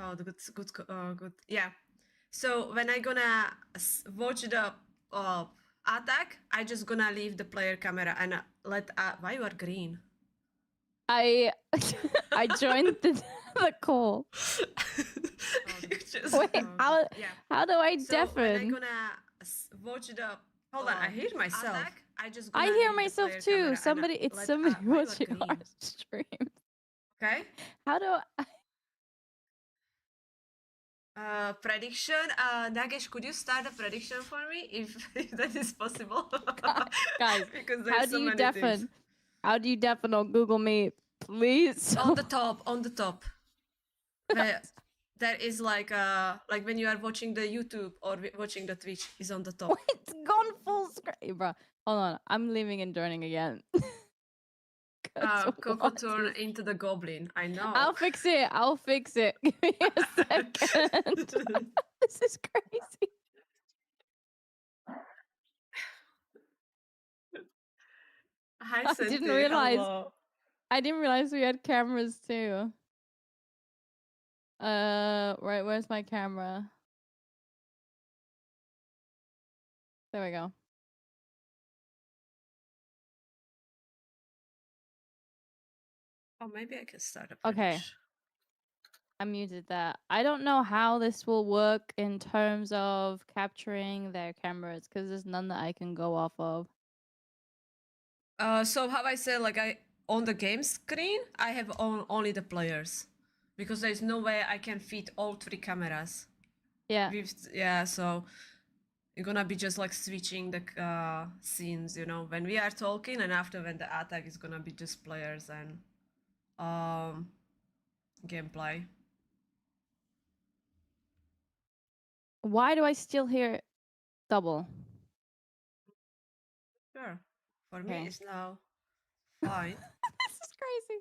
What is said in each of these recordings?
Oh, the good, good. Yeah. So when I gonna watch the attack, I just gonna leave the player camera and let. Why you are green? I I joined the call. Just, Wait, yeah. how do I So when I deafen? gonna watch the hold on, I hear myself. Attack, I just I gonna hear leave the myself player too. camera Somebody, and it's let. somebody Why you are watching our green? stream. Okay. How do I? Prediction. Nagesh, could you start a prediction for me if that is possible? Guys, because how there's do so you many deafen? things. How do you deafen on Google Meet? Please. On the top, on the top. Where there is like when you are watching the YouTube or watching the Twitch is on the top. It's gone full screen, bro. Hold on, I'm leaving and joining again. Coco turn into the goblin. I know. I'll fix it. I'll fix it. Give me a second. This is crazy. Hi, I Santi. didn't realize. Hello. I didn't realize we had cameras too. Right, where's my camera? There we go. Oh, maybe I can start a prediction. Okay. I muted that. I don't know how this will work in terms of capturing their cameras because there's none that I can go off of. So how I say, like, I on the game screen I have only the players because there's no way I can fit all three cameras. Yeah. Yeah, so you're gonna be just like switching the scenes, you know, when we are talking, and after when the attack is gonna be just players and gameplay. Why do I still hear double? Sure. For Okay. me, it's now fine. This is crazy.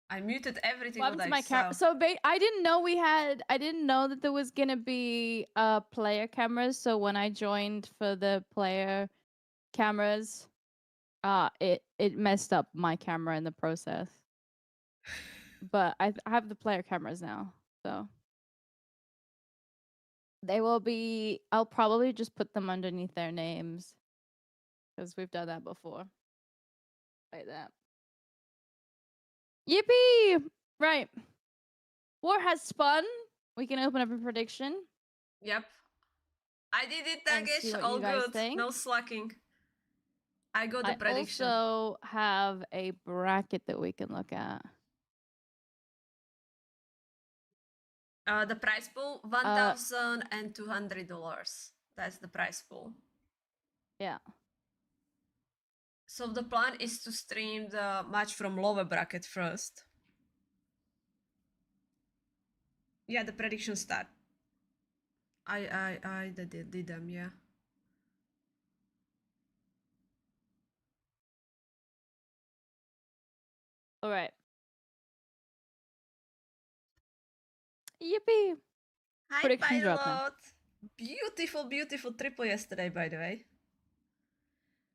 I muted everything What what happened I to my saw. camera? So I didn't know we had. I didn't know that there was gonna be player cameras. So when I joined for the player cameras, it messed up my camera in the process. But I have the player cameras now, so they will be. I'll probably just put them underneath their names because we've done that before. Like that. Yippee! Right. War has spun. We can open up a prediction. Yep. I did it, And see Nagesh. what All you guys good. think. No slacking. I got the I prediction. also have a bracket that we can look at. The prize pool, $1,200. That's the prize pool. Yeah. So the plan is to stream the match from lower bracket first. Yeah, the prediction start. I did them, yeah. All right. Yippee! Hi, Predictions are up now. Pilot. Beautiful, beautiful triple yesterday, by the way.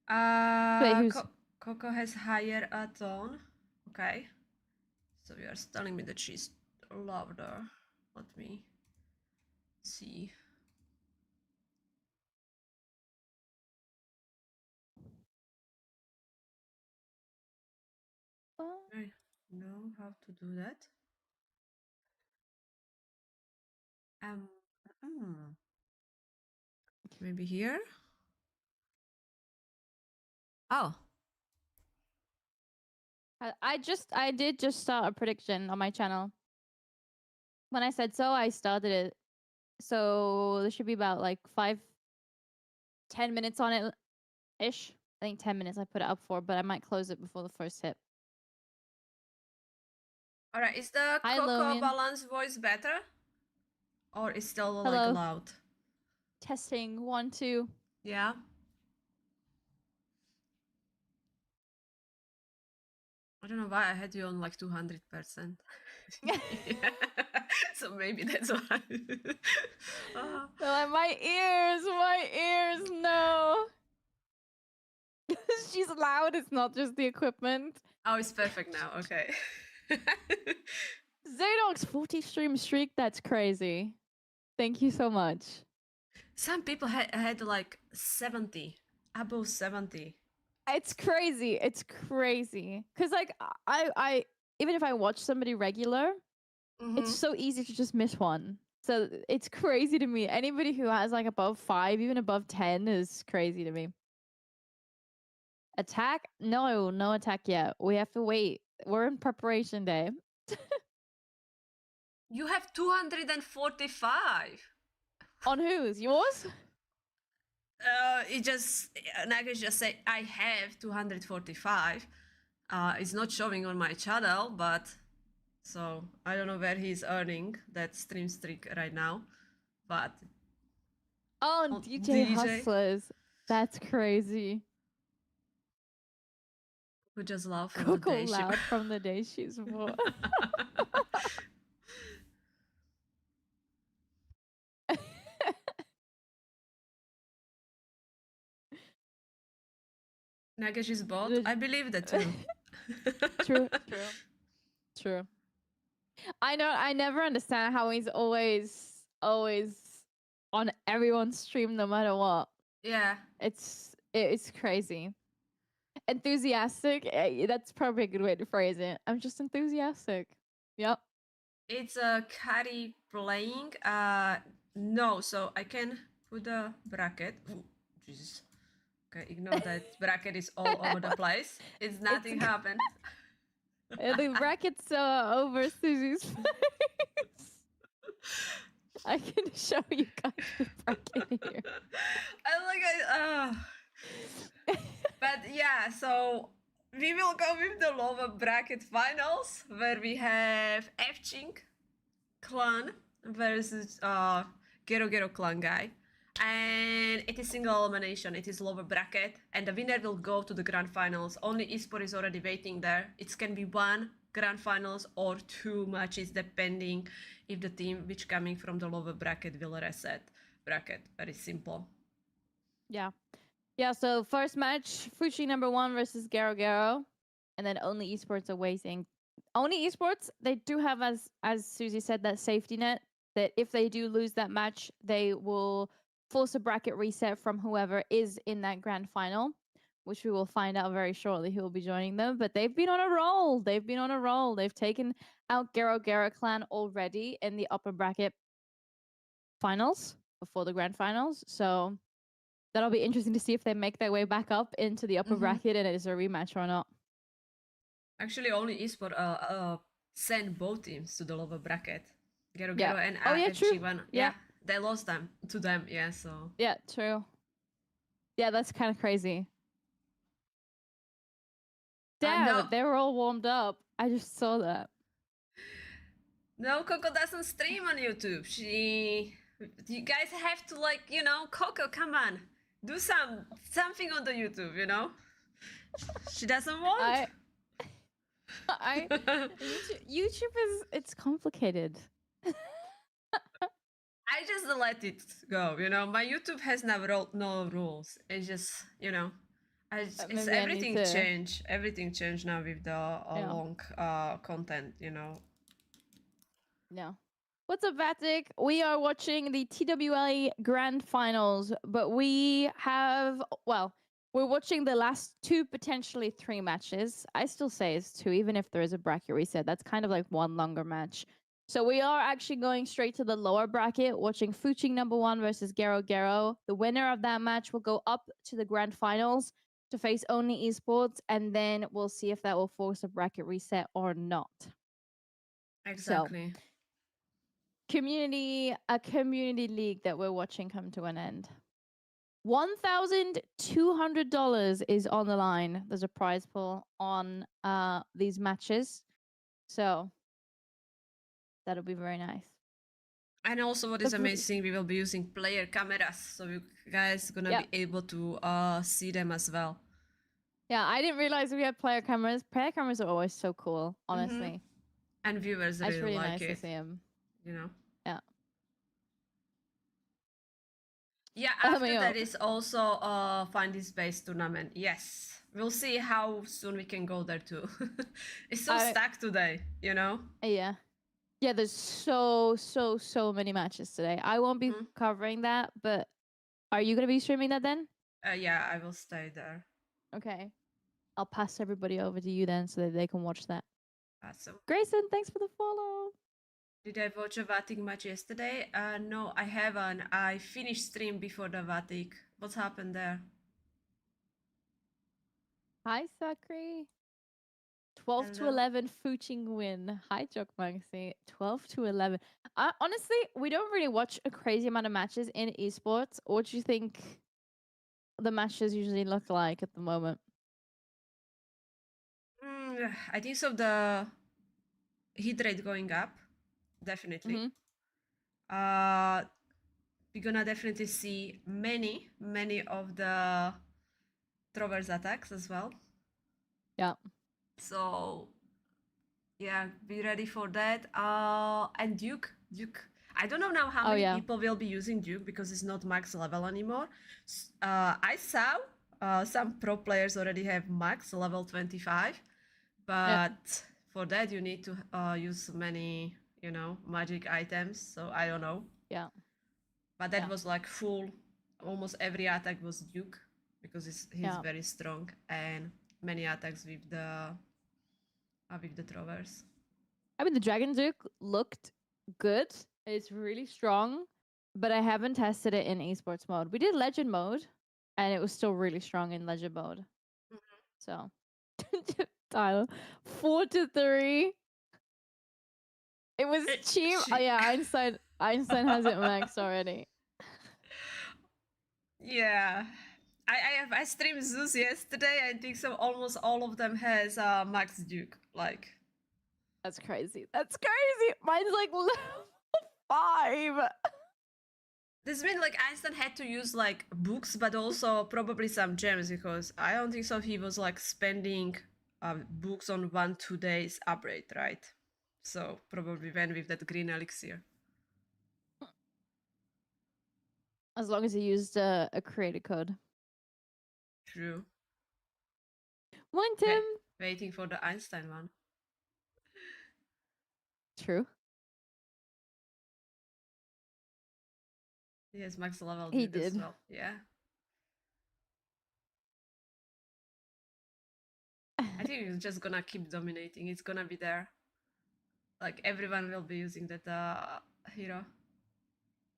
Wait, Coco has higher tone. Okay. So you are telling me that she's louder. Let me see. I know how to do that. Maybe here. Oh. I did just start a prediction on my channel. When I said so, I started it. So there should be about like 10 minutes on it ish. I think 10 minutes I put it up for, but I might close it before the first hit. All right. Is the Coco balance voice better? Or is still like loud? Testing 1, 2. Yeah. I don't know why I had you on like 200%. Yeah. So maybe that's why. My ears, no. She's loud, it's not just the equipment. Oh, it's perfect now, okay. Zadox 40 stream streak. That's crazy. Thank you so much. Some people had like 70, above 70. It's crazy. It's crazy. Cause like I even if I watch somebody regular, it's so easy to just miss one. So it's crazy to me. Anybody who has like above 5, even above 10 is crazy to me. Attack? No, no attack yet. We have to wait. We're in preparation day. You have 245. On whose? Yours? It just Naga just say I have 245. It's not showing on my channel, but so I don't know where he's earning that stream streak right now. But Oh, DJ Hustlers. That's crazy. Who just laughed from Coco the day loud from the day she's born. Nagesh is bot. I believe that too. True. I know. I never understand how he's always on everyone's stream, no matter what. Yeah, it's crazy. Enthusiastic. That's probably a good way to phrase it. I'm just enthusiastic. Yep. It's a carry playing. No, so I can put the bracket. Ooh, Jesus. Okay, ignore that bracket is all over the place. It's nothing happened. The bracket's over Susie's face. I can show you guys the bracket here. But yeah, so we will go with the lower bracket finals where we have F-Ching clan versus Gero Gero clan guy. And it is single elimination, it is lower bracket, and the winner will go to the grand finals. Only eSport is already waiting there. It can be 1 grand finals or 2 matches depending if the team which coming from the lower bracket will reset bracket. Very simple. Yeah, so first match, Fuchi #1 versus Gero Gero, and then Only Esports are waiting. Only Esports, they do have, as Suzie said, that safety net that if they do lose that match, they will force a bracket reset from whoever is in that grand final, which we will find out very shortly who will be joining them. But they've been on a roll. They've taken out Gero Gero clan already in the upper bracket finals before the grand finals. So that'll be interesting to see if they make their way back up into the upper bracket and it is a rematch or not. Actually, Only Esports sent both teams to the lower bracket. Gero Gero and FG1. Yeah. They lost them to them, yeah, so. Yeah, true. Yeah, that's kind of crazy. Damn, they were all warmed up. I just saw that. No, Coco doesn't stream on YouTube. You guys have to, like, you know, Coco, come on. Do something on the YouTube, you know? She doesn't want. YouTube it's complicated. I just let it go, you know. My YouTube has no rules. It's just, you know, it's everything changed. Everything changed now with the long content, you know. No. What's up, Vatic? We are watching the TWLA Grand Finals, but we're watching the last 2, potentially 3 matches. I still say it's 2, even if there is a bracket reset. That's kind of like 1 longer match. So we are actually going straight to the lower bracket, watching Fuching #1 versus Gero Gero. The winner of that match will go up to the grand finals to face Only Esports, and then we'll see if that will force a bracket reset or not. Exactly. So, a community league that we're watching come to an end. $1,200 is on the line. There's a prize pool on these matches. So that'll be very nice. And also what is amazing, we will be using player cameras, so you guys gonna be able to see them as well. Yeah, I didn't realize we had player cameras. Player cameras are always so cool, honestly. And viewers really like nice it. To see them. You know? Yeah. Yeah, after that is also Find This Base tournament. Yes. We'll see how soon we can go there too. It's so stuck today, you know? Yeah. Yeah, there's so many matches today. I won't be Mhm. covering that, but are you gonna be streaming that then? Yeah, I will stay there. Okay. I'll pass everybody over to you then so that they can watch that. Awesome. Grayson, thanks for the follow. Did I watch a Vatic match yesterday? No, I haven't. I finished stream before the Vatic. What's happened there? Hi, Sakri. 12 to Hello? 11 Fuching win. Hi, Jock Maxi. 12 to 11. Honestly, we don't really watch a crazy amount of matches in esports. What do you think the matches usually look like at the moment? I think so. The hit rate going up, definitely. Mm-hmm. We're gonna definitely see many of the Trovers attacks as well. Yeah. So yeah, be ready for that. And Duke. I don't know now how Oh, many yeah. people will be using Duke because it's not max level anymore. I saw some pro players already have max level 25, but for that you need to use many, magic items. So I don't know. Yeah. But that Yeah. was like full. Almost every attack was Duke because he's Yeah. very strong, and many attacks with the Trovers. I mean, the Dragon Duke looked good. It's really strong, but I haven't tested it in esports mode. We did legend mode, and it was still really strong in legend mode. So, Tyler, 4-3. It was cheap. Oh yeah, Einstein has it max already. Yeah. I streamed Zeus yesterday. I think so. Almost all of them has Max Duke. Like, That's crazy. That's crazy. Mine's like level 5. this means like Einstein had to use like books, but also probably some gems because I don't think so. He was like spending books on 1-2 days upgrade, right? So probably went with that green elixir. As long as he used a creator code. True. One Tim. Waiting for the Einstein one. True. He has max level He Duke as did. well. Yeah. I think he's just gonna keep dominating. It's gonna be there. Like everyone will be using that hero.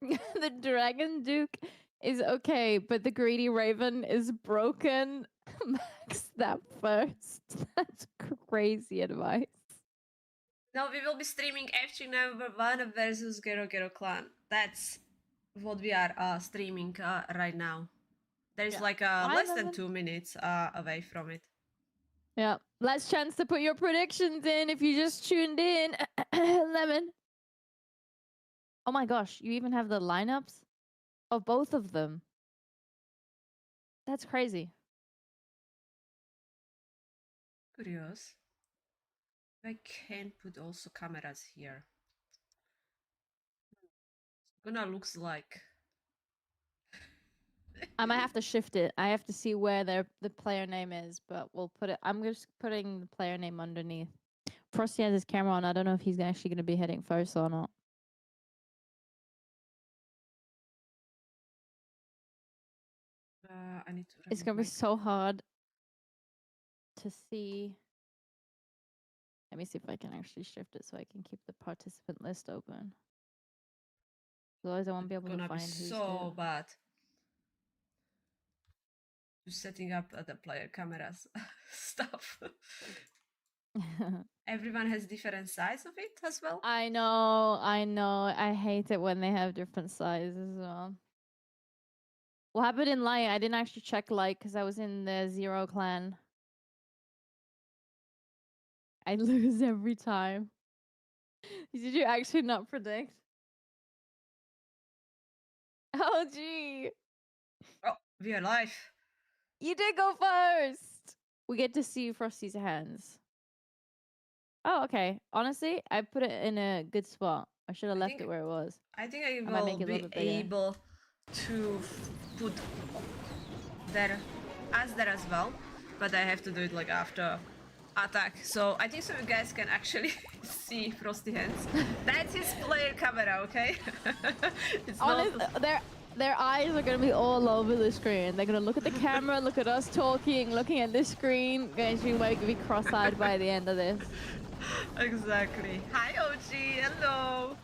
The Dragon Duke is okay, but the Greedy Raven is broken. Max that first. That's crazy advice. No, we will be streaming FC number 1 versus Gero Gero Clan. That's what we are streaming right now. There's like less than 2 minutes away from it. Yeah. Last chance to put your predictions in if you just tuned in. Lemon. Oh my gosh, you even have the lineups of both of them. That's crazy. Curious. I can put also cameras here. Gonna looks like. I might have to shift it. I have to see where the player name is, but we'll put it. I'm just putting the player name underneath. Frosty has his camera on. I don't know if he's actually going to be hitting first or not. I need to. It's going to be so hard to see. Let me see if I can actually shift it so I can keep the participant list open. Otherwise, I won't be able to find who's so bad. Just setting up the player cameras stuff. Everyone has different size of it as well. I know. I hate it when they have different sizes as well. What happened in Light? I didn't actually check Light because I was in the Zero clan. I lose every time. Did you actually not predict? Oh, gee. Oh, we are live. You did go first. We get to see Frosty's hands. Oh, okay. Honestly, I put it in a good spot. I should have left it where it was. I think I will be able to put there as well, but I have to do it like after attack. So I think so you guys can actually see Frosty Hands. That's his player camera, okay? It's Honest, not... their eyes are gonna be all over the screen. They're gonna look at the camera, look at us talking, looking at this screen. Guys, you might be cross-eyed by the end of this. Exactly. Hi OG, hello.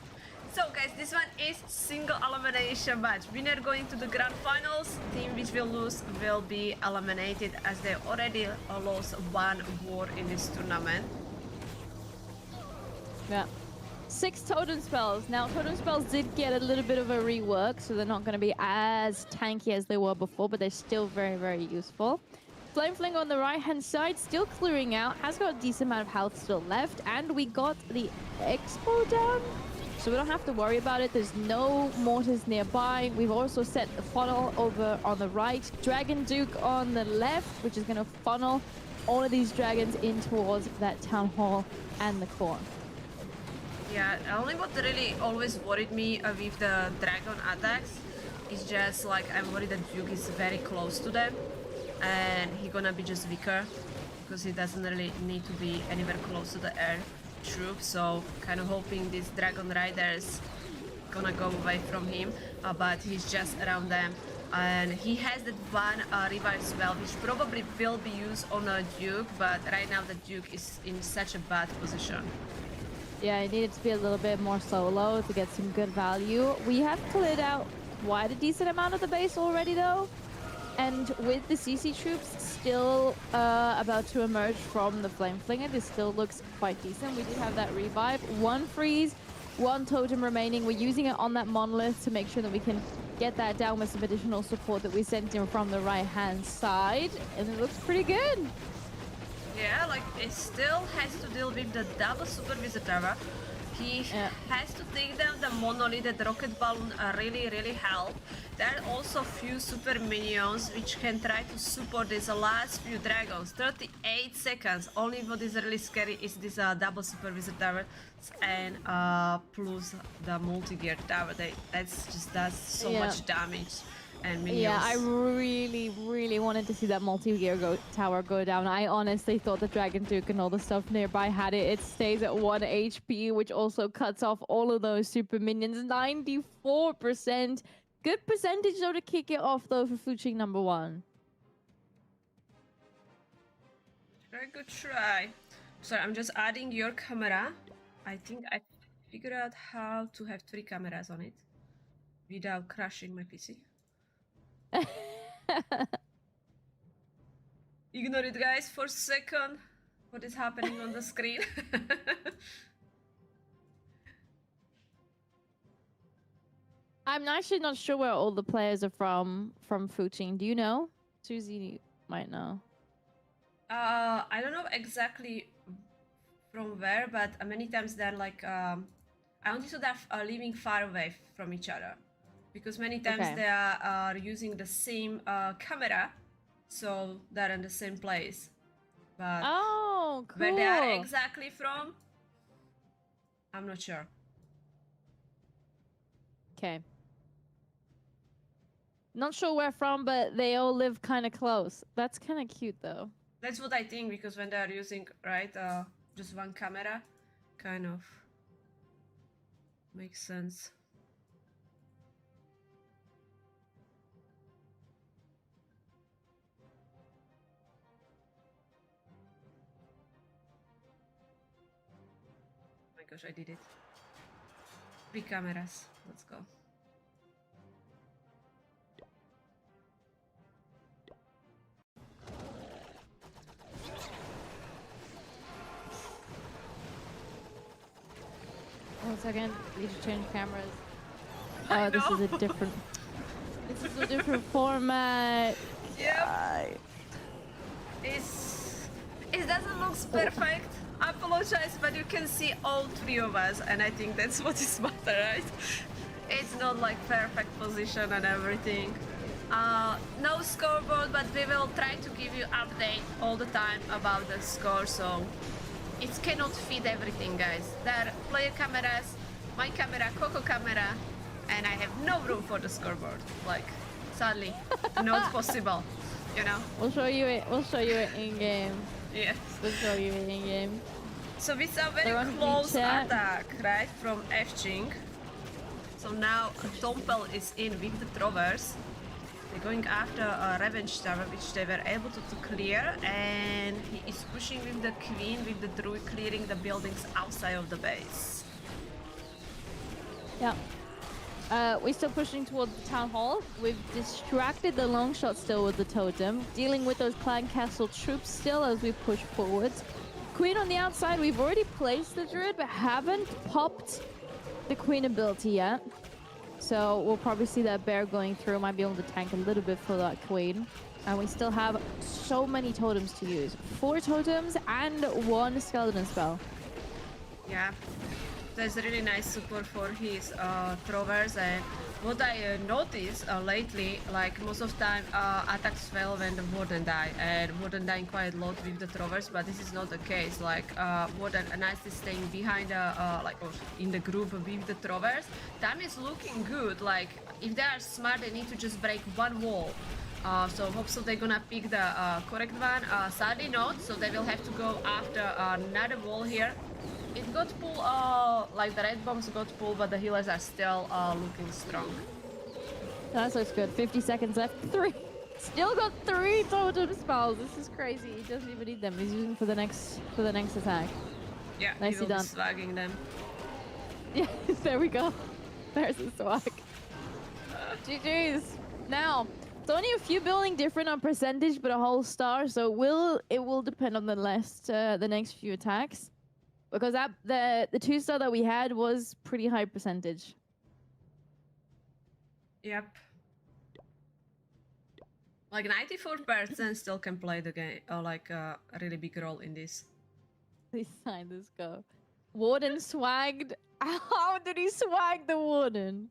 So guys, this one is single elimination match. Winner going to the grand finals. Team which will lose will be eliminated as they already lost one war in this tournament. Yeah. 6 totem spells. Now, totem spells did get a little bit of a rework, so they're not going to be as tanky as they were before, but they're still very, very useful. Flame Fling on the right-hand side, still clearing out, has got a decent amount of health still left, and we got the Expo down, so we don't have to worry about it. There's no mortars nearby. We've also set the funnel over on the right. Dragon Duke on the left, which is going to funnel all of these dragons in towards that town hall and the core. Yeah, only what really always worried me with the dragon attacks is just like I'm worried that Duke is very close to them and he gonna be just weaker because he doesn't really need to be anywhere close to the air troops, so kind of hoping these dragon riders gonna go away from him, but he's just around them. And he has that one revive spell which probably will be used on a Duke, but right now the Duke is in such a bad position. Yeah, it needed to be a little bit more solo to get some good value. We have cleared out quite a decent amount of the base already, though. And with the CC troops still about to emerge from the Flame Flinger, this still looks quite decent. We did have that revive. 1 freeze, 1 totem remaining. We're using it on that monolith to make sure that we can get that down with some additional support that we sent in from the right-hand side. And it looks pretty good. Yeah, like it still has to deal with the double supervisor tower. He has to take down the monolith. The rocket balloon really help. There are also few super minions which can try to support these last few dragons. 38 seconds. Only what is really scary is this double supervisor tower and plus the multi-gear tower. That's just does so much damage. And minions. Yeah, I really wanted to see that multi-gear tower go down. I honestly thought the Dragon Duke and all the stuff nearby had it. It stays at 1 HP, which also cuts off all of those super minions. 94%. Good percentage, though, to kick it off, though, for Fuching number 1. Very good try. Sorry, I'm just adding your camera. I think I figured out how to have 3 cameras on it without crashing my PC. Ignore it, guys, for a second. What is happening on the screen? I'm actually not sure where all the players are from Fuching. Do you know? Suzie might know. I don't know exactly from where, but many times they're like I don't think so they're living far away from each other. Because many times they are using the same camera, so they're in the same place. But oh, cool. Where they are exactly from, I'm not sure. Okay. Not sure where from, but they all live kind of close. That's kind of cute, though. That's what I think, because when they are using, right, just one camera, kind of makes sense. Gosh, I did it. 3 cameras. Let's go. One second. Need to change cameras. Oh, this is a different. This is a different format. Yeah. It doesn't look perfect. I apologize, but you can see all 3 of us, and I think that's what is matter, right? It's not like perfect position and everything. No scoreboard, but we will try to give you update all the time about the score, so it cannot fit everything, guys. There are player cameras, my camera, Coco camera, and I have no room for the scoreboard. Like, sadly, not possible, you know? We'll show you it. We'll show you it in game. Yes. Let's go in game. So we saw They're very on close chat. attack, right, from F-Ching. So now Tompel is in with the Trovers. They're going after a Revenge Tower, which they were able to clear, and he is pushing with the Queen, with the Druid, clearing the buildings outside of the base. Yeah. We're still pushing towards the town hall. We've distracted the long shot still with the totem, dealing with those clan castle troops still as we push forwards. Queen on the outside, we've already placed the druid, but haven't popped the queen ability yet. So we'll probably see that bear going through, might be able to tank a little bit for that queen. And we still have so many totems to use. 4 totems and 1 skeleton spell. Yeah. There's really nice support for his Trovers, and what I noticed lately, like most of the time attacks fail when the Warden die, and Warden dying quite a lot with the Trovers, but this is not the case. Like Warden nicely staying behind or in the group with the Trovers. Time is looking good. Like if they are smart, they need to just break one wall. So hopefully they're gonna pick the correct one. Sadly not, so they will have to go after another wall here. It got pulled, like the red bombs got pulled, but the healers are still looking strong. That looks good. 50 seconds left. 3. Still got 3 totem spells. This is crazy. He doesn't even need them. He's using for the next attack. Yeah, nicely he will done. be swagging them. Yeah, there we go. There's the swag. GG's. Now, it's only a few building different on percentage, but a whole star. So it will depend on the next few attacks. Because the 2-star that we had was pretty high percentage. Yep. Like 94% still can play the game, or like a really big role in this. Please sign this go. Warden swagged. How did he swag the Warden?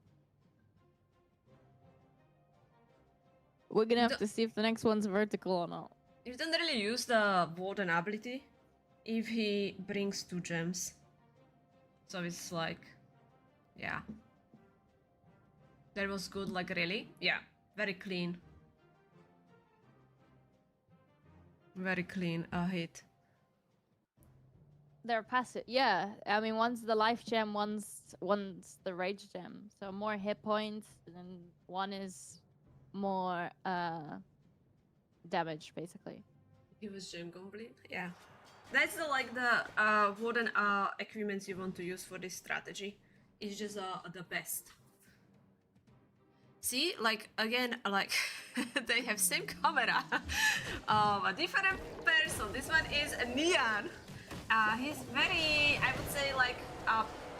We're gonna have to see if the next one's vertical or not. You don't really use the Warden ability if he brings 2 gems. So it's like, yeah. That was good, like really? Yeah, very clean. Very clean hit. They're passive, yeah. I mean, one's the life gem, one's the rage gem. So more hit points, and one is more damage, basically. It was gem complete, yeah. That's the Warden equipment you want to use for this strategy. It's just the best. See, like again, like they have same camera, a different person. This one is Neon. He's very, I would say, like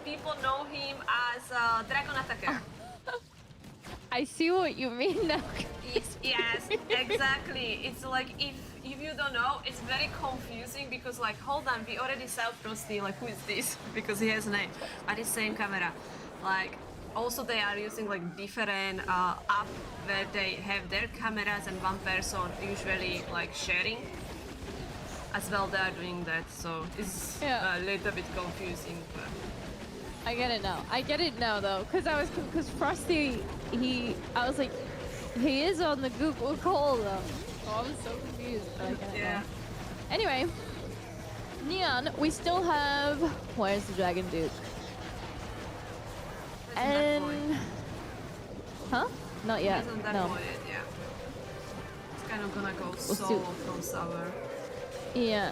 people know him as Dragon Attacker. I see what you mean now. Yes, exactly. It's like if you don't know, it's very confusing because like hold on, we already saw Frosty. Like who is this? Because he has a name, but it's same camera. Like. Also, they are using like different app where they have their cameras and one person usually like sharing. As well, they are doing that, so it's a little bit confusing. But... I get it now. I get it now though, because Frosty, I was like, he is on the Google call though. Oh, I'm so confused. But I get it now. Anyway, Neon, we still have. Where's the Dragon Duke? And huh? Not yet. No. Yeah. It's kind of gonna go solo from Sour. Yeah.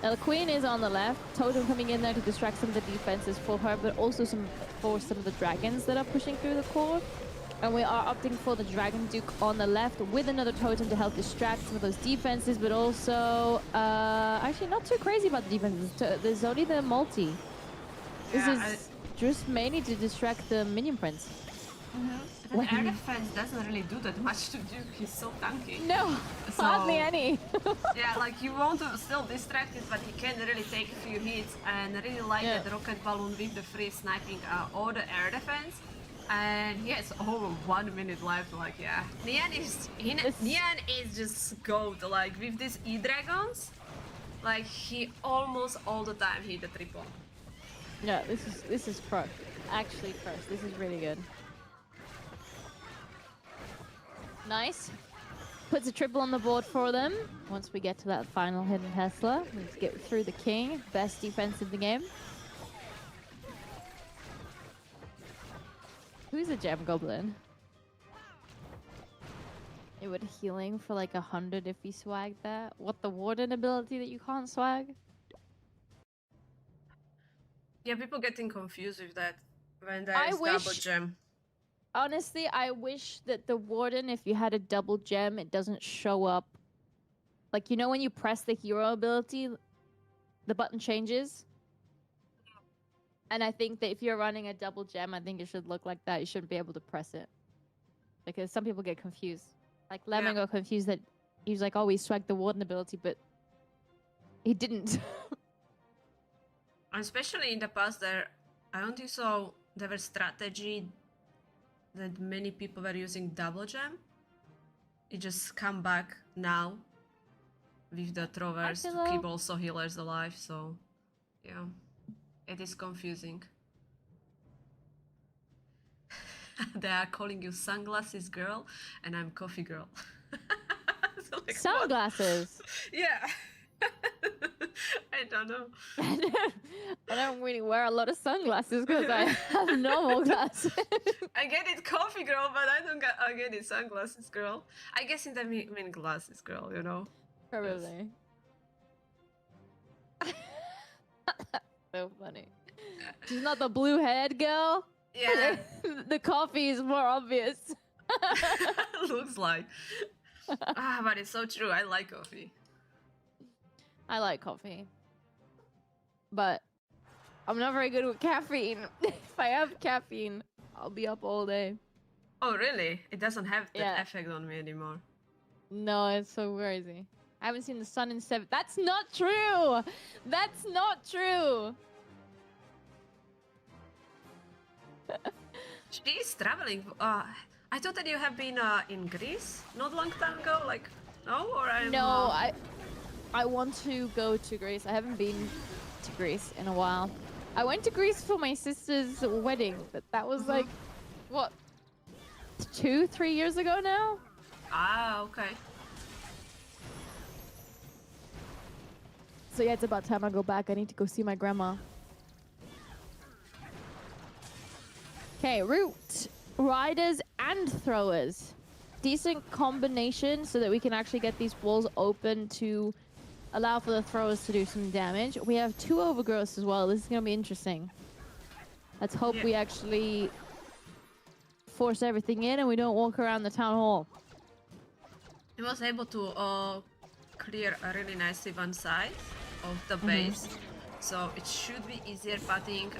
Now the Queen is on the left. Totem coming in there to distract some of the defenses for her, but also for some of the dragons that are pushing through the core. And we are opting for the Dragon Duke on the left with another totem to help distract some of those defenses, but also actually not too crazy about the defenses. There's only the multi. This is just mainly to distract the minion prince. The air defense doesn't really do that much to Duke, he's so tanky. No, so, hardly any. Yeah, like you want to still distract it, but he can really take a few hits, and I really like that rocket balloon with the free sniping all the air defense. And he has over 1 minute left, like yeah. Neon is just gold, like with these E-dragons, like he almost all the time hit the triple. Yeah, this is first. Actually first. This is really good. Nice. puts a triple on the board for them. Once we get to that final hidden Tesla, we need to get through the king. Best defense in the game. Who's a gem goblin? It would healing for like 100 if he swagged that. What, the warden ability that you can't swag? Yeah, people getting confused with that when there is double gem. Honestly, I wish that the warden, if you had a double gem, it doesn't show up. Like, you know when you press the hero ability, the button changes? And I think that if you're running a double gem, I think it should look like that. You shouldn't be able to press it. Because some people get confused. Like, Lemon got confused that he was like, oh, he swagged the warden ability, but he didn't. Especially in the past, I don't think so. There was strategy that many people were using double gem. It just come back now with the throwers to keep also healers alive. So, yeah, it is confusing. They are calling you sunglasses girl, and I'm coffee girl. So, like, sunglasses? What? Yeah. I don't know. I don't really wear a lot of sunglasses because I have normal glasses. I get it coffee girl, but I get it sunglasses girl. I guess it mean glasses girl, you know? Probably. Yes. So funny. She's not the blue head girl? Yeah. The coffee is more obvious. Looks like. But it's so true. I like coffee. I like coffee. But I'm not very good with caffeine. If I have caffeine, I'll be up all day. Oh, really? It doesn't have that effect on me anymore. No, it's so crazy. I haven't seen the sun in 7... That's not true! That's not true! She's traveling. I thought that you have been in Greece not long time ago. Like, no? Or I'm... No, I want to go to Greece. I haven't been to Greece in a while. I went to Greece for my sister's wedding, but that was like, what, 2-3 years ago now? Ah, okay. So yeah, it's about time I go back. I need to go see my grandma. Okay, route, riders, and throwers. Decent combination so that we can actually get these walls open to allow for the throwers to do some damage. We have 2 overgrowths as well. This is going to be interesting. Let's hope we actually force everything in and we don't walk around the town hall. He was able to clear a really nicely one side of the base. So it should be easier putting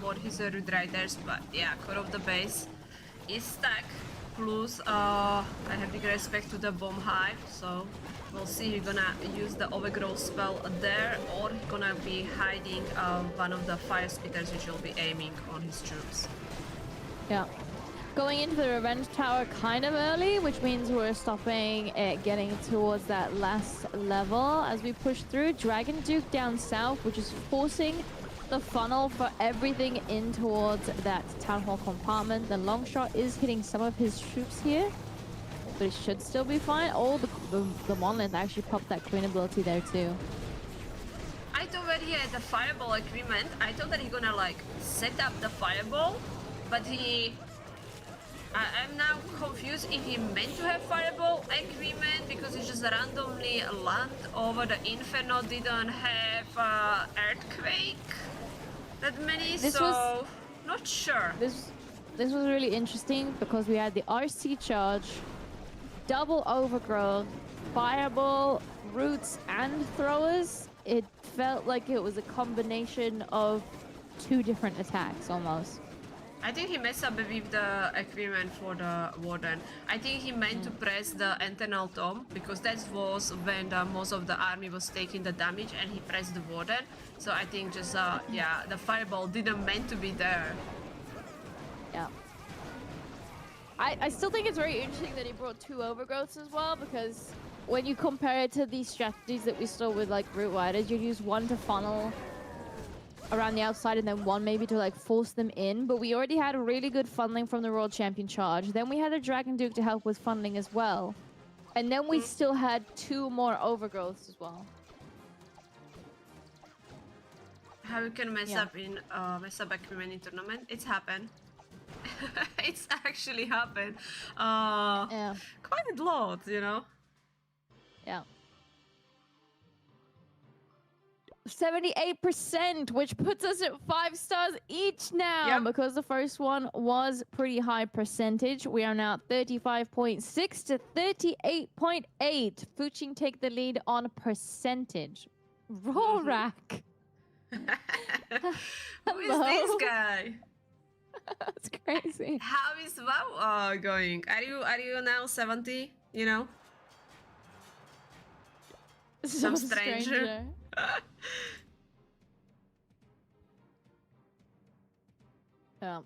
for his root riders. But yeah, core of the base is stuck. Plus, I have big respect to the bomb hive, so we'll see. He's gonna use the overgrowth spell there, or he's gonna be hiding one of the fire spitters, which will be aiming on his troops. Yeah. Going into the revenge tower kind of early, which means we're stopping it getting towards that last level as we push through. Dragon Duke down south, which is forcing the funnel for everything in towards that town hall compartment. The long shot is hitting some of his troops here, but it should still be fine. Oh, the monolith actually popped that queen ability there too. I thought when he had the fireball equipment, I thought that he's gonna like set up the fireball, but I'm now confused if he meant to have fireball equipment because he just randomly land over the inferno, didn't have earthquake that many, not sure. This was really interesting because we had the RC charge, double overgrowth, fireball, roots, and throwers. It felt like it was a combination of 2 different attacks almost. I think he messed up with the equipment for the warden. I think he meant to press the internal tome because that was when most of the army was taking the damage, and he pressed the warden. So I think just yeah, the fireball didn't meant to be there. Yeah. I still think it's very interesting that he brought 2 overgrowths as well, because when you compare it to these strategies that we saw with like root riders, you'd use 1 to funnel around the outside and then 1 maybe to like force them in, but we already had a really good funneling from the World Champion charge. Then we had a Dragon Duke to help with funneling as well. And then we still had 2 more overgrowths as well. How you can mess up in mess up equipment in tournament? It's happened. It's actually happened. Yeah. Quite a lot, you know. Yeah. 78%, which puts us at 5 stars each now. Because the first one was pretty high percentage. We are now 35.6 to 38.8. Fuching take the lead on percentage. Rorak. Who is this guy? That's crazy. How is WoW going? Are you now 70? You know? Some stranger. Yeah.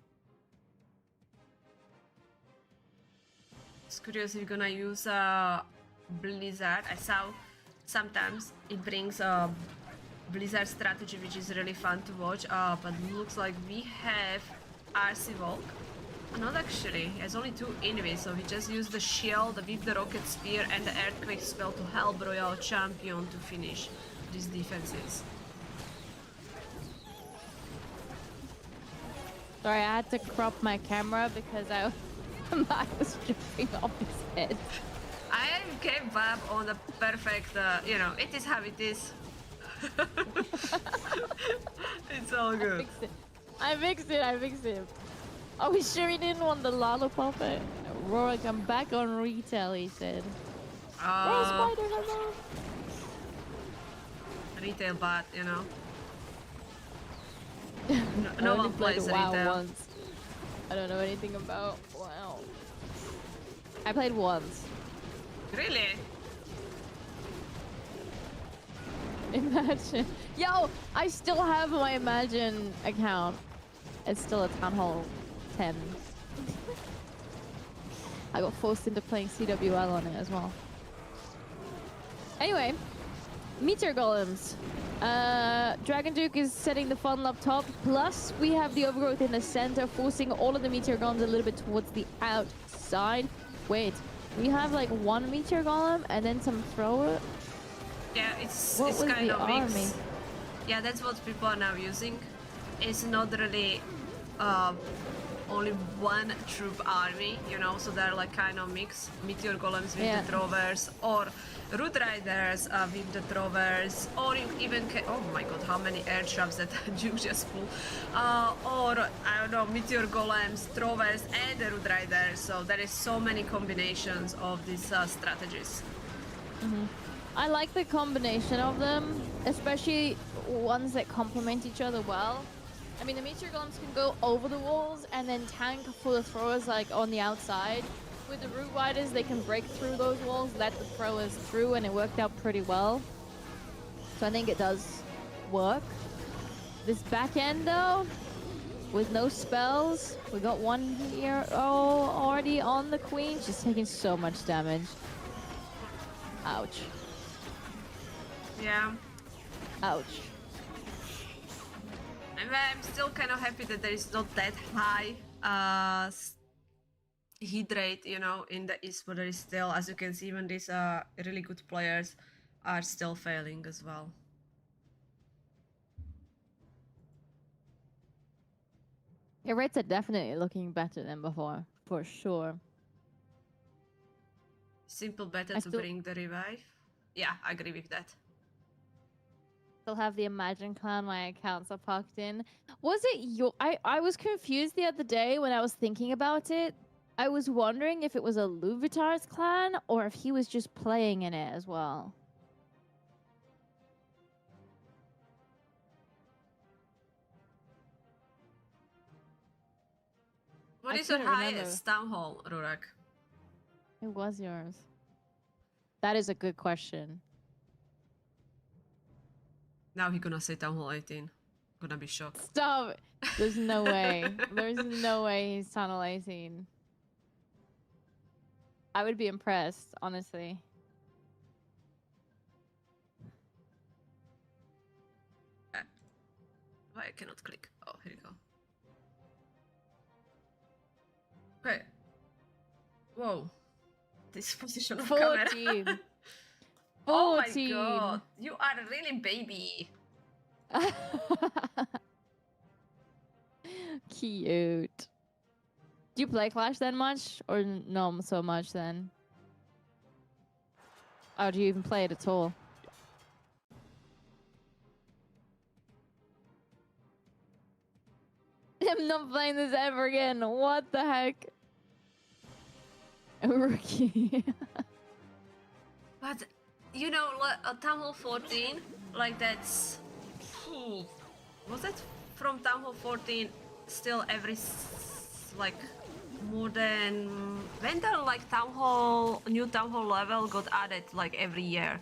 It's curious if you're gonna use Blizzard. I saw sometimes it brings a Blizzard strategy, which is really fun to watch. But looks like we have RC Volk. Not actually. He has only 2 enemies, so he just used the shield, the whip, the rocket spear, and the earthquake spell to help Royal Champion to finish these defenses. Sorry, I had to crop my camera because I was jumping off his head. I came up on the perfect, you know, it is how it is. It's all good. I fixed it. Oh, we sure he didn't want the lollipop. Rorik, I'm back on retail, he said. Spider, hello. Retail bot, you know. No one plays retail. Once. I don't know anything about WoW. I played once. Really? Imagine. Yo, I still have my Imagine account. It's still a Town Hall 10. I got forced into playing CWL on it as well. Anyway, Meteor Golems. Dragon Duke is setting the funnel up top. Plus, we have the overgrowth in the center, forcing all of the Meteor Golems a little bit towards the outside. Wait, we have like 1 Meteor Golem and then some thrower. Yeah, it's kind of mixed. Yeah, that's what people are now using. It's not really only 1 troop army, you know, so they're like kind of mixed. Meteor Golems with the throwers, or Root Riders with the throwers, or even oh my god, how many air traps that Duke just pulled, or I don't know, Meteor Golems, throwers, and the Root Riders. So there is so many combinations of these strategies. I like the combination of them, especially ones that complement each other well. I mean, the Meteor Golems can go over the walls and then tank for the throwers like on the outside. With the Root Riders, they can break through those walls, let the throwers through, and it worked out pretty well. So I think it does work. This back end though, with no spells, we got 1 here. Oh, already on the Queen. She's taking so much damage. Ouch. Yeah. Ouch. I'm still kind of happy that there is not that high hit rate, you know, in the esports. There is still, as you can see, even these really good players are still failing as well. Your rates are definitely looking better than before, for sure. Simple better to bring the revive. Yeah, I agree with that. Still have the Imagine clan, my accounts are parked in. Was it your... I was confused the other day when I was thinking about it. I was wondering if it was a Luvitar's clan or if he was just playing in it as well. What is your highest town hall, Rurak? It was yours. That is a good question. Now he's gonna say Town Hall 18. Gonna be shocked. Stop! There's no way. There's no way he's Tunnel 18. I would be impressed, honestly. Why I cannot click? Oh, here you go. Okay. Whoa. this position of camera. 14. Oh my 14. god, you are really baby. Cute. Do you play Clash then much? Or no so much then? Or do you even play it at all? I'm not playing this ever again. What the heck? A rookie. But, you know, Town Hall 14, like that's... Was that from Town Hall 14 still every, like, more than... When the, like, new Town Hall level got added, like, every year?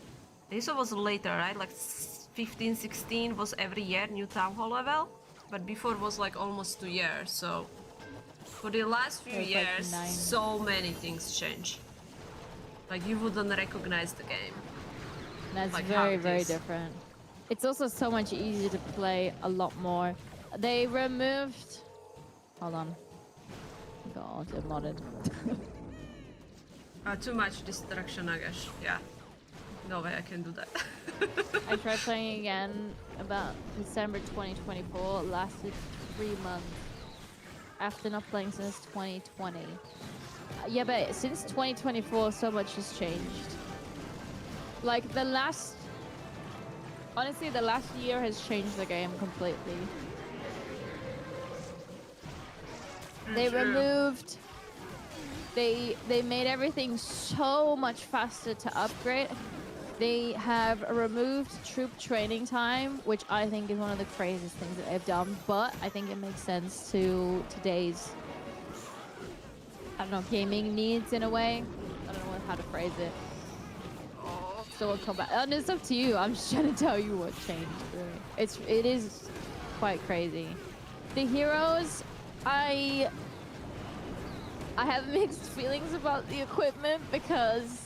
This was later, right? Like, 15, 16 was every year, new Town Hall level? But before was, like, almost 2 years, so... For the last few years, like 9. so many things change. Like, you wouldn't recognize the game. That's like very, very different. It's also so much easier to play a lot more. They removed... Hold on. God, it modded. Too much distraction, I guess. Yeah. No way I can do that. I tried playing again about December 2024. It lasted 3 months. After not playing since 2020. Yeah, but since 2024, so much has changed. Like, honestly, the last year has changed the game completely. They removed... They made everything so much faster to upgrade. They have removed troop training time, which I think is one of the craziest things that they've done, but I think it makes sense to today's, I don't know, gaming needs in a way. I don't know how to phrase it. So we'll come back. And it's up to you. I'm just trying to tell you what changed, really. It is quite crazy. The heroes, I have mixed feelings about the equipment because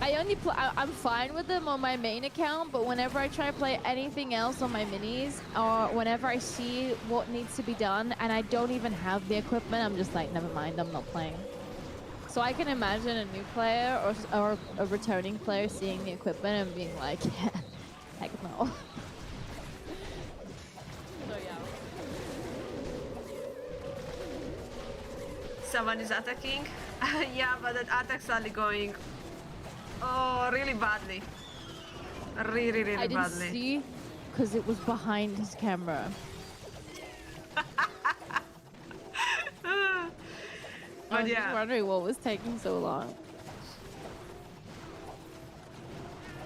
I'm fine with them on my main account, but whenever I try to play anything else on my minis, or whenever I see what needs to be done and I don't even have the equipment, I'm just like, never mind, I'm not playing. So I can imagine a new player or a returning player seeing the equipment and being like, yeah, heck no. So yeah. Someone is attacking. Yeah, but that attack's only going... Oh, really badly. Really badly. I didn't see because it was behind his camera. I was just wondering what was taking so long.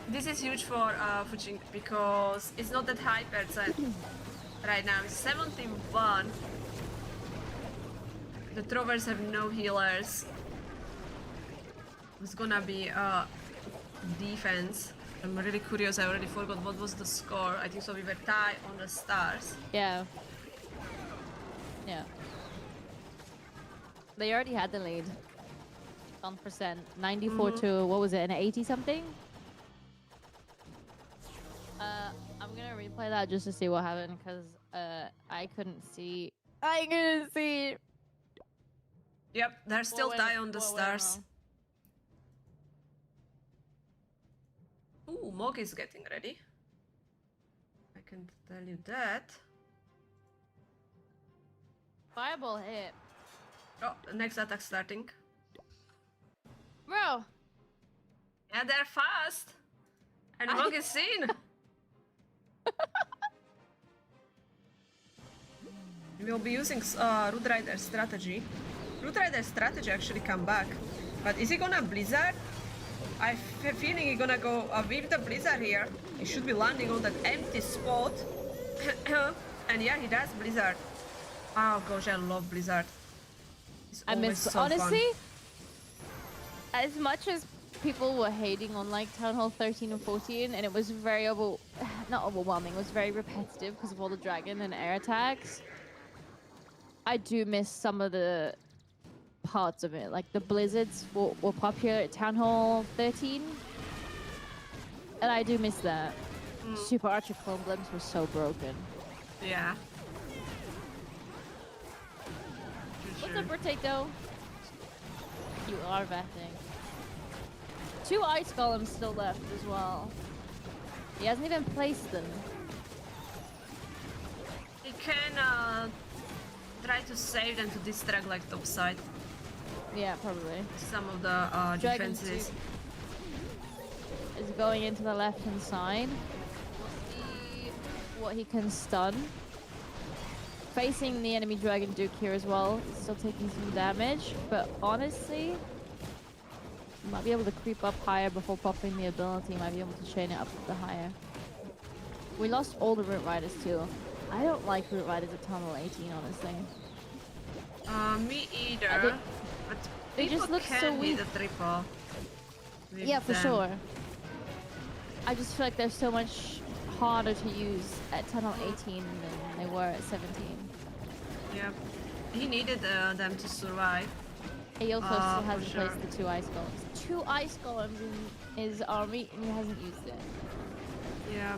This is huge for Fujin because it's not that high percent right now. It's 71. The throwers have no healers. It's gonna be defense. I'm really curious. I already forgot what was the score. I think so. We were tied on the stars. Yeah. Yeah. They already had the lead. 1%. 94 to, what was it, an 80 something? I'm gonna replay that just to see what happened because I couldn't see. I couldn't see. Yep, they're still tied on the stars. Ooh, Mog is getting ready. I can tell you that. Fireball hit. Oh, the next attack starting. Bro! Yeah, they're fast! And Mog is seen! We'll be using Root Rider strategy. Root Rider strategy actually come back. But is he gonna Blizzard? I have a feeling he's gonna go with the Blizzard here. He should be landing on that empty spot. And yeah, he does Blizzard. Oh gosh, I love Blizzard. I miss, so honestly, fun. As much as people were hating on like Town Hall 13 and 14, and it was very not overwhelming, it was very repetitive because of all the dragon and air attacks. I do miss some of the parts of it, like the blizzards were popular at Town Hall 13, and I do miss that. Super Archer Clone Glimpse was so broken. Yeah. What's up, Potato? You are vetting. 2 ice golems still left as well. He hasn't even placed them. He can try to save them to distract like top side. Yeah, probably. Some of the Dragon defenses. is going into the left-hand side. We'll see what he can stun. Facing the enemy Dragon Duke here as well. He's still taking some damage, but honestly, he might be able to creep up higher before popping the ability. Might be able to chain it up the higher. We lost all the Root Riders too. I don't like Root Riders at Tunnel 18, honestly. Me either. But They just look can so be weak. the triple. with Yeah, for them. sure. I just feel like they're so much harder to use at Tunnel 18 than they were at 17. Yeah. He needed them to survive. He also still for hasn't sure. placed the 2 ice golems. 2 ice golems in his army and he hasn't used it. Yeah.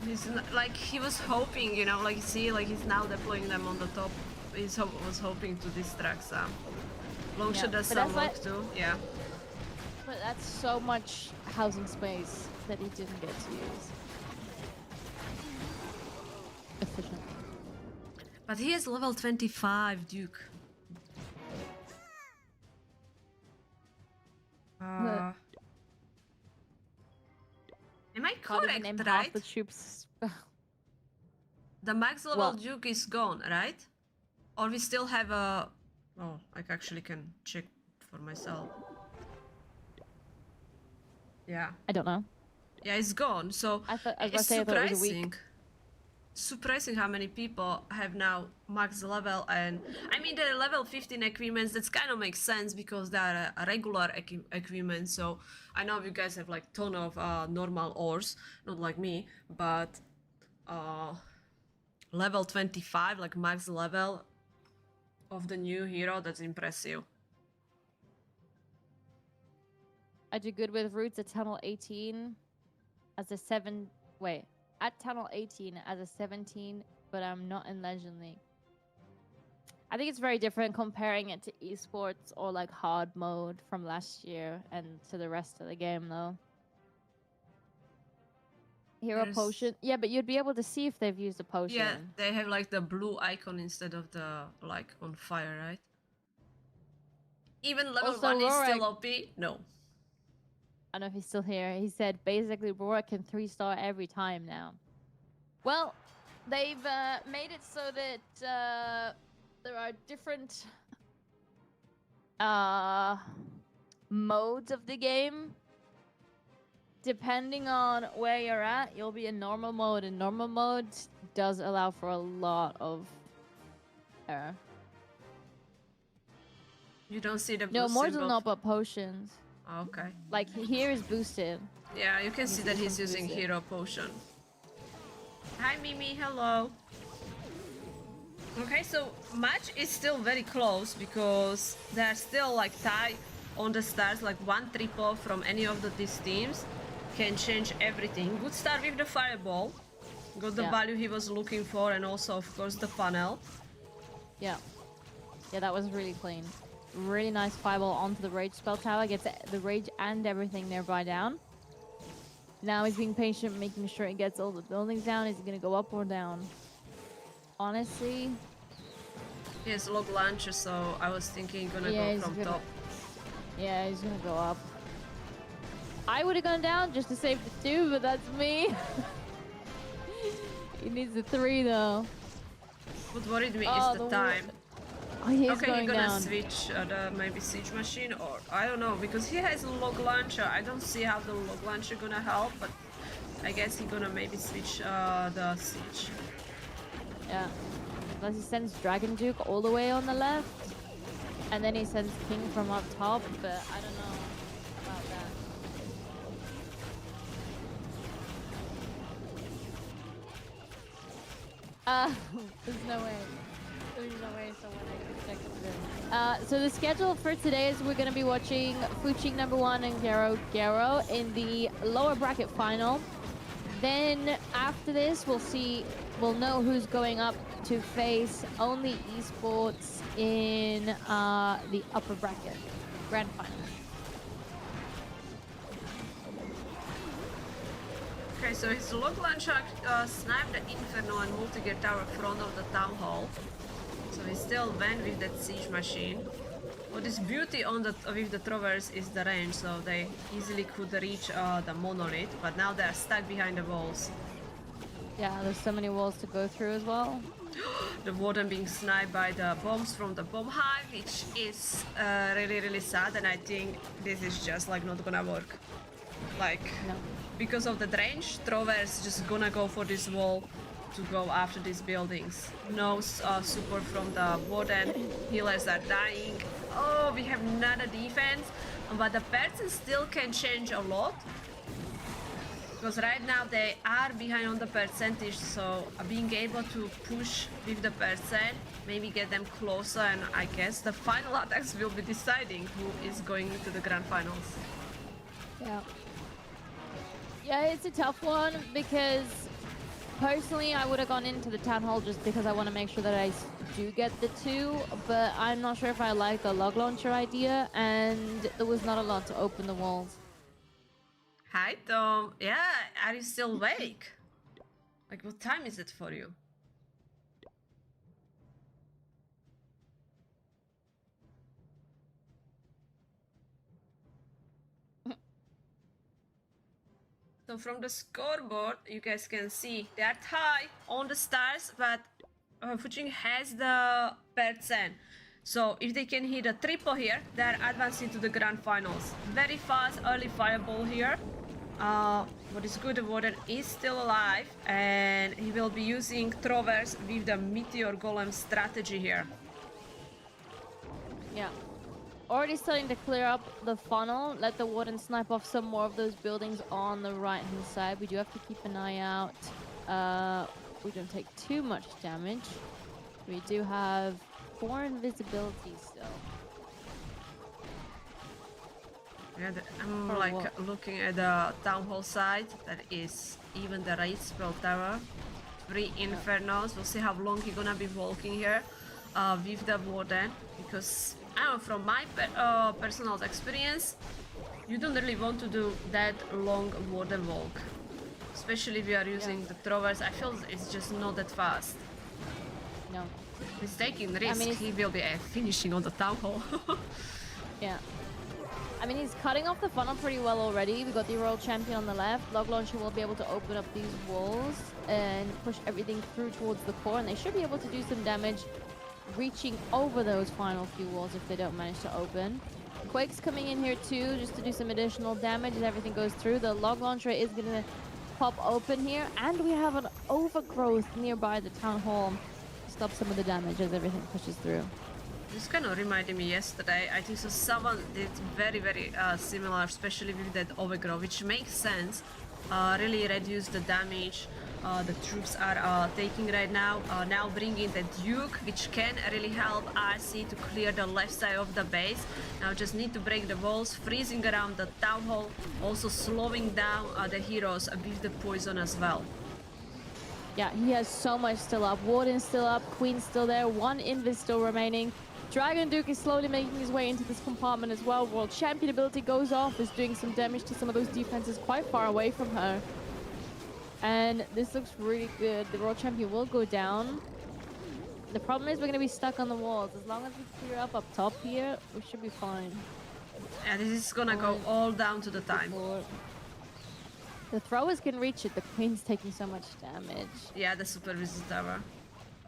He's like he was hoping, you know, like see, like he's now deploying them on the top. Was hoping to distract some. Longshot does but some that's work too. Yeah. But that's so much housing space that he didn't get to use. Efficient. But he is level 25, Duke. Am I Can't even name correct, half right? the troops. The max level Well- Duke is gone, right? Or we still have a... Oh, I actually can check for myself. Yeah. I don't know. Yeah, it's gone. So I was about to it's say I thought it was a week. surprising. Surprising how many people have now max level, and I mean the level 15 equipments, that kind of makes sense because they are a regular equipment. So I know you guys have like ton of normal ores, not like me, but level 25, like max level of the new hero, that's impressive. I do good with roots at Tunnel 18 as a 7. Wait. At Tunnel 18 as a 17, but I'm not in Legend League. I think it's very different comparing it to esports or like hard mode from last year and to the rest of the game though. Hero There's- potion. Yeah, but you'd be able to see if they've used a potion. Yeah, they have like the blue icon instead of the like on fire, right? Even level Also, 1 is still Rorak- OP? No. I don't know if he's still here. He said basically Rorak can 3-star every time now. Well, they've made it so that there are different modes of the game. Depending on where you're at, you'll be in normal mode, and normal mode does allow for a lot of error. You don't see the No, blue more than symbol. not, but potions. Okay. Like here is boosted. Yeah, you can see that he's using confusing. hero potion. Hi Mimi, hello. Okay, so match is still very close because they're still like tied on the stars, like one triple from any of these teams can change everything. Good start with the fireball. Got the Yeah. value he was looking for, and also of course the funnel. Yeah. Yeah, that was really clean. Really nice fireball onto the rage spell tower. Gets the rage and everything nearby down. Now he's being patient, making sure he gets all the buildings down. Is he gonna go up or down? Honestly, He has log launcher, so I was thinking gonna Yeah, go he's from gonna- top. yeah, he's gonna go up. I would have gone down just to save the 2, but that's me. He needs the 3 though. What worried me Oh, is the the wa- time. Oh, he is Okay, going he's gonna down. switch the maybe siege machine, or I don't know, because he has a log launcher. I don't see how the log launcher gonna help, but I guess he's gonna maybe switch the siege. Yeah. Unless he sends Dragon Duke all the way on the left. And then he sends King from up top, but I don't know about that. There's no way. There's no way someone actually checked this. So the schedule for today is we're going to be watching Fuching #1 and Garo in the lower bracket final. Then after this, we'll know who's going up to face only esports in the upper bracket grand final. Okay, so his log launcher sniped the Inferno and multi-gear tower front of the town hall. So he still went with that siege machine. What is beauty on the with the Trovers is the range, so they easily could reach the monolith, but now they are stuck behind the walls. Yeah, there's so many walls to go through as well. The warden being sniped by the bombs from the bomb hive, which is really sad, and I think this is just like not gonna work. Like, No. because of the range, Trovers just gonna go for this wall to go after these buildings. No support from the warden. Healers are dying. Oh, we have another defense, but the person still can change a lot. Because right now they are behind on the percentage, so being able to push with the percent, maybe get them closer, and I guess the final attacks will be deciding who is going to the grand finals. Yeah. Yeah, it's a tough one because personally I would have gone into the town hall just because I want to make sure that I do get the 2, but I'm not sure if I like the log launcher idea, and there was not a lot to open the walls. Hi Tom, yeah, are you still awake? Like, what time is it for you? So from the scoreboard, you guys can see they are tied on the stars, but Fujing has the percent. So if they can hit a triple here, they are advancing to the grand finals. Very fast early fireball here. What is good, the warden is still alive, and he will be using Trovers with the meteor golem strategy here. Yeah. Already starting to clear up the funnel. Let the warden snipe off some more of those buildings on the right hand side. We do have to keep an eye out. We don't take too much damage. We do have 4 invisibility still. Yeah, I'm like looking at the town hall side. That is even the raid spell tower. 3 infernos. We'll see how long he's gonna be walking here with the warden, because I don't know, from my personal experience, you don't really want to do that long warden walk, especially if you are using the Trovers. I feel it's just not that fast. No. He's taking risk. I mean, he will be finishing on the town hall. Yeah. I mean, he's cutting off the funnel pretty well already. We got the Royal Champion on the left. Log Launcher will be able to open up these walls and push everything through towards the core, and they should be able to do some damage reaching over those final few walls if they don't manage to open. Quake's coming in here too, just to do some additional damage as everything goes through. The Log Launcher is going to pop open here, and we have an overgrowth nearby the town hall to stop some of the damage as everything pushes through. This kind of reminded me yesterday. I think so someone did very similar, especially with that overgrowth, which makes sense. Really reduce the damage the troops are taking right now. Now bringing the Duke, which can really help RC to clear the left side of the base. Now just need to break the walls, freezing around the town hall, also slowing down the heroes with the poison as well. Yeah, he has so much still up. Warden's still up, Queen's still there, 1 Invis still remaining. Dragon Duke is slowly making his way into this compartment as well. World Champion ability goes off, is doing some damage to some of those defenses quite far away from her. And this looks really good. The World Champion will go down. The problem is we're going to be stuck on the walls. As long as we clear up top here, we should be fine. Yeah, this is gonna go all down to the time. The throwers can reach it. The Queen's taking so much damage. Yeah, the Supervisor Tower.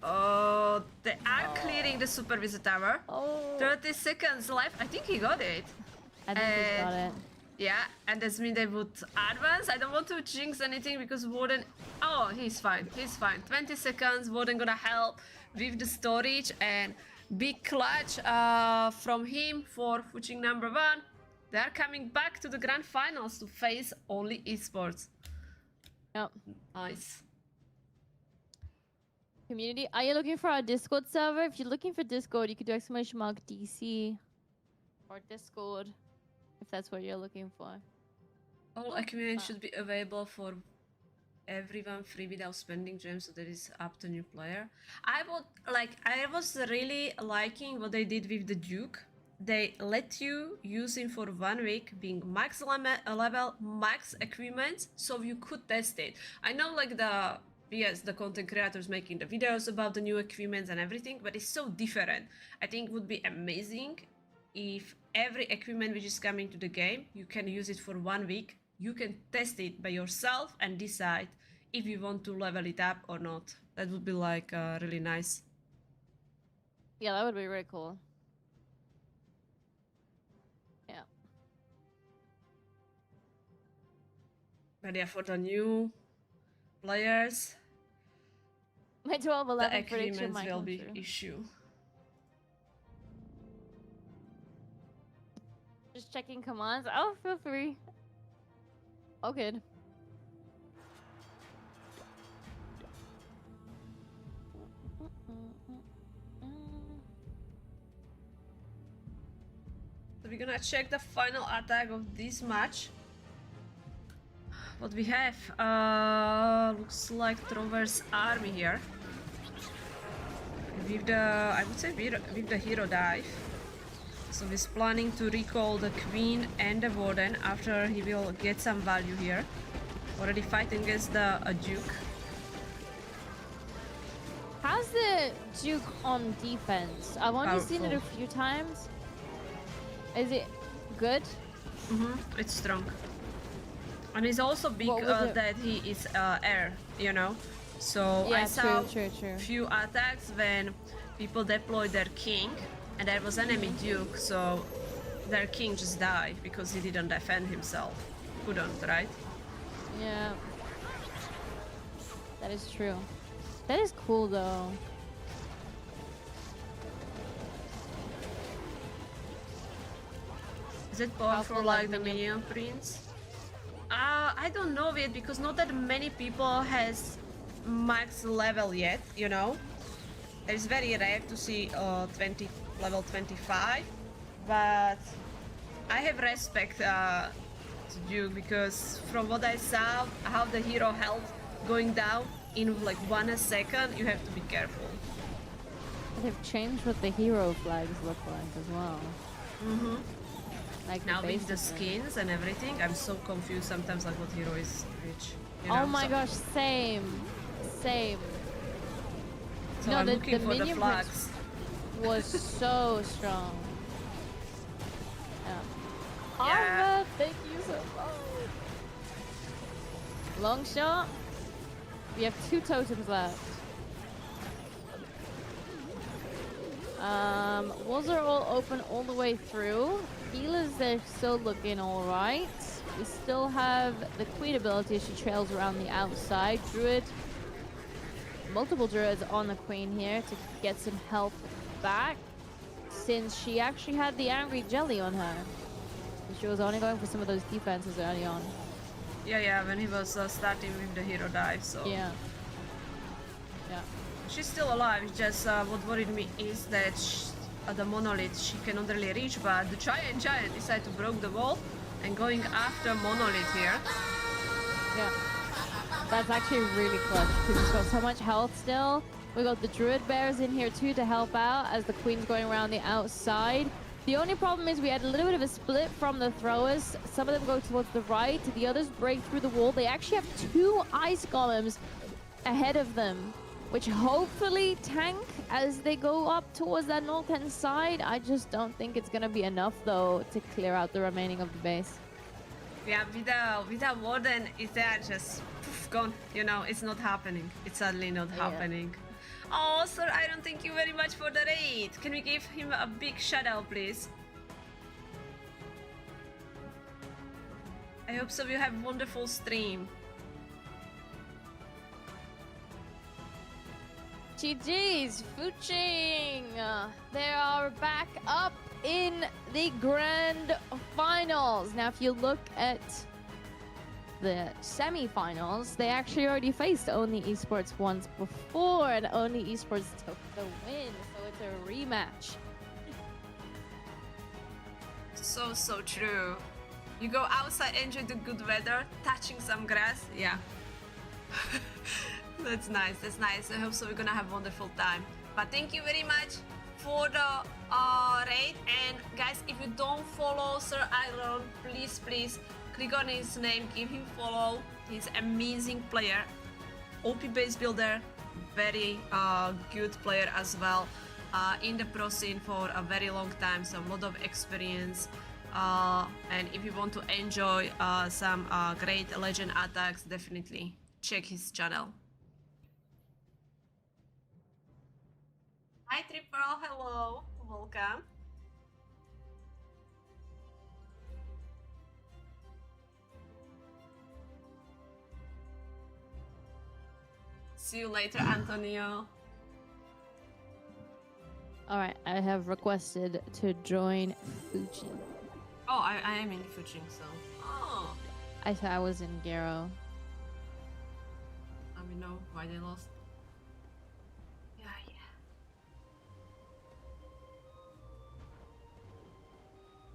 Oh, they are clearing the Supervisor Tower. 30 seconds left. I think he got it. I think he got it. Yeah, and that means they would advance. I don't want to jinx anything because Warden... Oh, he's fine. He's fine. 20 seconds. Warden gonna help with the storage, and big clutch from him for Fuching number 1. They are coming back to the grand finals to face only esports. Yep. Nice. Community, are you looking for our Discord server? If you're looking for Discord, you could do !DC or Discord if that's what you're looking for. All equipment should be available for everyone free without spending gems, so that is up to new player. I was really liking what they did with the Duke. they let you use him for 1 week, being max level, max equipment, so you could test it. I know like the content creators making the videos about the new equipment and everything, but it's so different. I think it would be amazing if every equipment which is coming to the game, you can use it for 1 week. You can test it by yourself and decide if you want to level it up or not. That would be like really nice. Yeah, that would be really cool. Yeah. But yeah, for the new players, My 12-11 the prediction equipment might will come be true. issue. Just checking commands. Oh, feel free. Oh, good. So we're gonna check the final attack of this match. What we have? Looks like Trover's army here. With the, I would say with the hero dive. So he's planning to recall the queen and the warden after he will get some value here. Already fighting against the duke. How's the Duke on defense? I've only seen it a Powerful. few times. Is it good? It's strong. And it's also big What was it? that he is air, you know. So Yeah, I saw true. few attacks when people deployed their king and there was enemy duke, so their king just died because he didn't defend himself. Couldn't, right? Yeah. That is true. That is cool though. Is it powerful Powerful like like the minion- minion prince? I don't know yet because not that many people has max level yet, you know. It's very rare to see level 25, but I have respect to Duke because from what I saw, how the hero health going down in like 1 second, you have to be careful. They've changed what the hero flags look like as well. Like Now the with the basic one. skins and everything, I'm so confused sometimes like what hero is which. You Oh know, my so- gosh, same. So No, I'm the looking for the minion flags. Was so strong. Yeah. Yeah. Arva, thank you so much. Long shot. We have 2 totems left. Walls are all open all the way through. Healers, they're still looking alright. We still have the queen ability. She trails around the outside. Druid. Multiple druids on the queen here to get some health back, since she actually had the angry jelly on her. She was only going for some of those defenses early on. Yeah, when he was starting with the hero dive, so... Yeah. She's still alive, it's just what worried me is that the monolith she cannot really reach, but the giant decided to break the wall and going after monolith here. Yeah. That's actually really clutch because he's got so much health still. We got the druid bears in here too to help out as the queen's going around the outside. The only problem is we had a little bit of a split from the throwers. Some of them go towards the right, the others break through the wall. They actually have 2 ice golems ahead of them, which hopefully tank as they go up towards that north-end side. I just don't think it's gonna be enough though to clear out the remaining of the base. Yeah, with the warden is there just poof, gone, you know, it's not happening. It's sadly not happening. Oh, Sir Iron, thank you very much for the raid. Can we give him a big shout out, please? I hope so you have wonderful stream. GG's, Fuching! They are back up in the grand finals. Now, if you look at the semi-finals, they actually already faced Only Esports once before, and Only Esports took the win, so it's a rematch. So true. You go outside, enjoy the good weather, touching some grass, yeah. That's nice, that's nice. I hope so we're gonna have a wonderful time. But thank you very much for the raid. And guys, if you don't follow Sir Iron, please click on his name, give him follow. He's an amazing player, OP base builder, very good player as well. In the pro scene for a very long time, so a lot of experience. And if you want to enjoy some great legend attacks, definitely check his channel. Hi Triple, hello, welcome. See you later, Antonio. Alright, I have requested to join Fuji. Oh, I am in Fuji, so. Oh. I thought I was in Garo. I mean, know why they lost. Yeah.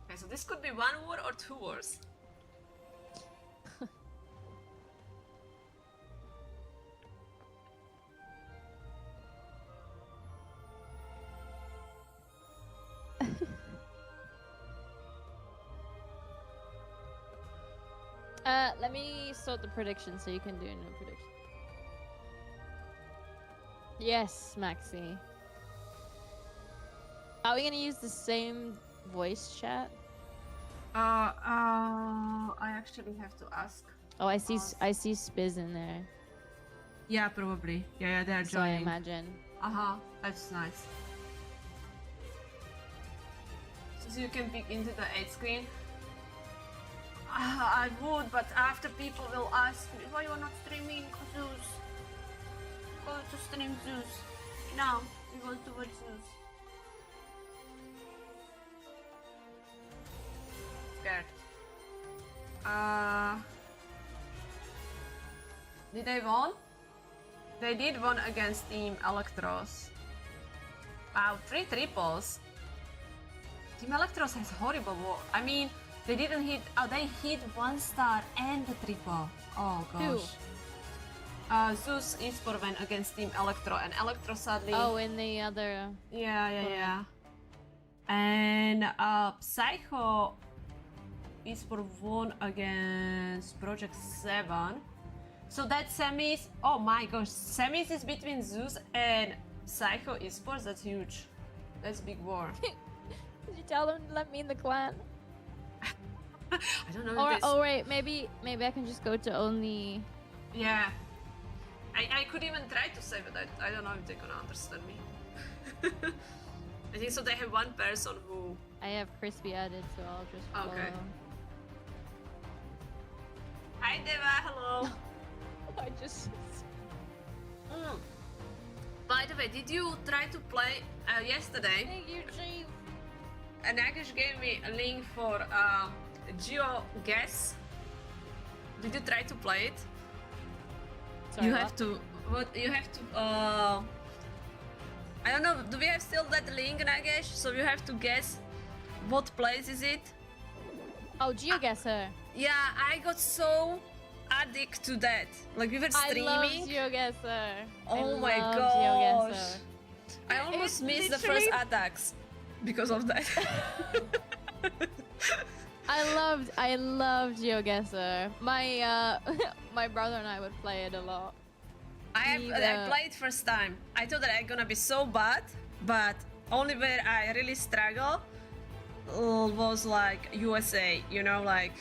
Okay, so this could be 1 war or 2 wars. Let me sort the predictions so you can do no prediction. Yes, Maxi. Are we gonna use the same voice chat? I actually have to ask. Oh, I see Spiz in there. Yeah, probably. Yeah, they're So I joining. imagine. That's nice. So you can pick into the 8 screen. I would, but after people will ask me why you are not streaming Zeus. Go to stream Zeus. No, we want to watch Zeus. Scared. Did they won? They did won against Team Electros. Wow, 3 triples. Team Electros has horrible war. I mean, they didn't hit. Oh, they hit 1 star and the triple. Oh gosh. Zeus Esport went against Team Electro, and Electro sadly. Oh, in the other. Yeah. And Psycho Esport won against Project 7. So that semis. Oh my gosh, semis is between Zeus and Psycho Esports. That's huge. That's big war. Did you tell them to let me in the clan? I don't know. Or oh wait, maybe I can just go to only. Yeah, I could even try to say, but I don't know if they're gonna understand me. I think so. They have 1 person who. I have Crispy added, so I'll just follow. Okay. Hi Deva, hello. I just. By the way, did you try to play yesterday? Thank you, Chief. And Nagish gave me a link for Geo Guess. Did you try to play it? Sorry, You what? have to. What you have to? I don't know. Do we have still that link, Nagesh? So you have to guess what place is it? Oh, GeoGuessr. Yeah, I got so addicted to that. Like we were streaming. I love GeoGuessr. Oh my love gosh! GeoGuessr. I almost It missed the first literally- attacks because of that. I loved GeoGuessr. My my brother and I would play it a lot. I played first time. I thought that I'm gonna be so bad, but only where I really struggle was like USA. You know, like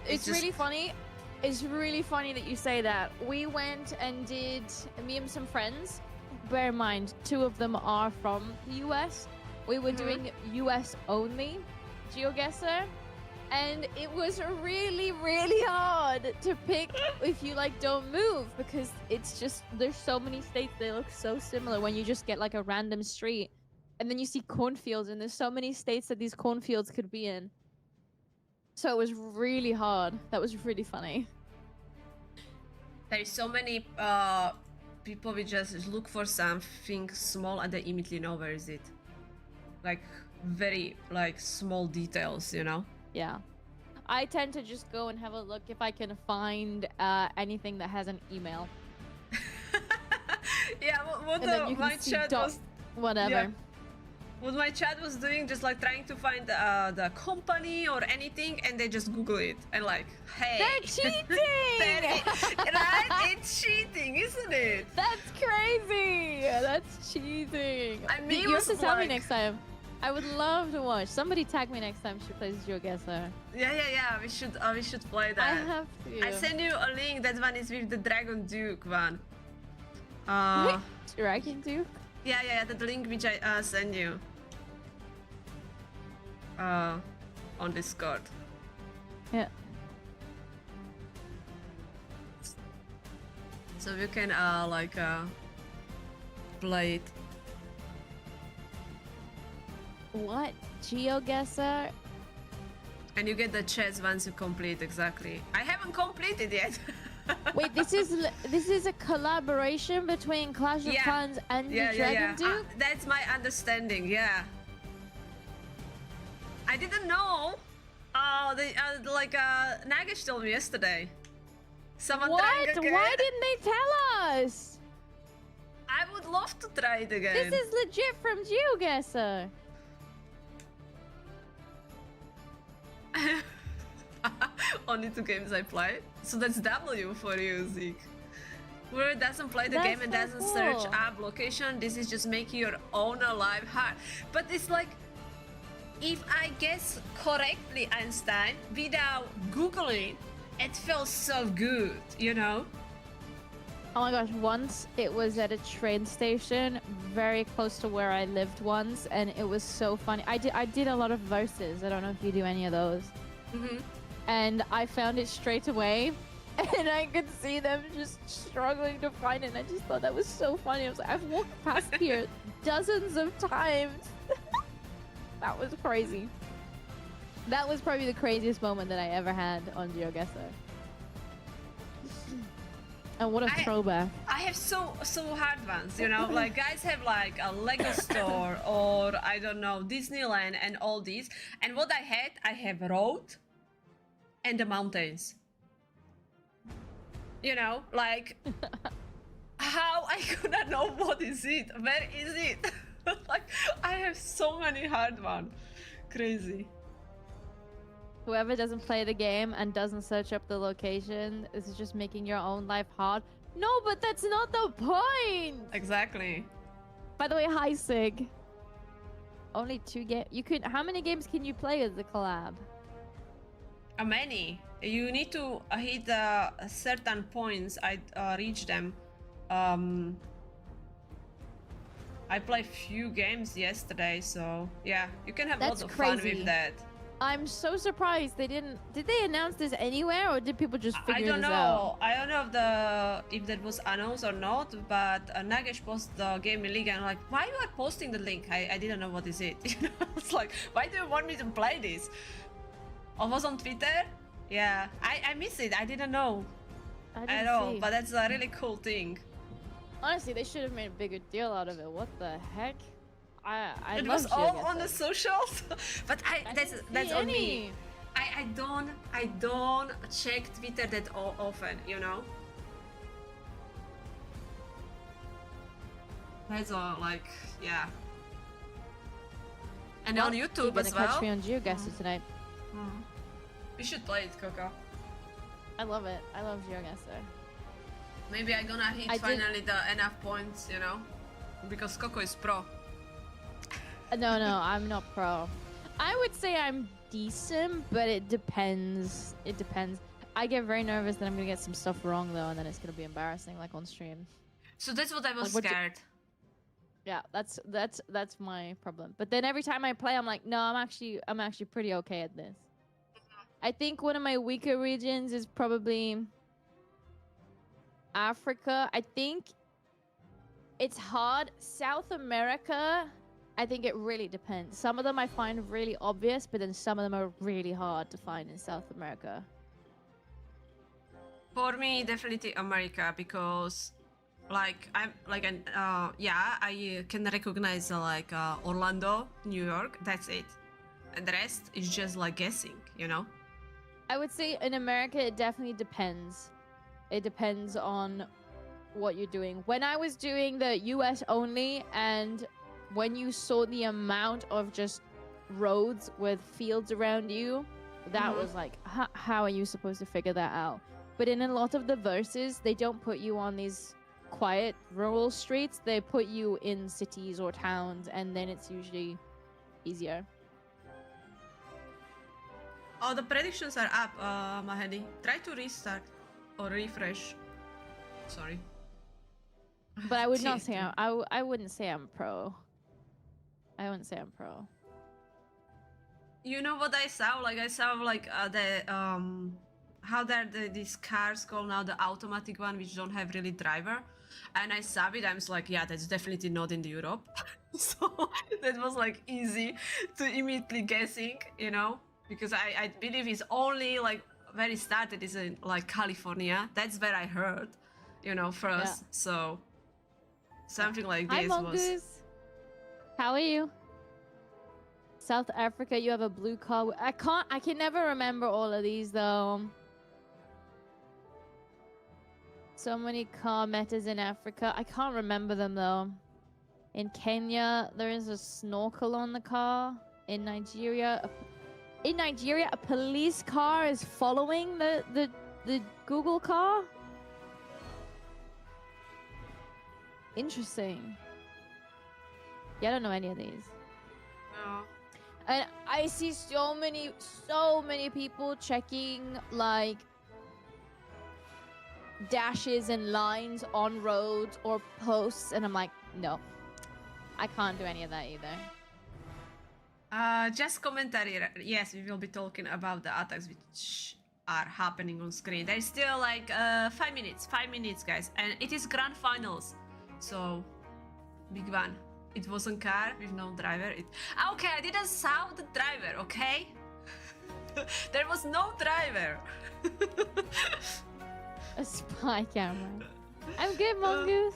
It's just- really funny. It's really funny that you say that. We went and did me and some friends. Bear in mind, 2 of them are from the US. We were doing US only GeoGuessr, and it was really, really hard to pick if you like don't move, because it's just there's so many states they look so similar when you just get like a random street, and then you see cornfields, and there's so many states that these cornfields could be in. So it was really hard. That was really funny. There's so many people we just look for something small and they immediately know where is it. Like very like small details, you know. Yeah. I tend to just go and have a look if I can find anything that has an email. Yeah, what And then you my can see chat was whatever. yeah, what my chat was doing, just like trying to find the company or anything, and they just Google it and like, hey. They're cheating! Right? It's cheating, isn't it? That's crazy! That's cheating. I mean, You have to tell me next time. I would love to watch. Somebody tag me next time she plays GeoGuessr. Yeah. We should play that. I have to. I send you a link. That one is with the Dragon Duke one. Dragon Duke? Yeah. The link which I send you. On Discord. Yeah. So you can play it. What? GeoGuessr? And you get the chest once you complete, exactly. I haven't completed yet. Wait, this is a collaboration between Clash of Clans and the Dragon Duke? That's my understanding, yeah. I didn't know. Nagish told me yesterday. Someone trying again. Why didn't they tell us? I would love to try it again. This is legit from GeoGuessr. Only 2 games I play. So that's W for you, Zeke. Whoever doesn't play the game and doesn't search up location, this is just making your own life hard. But it's like, if I guess correctly, Einstein, without Googling, it feels so good, you know? Oh my gosh, once it was at a train station very close to where I lived once, and it was so funny. I did a lot of verses. I don't know if you do any of those. Mm-hmm. And I found it straight away, and I could see them just struggling to find it, and I just thought that was so funny. I was like, I've walked past here dozens of times. That was crazy. That was probably the craziest moment that I ever had on GeoGuessr. And what a throwback. I have so hard ones, you know, like guys have like a Lego store or I don't know, Disneyland and all these. And what I have road and the mountains. You know, like how I could not know what is it? Where is it? Like I have so many hard ones. Crazy. Whoever doesn't play the game and doesn't search up the location is just making your own life hard. No, but that's not the point! Exactly. By the way, hi Sig. Only 2 games. How many games can you play as the collab? Many. You need to hit certain points. I reach them. I played few games yesterday, so yeah, you can have lots of fun with that. I'm so surprised they didn't. Did they announce this anywhere, or did people just figure this out? I don't know if that was announced or not, but Nagesh posted the game in League, and I'm like, why you are posting the link? I didn't know what is it. You know, it's like, why do you want me to play this? I was on Twitter. Yeah, I miss it. I didn't know at all, but that's a really cool thing. Honestly, they should have made a bigger deal out of it. What the heck? It was all on the socials, but that's on me. I don't check Twitter that often, you know. That's all, like, yeah. And on YouTube as well. Catch me on GeoGuessr tonight. We should play it, Coco. I love it. I love GeoGuessr. Maybe I'm gonna hit finally the enough points, you know, because Coco is pro. No, I'm not pro. I would say I'm decent, but it depends. It depends. I get very nervous that I'm gonna get some stuff wrong though, and then it's gonna be embarrassing, like on stream. So that's what I was scared. Yeah, that's my problem. But then every time I play, I'm like, no, I'm actually pretty okay at this. I think one of my weaker regions is probably Africa. I think it's hard. South America, I think it really depends. Some of them I find really obvious, but then some of them are really hard to find in South America. For me, definitely America, because like I can recognize Orlando, New York. That's it, and the rest is just like guessing, you know. I would say in America, it definitely depends. It depends on what you're doing. When I was doing the US only and when you saw the amount of just roads with fields around you, that was like, how are you supposed to figure that out? But in a lot of the verses, they don't put you on these quiet rural streets. They put you in cities or towns, and then it's usually easier. Oh, the predictions are up, Mahedi. Try to restart or refresh. Sorry. But I would not say I wouldn't say I'm pro. I wouldn't say I'm pro. You know what I saw? Like I saw like how these cars called now, the automatic one which don't have really driver, and I saw it. I was like, yeah, that's definitely not in Europe. So that was like easy to immediately guessing, you know, because I believe it's only like where it started is in like California. That's where I heard, you know, first. Yeah. So something like this. Hi, Mongoose. How are you? South Africa, you have a blue car. I can never remember all of these though. So many car metas in Africa. I can't remember them though. In Kenya, there is a snorkel on the car. In Nigeria, a police car is following the Google car. Interesting. Yeah, I don't know any of these. No. And I see so many people checking like dashes and lines on roads or posts, and I'm like, no, I can't do any of that either. Just commentary. Yes, we will be talking about the attacks which are happening on screen. There's still like 5 minutes, guys, and it is grand finals, so big one. It wasn't car with no driver. Okay, I didn't saw the driver, okay? There was no driver. A spy camera. I'm good, Mongoose.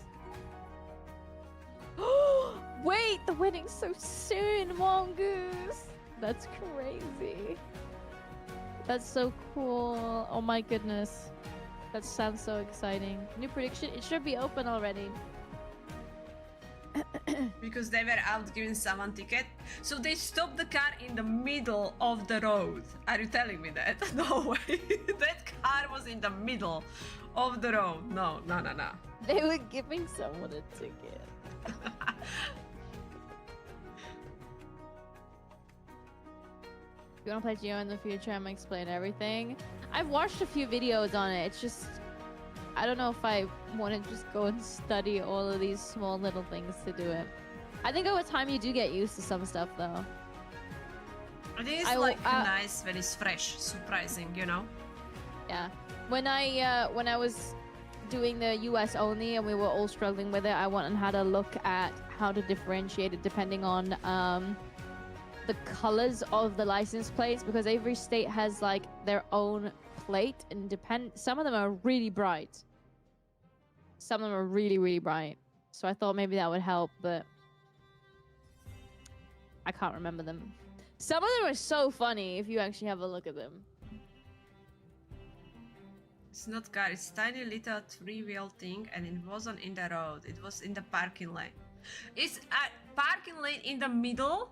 Wait, the wedding's so soon, Mongoose. That's crazy. That's so cool. Oh my goodness. That sounds so exciting. New prediction, it should be open already. Because they were out giving someone ticket, so they stopped the car in the middle of the road. Are you telling me that? No way. That car was in the middle of the road. No. They were giving someone a ticket. If you want to play Geo in the future, I'm gonna explain everything. I've watched a few videos on it. It's just, I don't know if I want to just go and study all of these small little things to do it. I think over time you do get used to some stuff though. I think it's like nice when it's fresh, surprising, you know? Yeah. When I was doing the US only and we were all struggling with it, I went and had a look at how to differentiate it depending on the colors of the license plates, because every state has like their own plate, and some of them are really bright. Some of them are really, really bright. So I thought maybe that would help, but I can't remember them. Some of them are so funny if you actually have a look at them. It's not car, it's tiny little three-wheel thing, and it wasn't in the road. It was in the parking lane. It's a parking lane in the middle?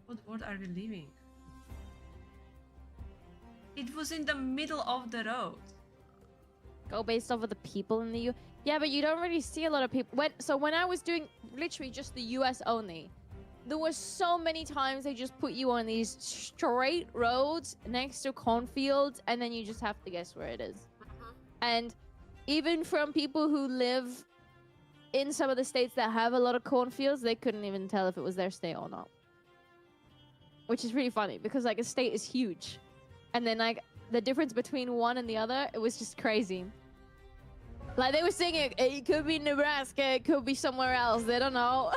What world are we living? It was in the middle of the road. Go based off of the people in the U. Yeah, but you don't really see a lot of people. When I was doing literally just the US only, there were so many times they just put you on these straight roads next to cornfields, and then you just have to guess where it is. And even from people who live in some of the states that have a lot of cornfields, they couldn't even tell if it was their state or not. Which is really funny because like a state is huge. And then like the difference between one and the other, it was just crazy. Like they were saying it could be Nebraska, it could be somewhere else. They don't know.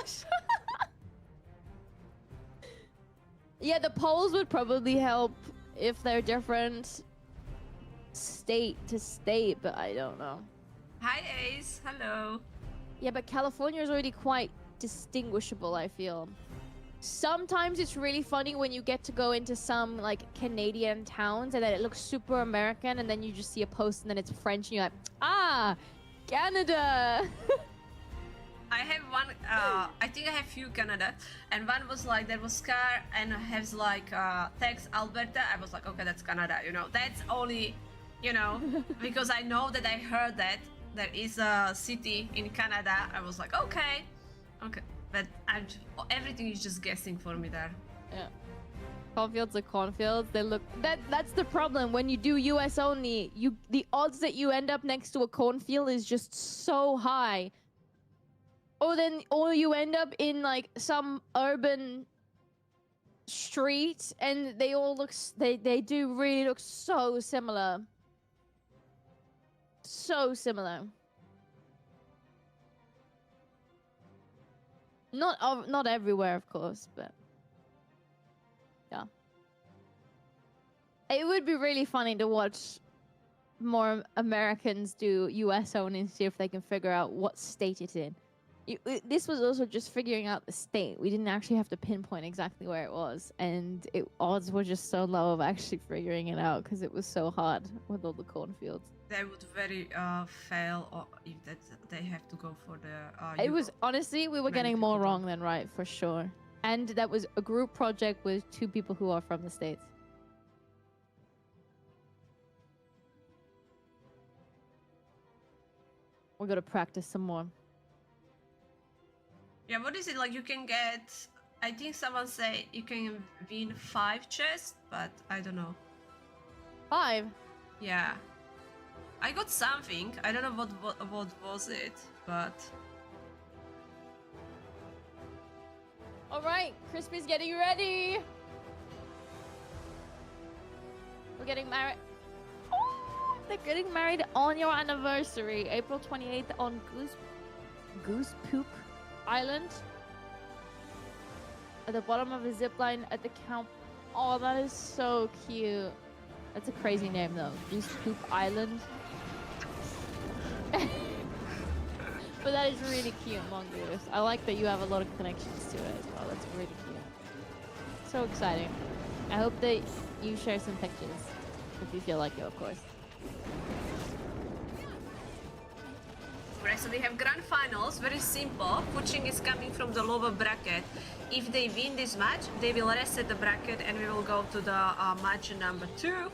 Yeah, the polls would probably help if they're different state to state, but I don't know. Hi Ace, hello. Yeah, but California is already quite distinguishable, I feel. Sometimes it's really funny when you get to go into some like Canadian towns and then it looks super American, and then you just see a post and then it's French and you're like, ah, Canada. I have one. I think I have few Canada, and one was like there was Scar and has like text Alberta. I was like, okay, that's Canada. You know, that's only, you know, because I know that I heard that there is a city in Canada. I was like, okay, but everything is just guessing for me there. Yeah. Cornfields are cornfields. They look that's the problem when you do US only. The odds that you end up next to a cornfield is just so high. Or you end up in like some urban street and they all look they do really look so similar. So similar. Not everywhere, of course, but yeah. It would be really funny to watch more Americans do US only and see if they can figure out what state it's in. This was also just figuring out the state. We didn't actually have to pinpoint exactly where it was, and odds were just so low of actually figuring it out because it was so hard with all the cornfields. They would very fail or if they have to go for the. It was honestly we were getting more wrong than right for sure, and that was a group project with 2 people who are from the States. We're gonna practice some more. Yeah, what is it like? You can get. I think someone say you can win 5 chests, but I don't know. 5? Yeah, I got something. I don't know what was it, but. All right, Crispy's getting ready. We're getting married. Oh, they're getting married on your anniversary, April 28th on Goose Poop Island. At the bottom of a zip line at the camp. Oh, that is so cute. That's a crazy name though. Goose Poop Island. But that is really cute, Mongoose. I like that you have a lot of connections to it as well. That's really cute. So exciting. I hope that you share some pictures. If you feel like it, of course. Right, so we have grand finals, very simple. Kuching is coming from the lower bracket. If they win this match, they will reset the bracket and we will go to the match number 2.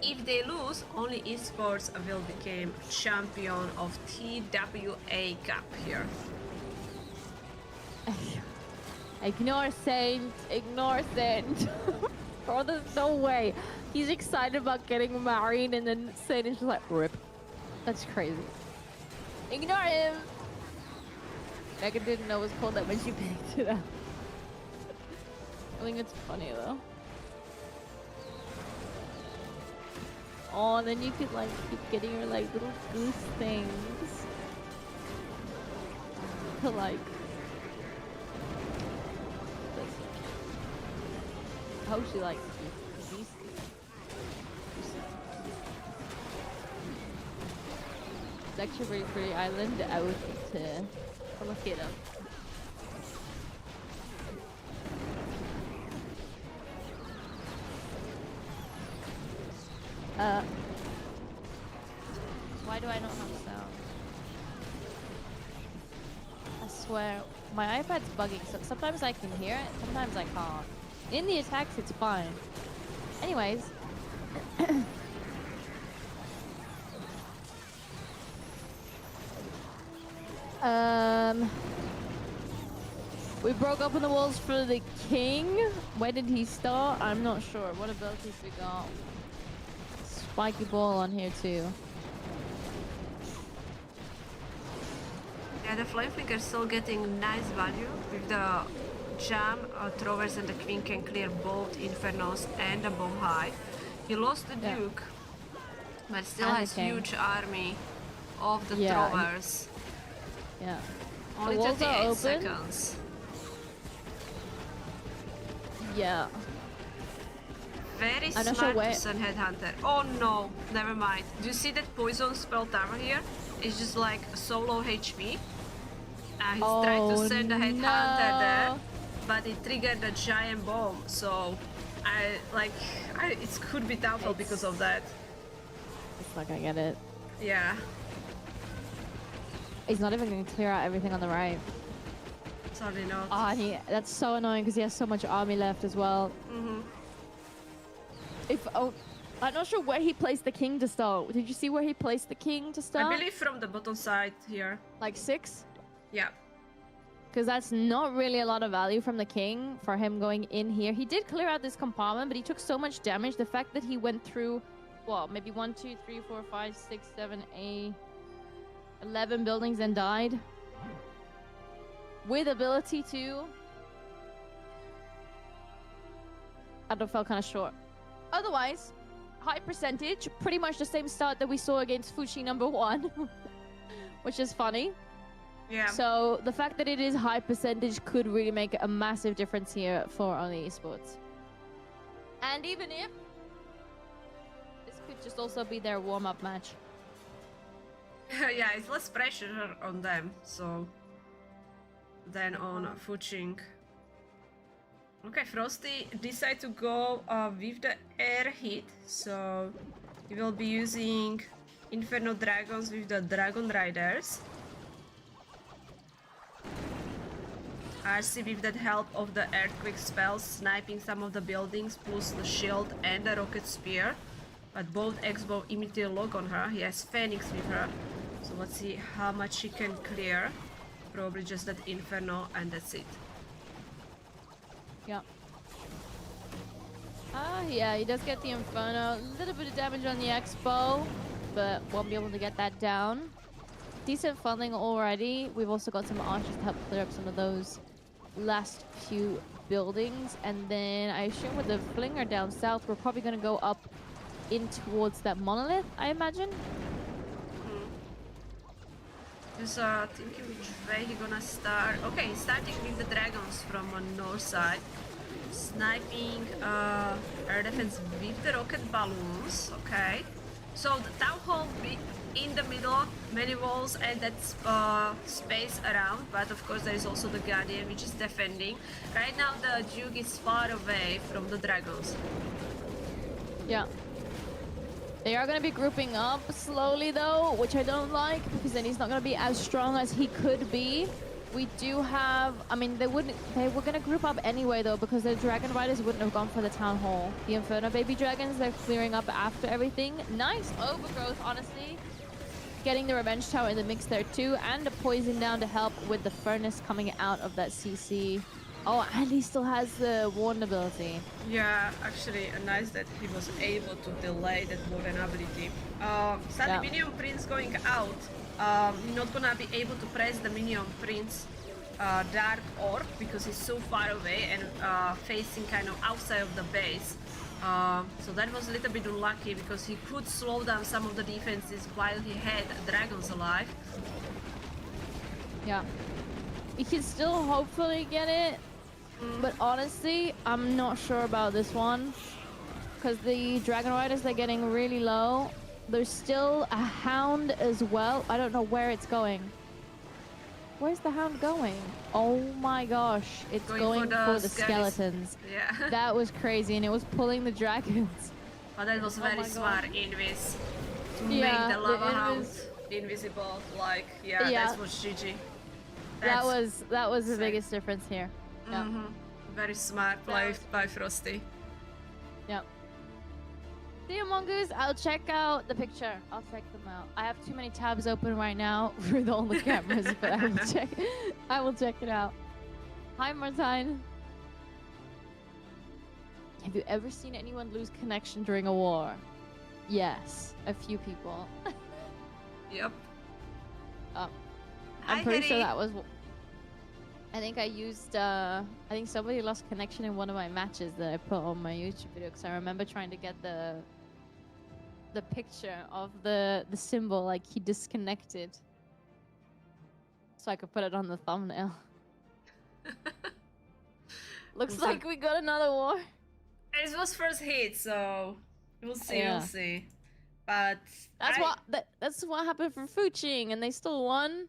If they lose, only esports will become champion of TWA Cup here. Ignore Saint, ignore Saint. Oh, there's no way. He's excited about getting married and then Saint is just like, rip. That's crazy. Ignore him! Megan didn't know it was called that when she picked it up. I think it's funny though. Oh, and then you could like keep getting your like little goose things to like. I hope she likes these. It's actually a really pretty island. I would like to look it up. Why do I not have sound? I swear, my iPad's bugging, so sometimes I can hear it, sometimes I can't. In the attacks, it's fine. Anyways. We broke open the walls for the king. Where did he start? I'm not sure. What abilities we got? Spiky ball on here too. Yeah, the Flameflicker is still getting nice value with the jam, throwers and the queen can clear both infernos and the bomb high. He lost the duke, but still And has huge army of the Yeah, throwers. Yeah. Only The walls are 38 open. seconds. Yeah. Very I'm not smart sure where. Sun Headhunter. Oh no, never mind. Do you see that poison spell tower here? It's just like solo HP. He's trying to send the Headhunter there, but it triggered the giant bomb. So, it could be doubtful because of that. It's like I get it. Yeah. He's not even going to clear out everything on the right. Sorry, not. Ah, that's so annoying because he has so much army left as well. I'm not sure where he placed the king to start. Did you see where he placed the king to start? I believe from the bottom side here. Like 6? Yeah. Because that's not really a lot of value from the king for him going in here. He did clear out this compartment, but he took so much damage. The fact that he went through, well, maybe 1, 2, 3, 4, 5, 6, 7, 8, 11 buildings and died. With ability to... I don't felt kind of short. Otherwise, high percentage, pretty much the same start that we saw against Fuchi number 1. Which is funny. Yeah. So the fact that it is high percentage could really make a massive difference here for Only Esports. And even if this could just also be their warm-up match. Yeah, it's less pressure on them, so than on Fuching. Okay, Frosty decided to go with the air hit, so he will be using Inferno Dragons with the Dragon Riders. RC with that help of the earthquake spells, sniping some of the buildings, plus the shield and the rocket spear. But both X-Bow immediately lock on her. He has Phoenix with her. So let's see how much she can clear. Probably just that Inferno and that's it. Yeah. Yeah, he does get the Inferno. A little bit of damage on the X-Bow, but won't be able to get that down. Decent funding already. We've also got some archers to help clear up some of those last few buildings. And then I assume with the Flinger down south, we're probably going to go up in towards that monolith, I imagine. Just thinking which way he gonna start. Okay, he's starting with the dragons from on north side. Sniping air defense with the rocket balloons. Okay. So the town hall in the middle, many walls and that space around, but of course there is also the Guardian which is defending. Right now the Duke is far away from the dragons. Yeah. They are going to be grouping up slowly though, which I don't like because then he's not going to be as strong as he could be. We do have, I mean, they were going to group up anyway though because the Dragon Riders wouldn't have gone for the Town Hall. The Inferno Baby Dragons, they're clearing up after everything. Nice overgrowth, honestly. Getting the Revenge Tower in the mix there too, and a Poison down to help with the Furnace coming out of that CC. Oh, and he still has the Warn ability. Yeah, actually, nice that he was able to delay that Warn ability. Sadly, Minion Prince going out. Not gonna be able to press the Minion Prince Dark Orb because he's so far away and facing kind of outside of the base. So that was a little bit unlucky because he could slow down some of the defenses while he had dragons alive. Yeah. He can still hopefully get it, but honestly, I'm not sure about this one because the Dragon Riders, they're getting really low. There's still a Hound as well. I don't know where it's going. Where's the Hound going? Oh my gosh, it's going for the skeletons. Yeah. That was crazy, and it was pulling the dragons. But that was very smart, Invis, to make the Lava Hound invisible. Like, that was GG. That was the biggest difference here. Yeah. Very smart play by Frosty. Yep. See you, Mongoose. I'll check out the picture. I'll check them out. I have too many tabs open right now with all the cameras, but I will check. I will check it out. Hi, Martine. Have you ever seen anyone lose connection during a war? Yes, a few people. Yep. I'm pretty sure that was. I think I used. I think somebody lost connection in one of my matches that I put on my YouTube video because I remember trying to get the picture of the symbol, like he disconnected, so I could put it on the thumbnail. Looks like we got another war. It was first hit, so we'll see. We'll see. But that's what happened for Fuching, and they still won.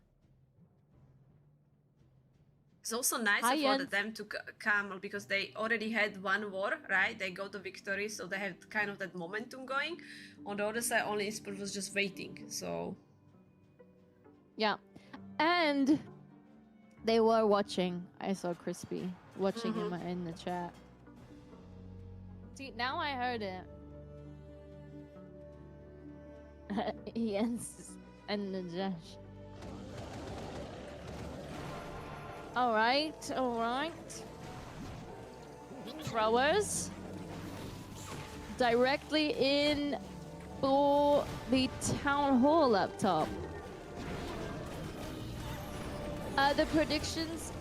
It's also nicer for them to come because they already had one war, right? They got the victory, so they had kind of that momentum going. On the other side, Only Esports was just waiting, so... Yeah. And they were watching. I saw Crispy watching Mhm. in the chat. See, now I heard it. Yes, and Najesh. All right, all right. Throwers directly in for the town hall laptop. The predictions.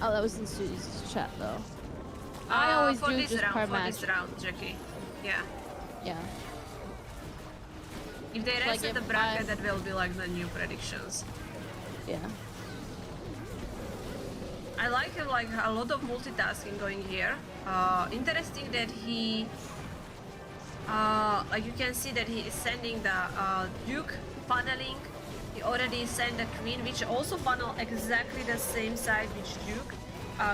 Oh, that was in Susie's chat though. I always for do this just round, per for match. this round, Jackie. Yeah. Yeah. If they Like reset the if bracket, that will be like the new predictions. Yeah. I like a lot of multitasking going here. Interesting that he, like you can see that he is sending the Duke funneling. He already sent the Queen, which also funnel exactly the same side which Duke.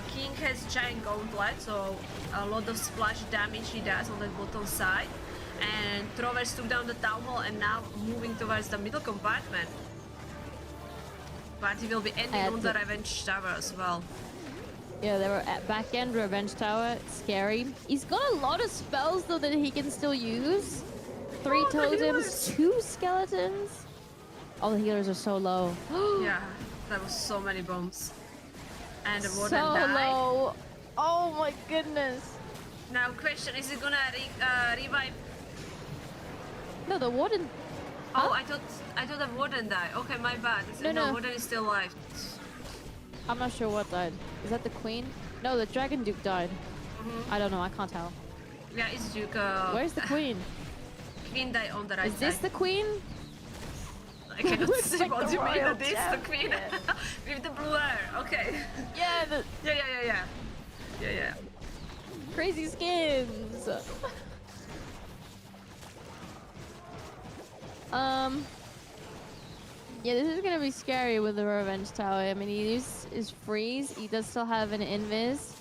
King has giant gauntlet, so a lot of splash damage he does on the bottom side. And Throwers took down the town hall and now moving towards the middle compartment. But he will be ending on the revenge tower as well. Yeah, they were at back end revenge tower. Scary. He's got a lot of spells though that he can still use. 3 totems, 2 skeletons. Oh, the healers are so low. Yeah, there was so many bombs. And the warden So died. low. Oh my goodness. Now question, is he gonna revive? No, the warden. Oh, I thought the warden died. Okay, my bad. No, warden is still alive. I'm not sure what died. Is that the queen? No, the dragon duke died. I don't know. I can't tell. Yeah, it's Duke. Where's the queen? Queen died on the right Is this side. the queen? I cannot Looks see like what the you mean. royal This the queen with the blue hair. Okay. Yeah, the Yeah. crazy skins. Yeah, this is gonna be scary with the revenge tower. I mean, he uses his freeze. He does still have an invis.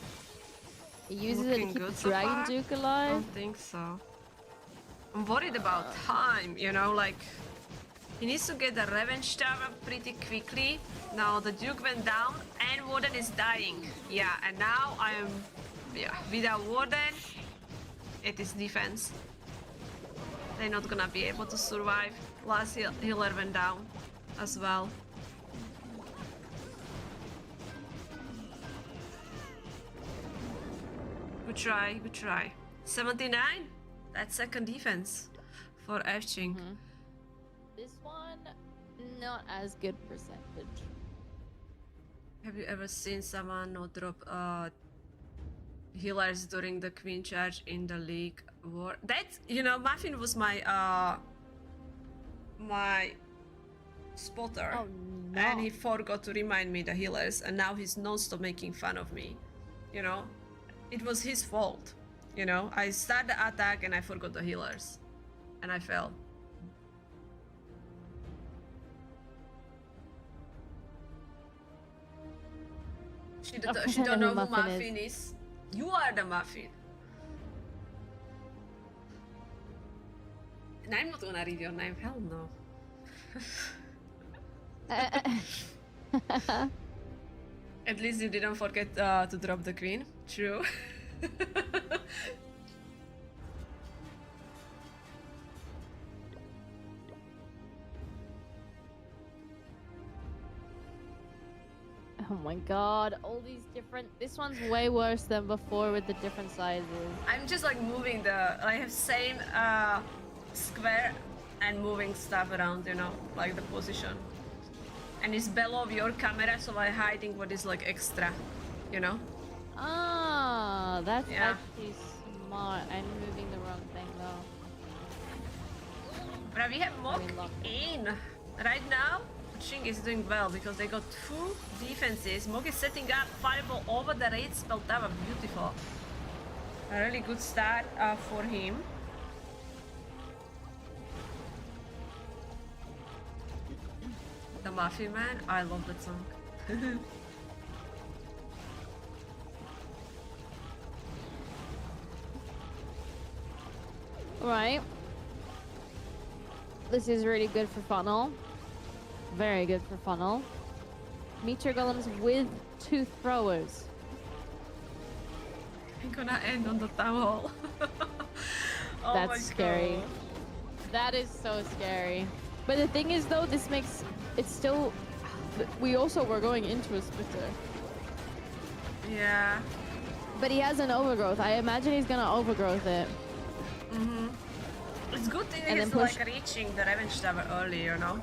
He uses it to Looking keep good the so dragon far? duke I alive. don't think so. I'm worried about time, you know, like he needs to get the revenge tower pretty quickly. Now the Duke went down and Warden is dying. Yeah, and now I am, without Warden, it is defense. They're not gonna be able to survive. Last healer went down as well. Good try. 79? That's second defense for F-Ching. This one, not as good percentage. Have you ever seen someone not drop healers during the Queen charge in the League War? That's, you know, Muffin was my my spotter. Oh no. And he forgot to remind me the healers, and now he's non-stop making fun of me. You know? It was his fault. You know? I started the attack and I forgot the healers. And I fell. She don't know who Muffin is. You are the Muffin. And I'm not gonna read your name. Hell no. At least you didn't forget to drop the queen. True. Oh my god, all these different... This one's way worse than before with the different sizes. I'm just like moving the... I have same square and moving stuff around, you know, like the position. And it's below your camera, so I'm hiding what is like extra, you know? Ah, that's Yeah. actually smart. I'm moving the wrong thing though. But we have Mok lock in. Right now, Ching is doing well because they got 2 defenses. Mok is setting up fireball over the raid spell tower. Beautiful. A really good start for him. The Muffin Man, I love that song. Right. This is really good for funnel. Very good for funnel. Meteor golems with 2 throwers. I'm gonna end on the town hall. Oh That's my scary. God. That is so scary. But the thing is, though, this makes it still. We also were going into a splitter. Yeah. But he has an overgrowth. I imagine he's gonna overgrowth it. Mm-hmm. It's good thing And he's then push- like reaching the revenge tower early, you know?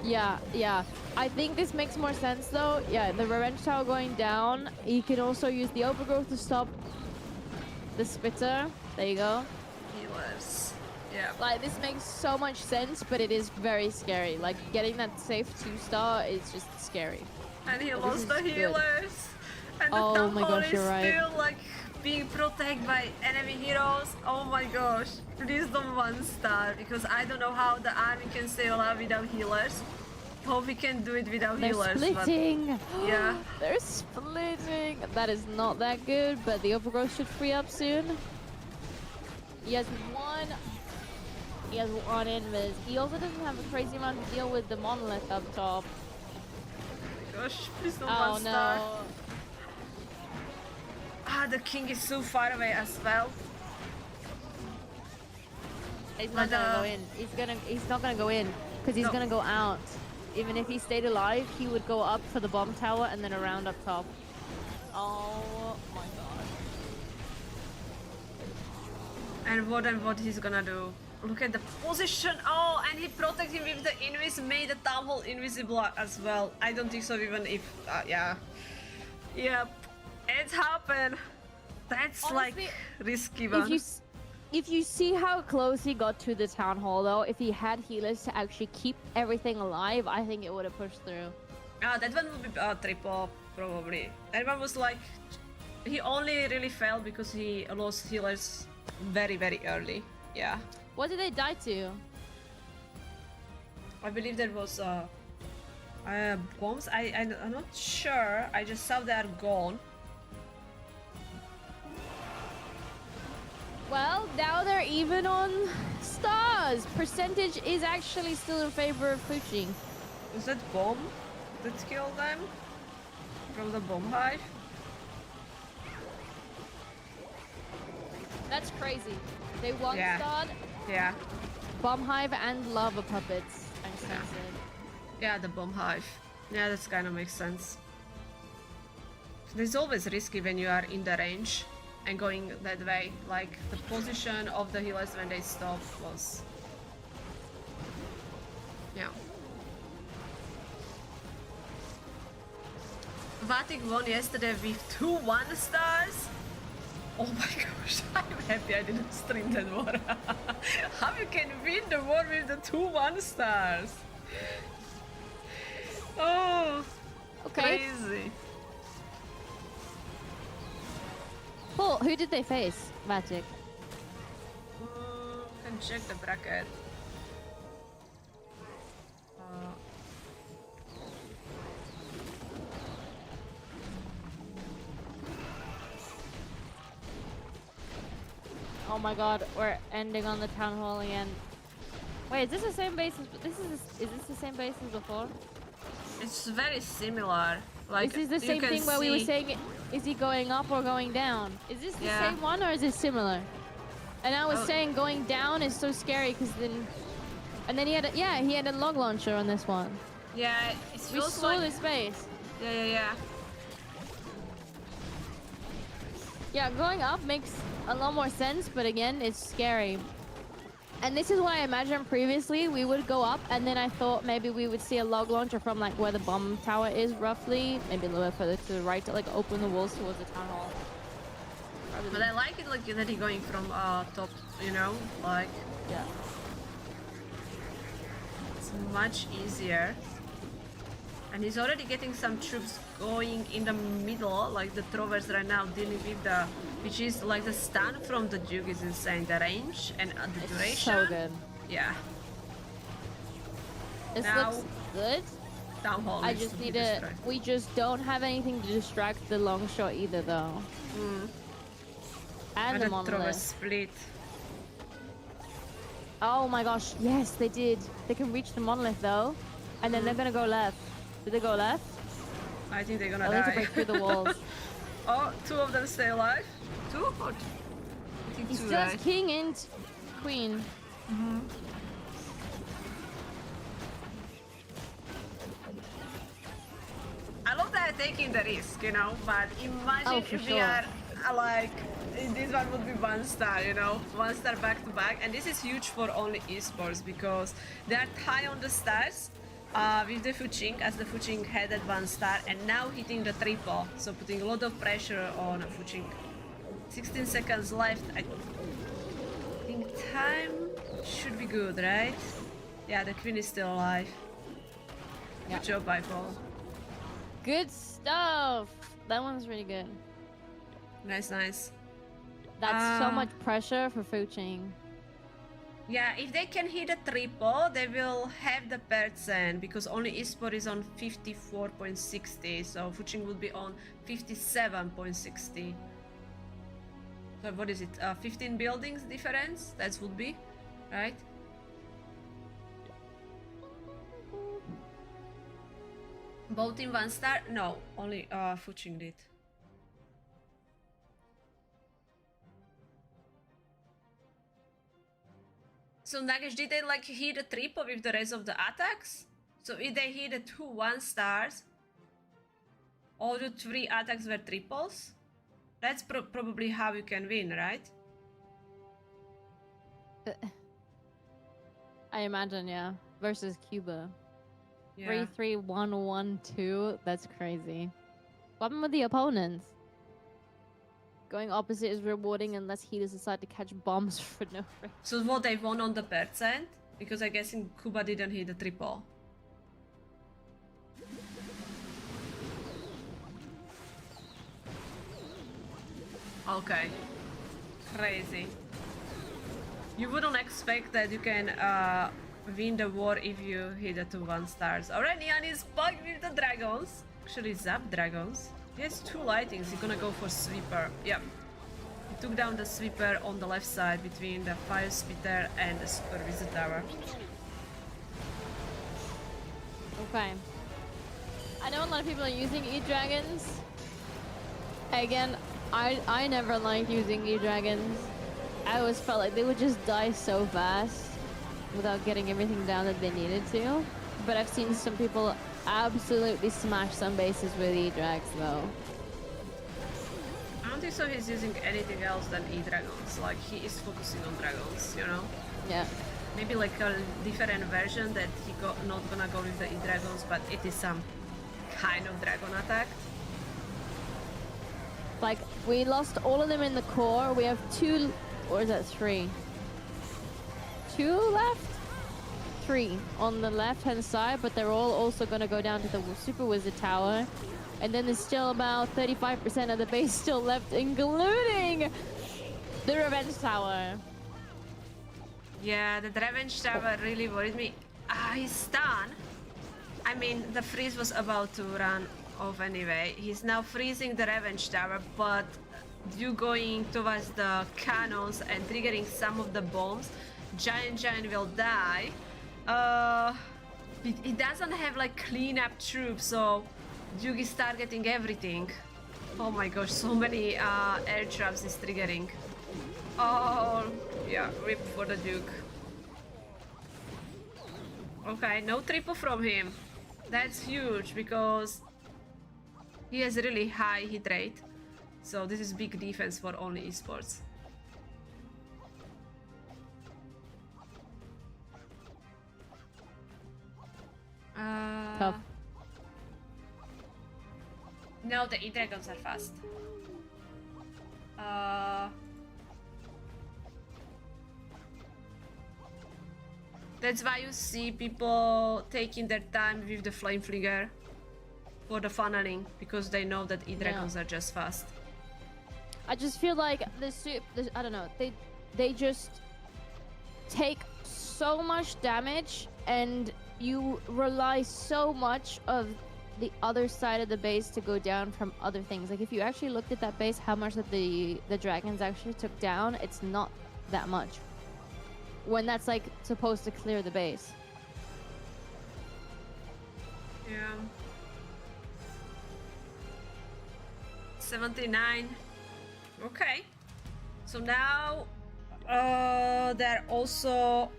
Yeah, yeah. I think this makes more sense, though. Yeah, the revenge tower going down. He can also use the overgrowth to stop the splitter. There you go. Healers. Yeah. Like, this makes so much sense, but it is very scary. Like, getting that safe 2-star is just scary. And he But lost the this is good. healers. And the Oh town my hall gosh, is you're right. still like being protected by enemy heroes. Oh my gosh. Please don't 1-star, because I don't know how the army can stay alive without healers. Hope we can do it without They're healers. splitting. Yeah. They're splitting. That is not that good, but the overgrowth should free up soon. He has one. He has one invis. He also doesn't have a crazy amount to deal with the monolith up top. Gosh, please don't Oh 1-star. no. Ah, the king is so far away as well. He's not But, gonna go in. He's not gonna go in because he's No. gonna go out. Even if he stayed alive, he would go up for the bomb tower and then around up top. Oh my god. And what he's gonna do? Look at the position. Oh, and he protected him with the invis, made the town hall invisible as well. I don't think so, even if yeah. Yep. It's happened. That's Honestly, like risky one. If you see how close he got to the town hall, though, if he had healers to actually keep everything alive, I think it would have pushed through. That one would be triple, probably. That one was like, he only really fell because he lost healers very, very early. Yeah. What did they die to? I believe there was bombs. I'm not sure. I just saw they are gone. Well, now they're even on stars. Percentage is actually still in favor of pushing. Was that bomb that killed them? From the bomb hive? That's crazy. They Yeah. one-starred Yeah. bomb hive and lava puppets. I'm censored. Yeah, the bomb hive. Yeah, that kind of makes sense. It's always risky when you are in the range and going that way. Like, the position of the healers when they stop was... Yeah. Vatic won yesterday with 2 1-stars. Oh my gosh, I'm happy I didn't stream that war. How you can win the war with the 2 1-stars? Oh, Okay. crazy. Cool. Who did they face? Magic. Can check the bracket. Oh my god, we're ending on the town hall again. Wait, is this the same base as is this the same base as before? It's very similar. Like, This is the you same can thing where we were see- saying, is he going up or going down? Is this the Yeah. same one or is it similar? And I was Oh. saying going down is so scary because then, and then he had a log launcher on this one. Yeah, it We feels saw like... this base. Yeah. Yeah, going up makes a lot more sense, but again, it's scary. And this is what I imagined previously. We would go up, and then I thought maybe we would see a log launcher from like where the bomb tower is, roughly. Maybe a little bit further to the right to like open the walls towards the town hall. But I like it like that he's going from top, you know? Like, Yeah. it's much easier. And he's already getting some troops going in the middle, like the throwers right now dealing with the, which is like the stun from the Duke is insane, the range and the duration. So good. Yeah, This Now- looks good. town hall. I needs just to be need to. destroyed. We just don't have anything to distract the long shot either, though. And the the throwers monolith. split. Oh my gosh! Yes, they did. They can reach the monolith though. And then they're gonna go left. Did they go left? I think they're gonna They need to die. break through the walls. Oh, two of them stay alive. Two? Or I think He two, still has right? king and queen. I love that they're taking the risk, you know, but imagine for if we sure. are like, this one would be 1 star, you know, 1 star back to back. And this is huge for only esports because they are high on the stars with the Fuching, as the Fuching had at 1 star and now hitting the triple. So putting a lot of pressure on Fuching. 16 seconds left. I think time should be good, right? Yeah, the queen is still alive. Yeah. Good job, Paul. Good stuff. That one's really good. Nice, nice. That's so much pressure for Fuching. Yeah, if they can hit a triple, they will have the percent because only esport is on 54.60, so Fuching would be on 57.60. So what is it? 15 buildings difference? That would be, right? Both in 1 star? No, only Fuching did. So Nagesh, did they like hit a triple with the rest of the attacks? So if they hit the 2 1 stars, all the 3 attacks were triples? That's probably how you can win, right? I imagine, yeah. Versus Cuba. Yeah. 3-3-1-1-2. That's crazy. What happened with the opponents? Going opposite is rewarding unless healers decide to catch bombs for no reason. So what, they won on the percent? Because I guess in Cuba didn't hit the triple. Okay. Crazy. You wouldn't expect that you can win the war if you hit the 2 1 stars. Alright, Nian is bugged with the dragons. Actually, zap dragons. He has 2 lightings. He's gonna go for sweeper. Yep. He took down the sweeper on the left side between the fire spitter and the supervisor tower. Okay. I know a lot of people are using E-dragons. Again, I never liked using E-dragons. I always felt like they would just die so fast without getting everything down that they needed to. But I've seen some people absolutely smash some bases with E-drags though. I don't think so he's using anything else than E-dragons. Like, he is focusing on dragons, you know? Yeah. Maybe like a different version that he not gonna go with the E-dragons, but it is some kind of dragon attack. Like, we lost all of them in the core. We have 2, or is that 3? 2 left? 3 on the left-hand side, but they're all also going to go down to the Super Wizard Tower. And then there's still about 35% of the base still left, including the Revenge Tower. Yeah, the Revenge Tower really worried me. He's stunned. I mean, the freeze was about to run off anyway. He's now freezing the Revenge Tower, but you going towards the cannons and triggering some of the bombs, Giant will die. It doesn't have like cleanup troops, so Duke is targeting everything. Oh my gosh, so many air traps is triggering. Oh, yeah, rip for the Duke. Okay, no triple from him. That's huge because he has a really high hit rate. So this is big defense for only esports. Tough. No, the E-dragons are fast. That's why you see people taking their time with the flame flinger for the funneling, because they know that E-dragons are just fast. I just feel like I don't know, they just take so much damage and you rely so much of the other side of the base to go down from other things. Like if you actually looked at that base, how much that the dragons actually took down, it's not that much. When that's like supposed to clear the base. Yeah. 79. Okay. So now they're also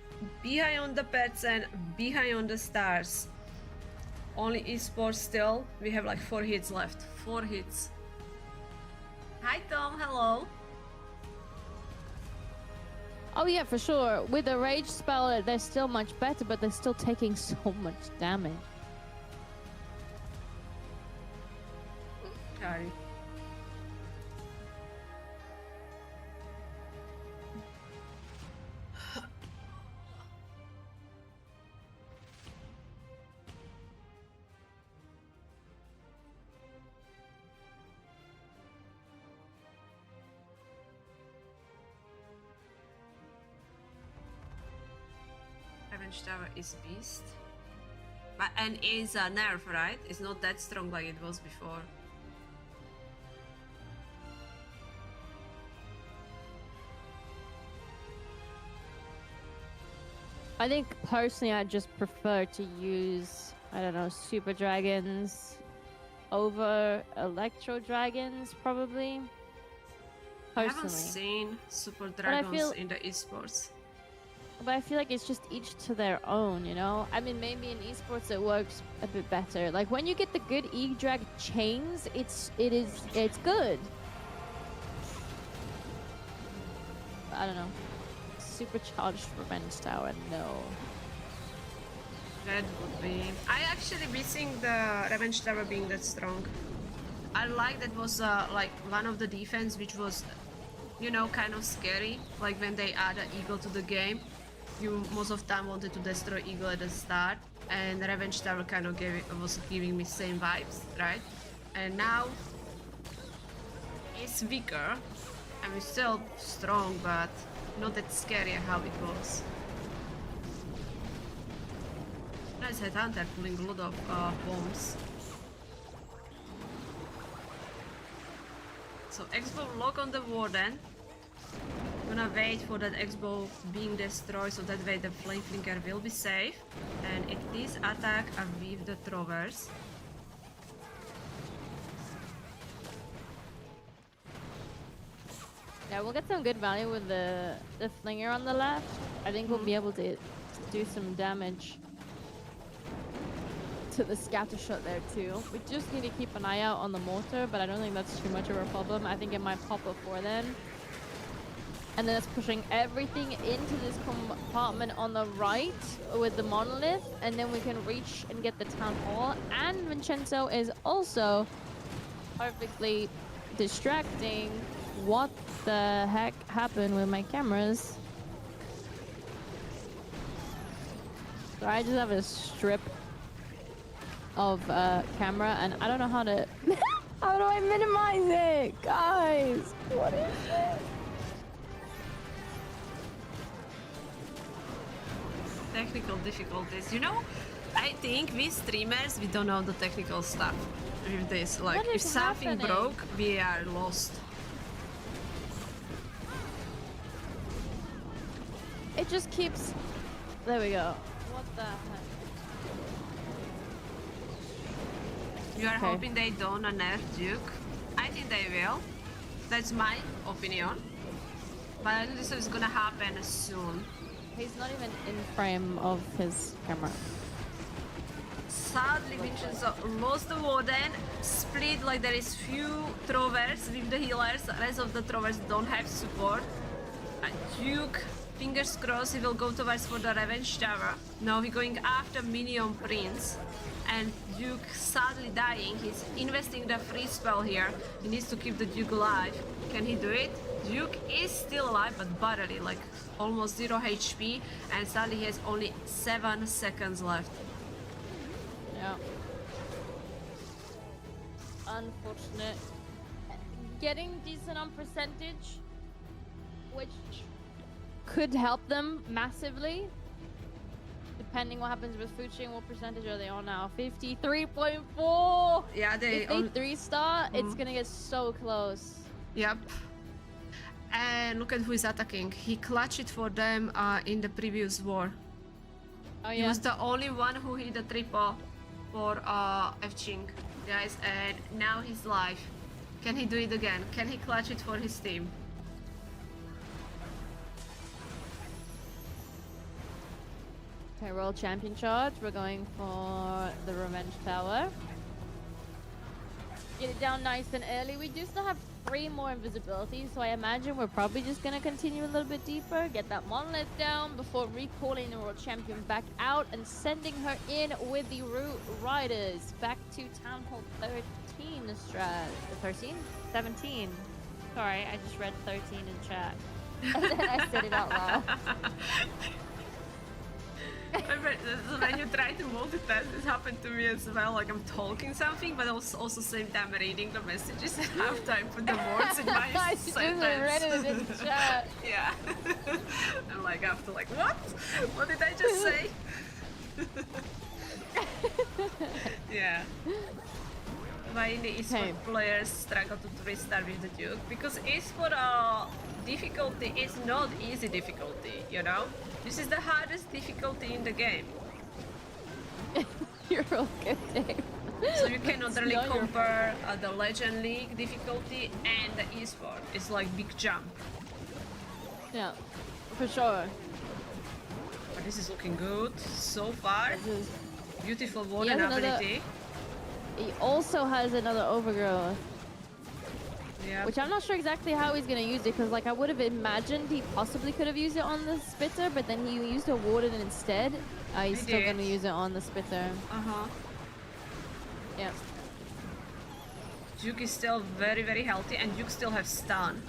behind on the pets and behind on the stars. Only esports still. We have like 4 hits left. 4 hits. Hi Tom, hello. Oh yeah, for sure. With the rage spell, they're still much better, but they're still taking so much damage. Sorry. Revenge Tower is beast. But and is a nerf, right? It's not that strong like it was before. I think personally I just prefer to use, I don't know, super dragons over electro dragons probably. I haven't Personally. seen super dragons in the esports. But I feel like it's just each to their own, you know? I mean, maybe in esports it works a bit better. Like when you get the good E-drag chains, it's good. I don't know. Supercharged Revenge Tower, no. That would be. I actually missing the Revenge Tower being that strong. I like that was like one of the defense which was, you know, kind of scary. Like when they add an eagle to the game, you most of the time wanted to destroy eagle at the start, and Revenge Tower kind of was giving me same vibes, right? And now it's weaker. I mean, still strong, but not that scary how it was. Nice headhunter pulling a lot of bombs. So X-bow lock on the warden. Gonna wait for that X-bow being destroyed so that way the flame flinker will be safe. And it is attack with the throwers. Yeah, we'll get some good value with the flinger on the left. I think we'll be able to do some damage to the scatter shot there too. We just need to keep an eye out on the mortar, but I don't think that's too much of a problem. I think it might pop before then. And then it's pushing everything into this compartment on the right with the monolith, and then we can reach and get the town hall. And Vincenzo is also perfectly distracting. What the heck happened with my cameras? So I just have a strip of camera, and I don't know how to how do I minimize it, guys? What is it? Technical difficulties. You know, I think we streamers, we don't know the technical stuff with this. Like, if something broke, we are lost. It just keeps... There we go. What the heck? You are hoping they don't nerf Duke? I think they will. That's my opinion. But I think this is gonna happen soon. He's not even in frame of his camera. Sadly, Vincenzo lost the warden, split, like there is few throwers with the healers, the rest of the throwers don't have support. Duke, fingers crossed, he will go towards for the Revenge Tower. Now he's going after Minion Prince, and Duke sadly dying. He's investing the free spell here. He needs to keep the Duke alive. Can he do it? Duke is still alive, but barely, like almost 0 HP, and sadly he has only 7 seconds left. Yeah. Unfortunate. Getting decent on percentage, which could help them massively. Depending what happens with Fuchi, what percentage are they on now? 53.4! Yeah, if they 3-star, it's gonna get so close. Yep. And look at who is attacking. He clutched it for them in the previous war. Oh, yeah. He was the only one who hit the triple. for F-Ching, guys, and now he's live. Can he do it again? Can he clutch it for his team? Okay, roll champion charge. We're going for the revenge tower. Get it down nice and early. We do still have 3 more invisibilities, so I imagine we're probably just gonna continue a little bit deeper, get that monolith down before recalling the world champion back out and sending her in with the Root Riders back to Town Hall 13 strat. 13? 17. Sorry, I just read 13 in chat. And then I said it out loud. When you try to multitask, this happened to me as well. Like I'm talking something, but I was also same time reading the messages and half time put the words in my I sentence. just read it in chat. Yeah. I'm like after like what? What did I just say? Yeah. Why the esport players struggle to 3-star with the Duke? Because esport difficulty is not easy difficulty, you know? This is the hardest difficulty in the game. You're all good, Dave. So you cannot really compare the Legend League difficulty and the esport. It's like big jump. Yeah, for sure. But this is looking good so far. Beautiful warden ability. He also has another overgrowth. Yeah. Which I'm not sure exactly how he's gonna use it, because like I would have imagined he possibly could have used it on the spitter, but then he used a warden instead. He's still gonna use it on the spitter. Yeah. Duke is still very, very healthy, and Duke still has stun.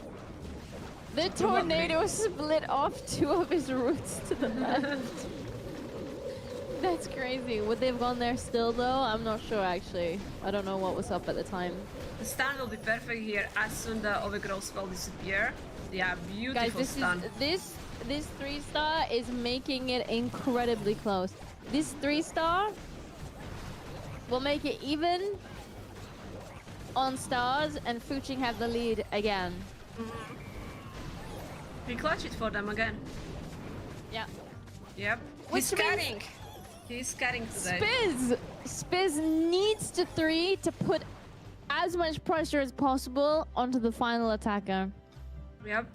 The tornado split off 2 of his roots to the left. That's crazy. Would they have gone there still though? I'm not sure actually. I don't know what was up at the time. The stun will be perfect here as soon the overgrowth spell disappear. Yeah, beautiful. Guys, stun. This 3-star is making it incredibly close. This 3-star will make it even on stars, and Fuching have the lead again. We clutch it for them again. Yeah. Yep. He's carrying. He's carrying today. Spiz needs to 3 to put as much pressure as possible onto the final attacker. Yep.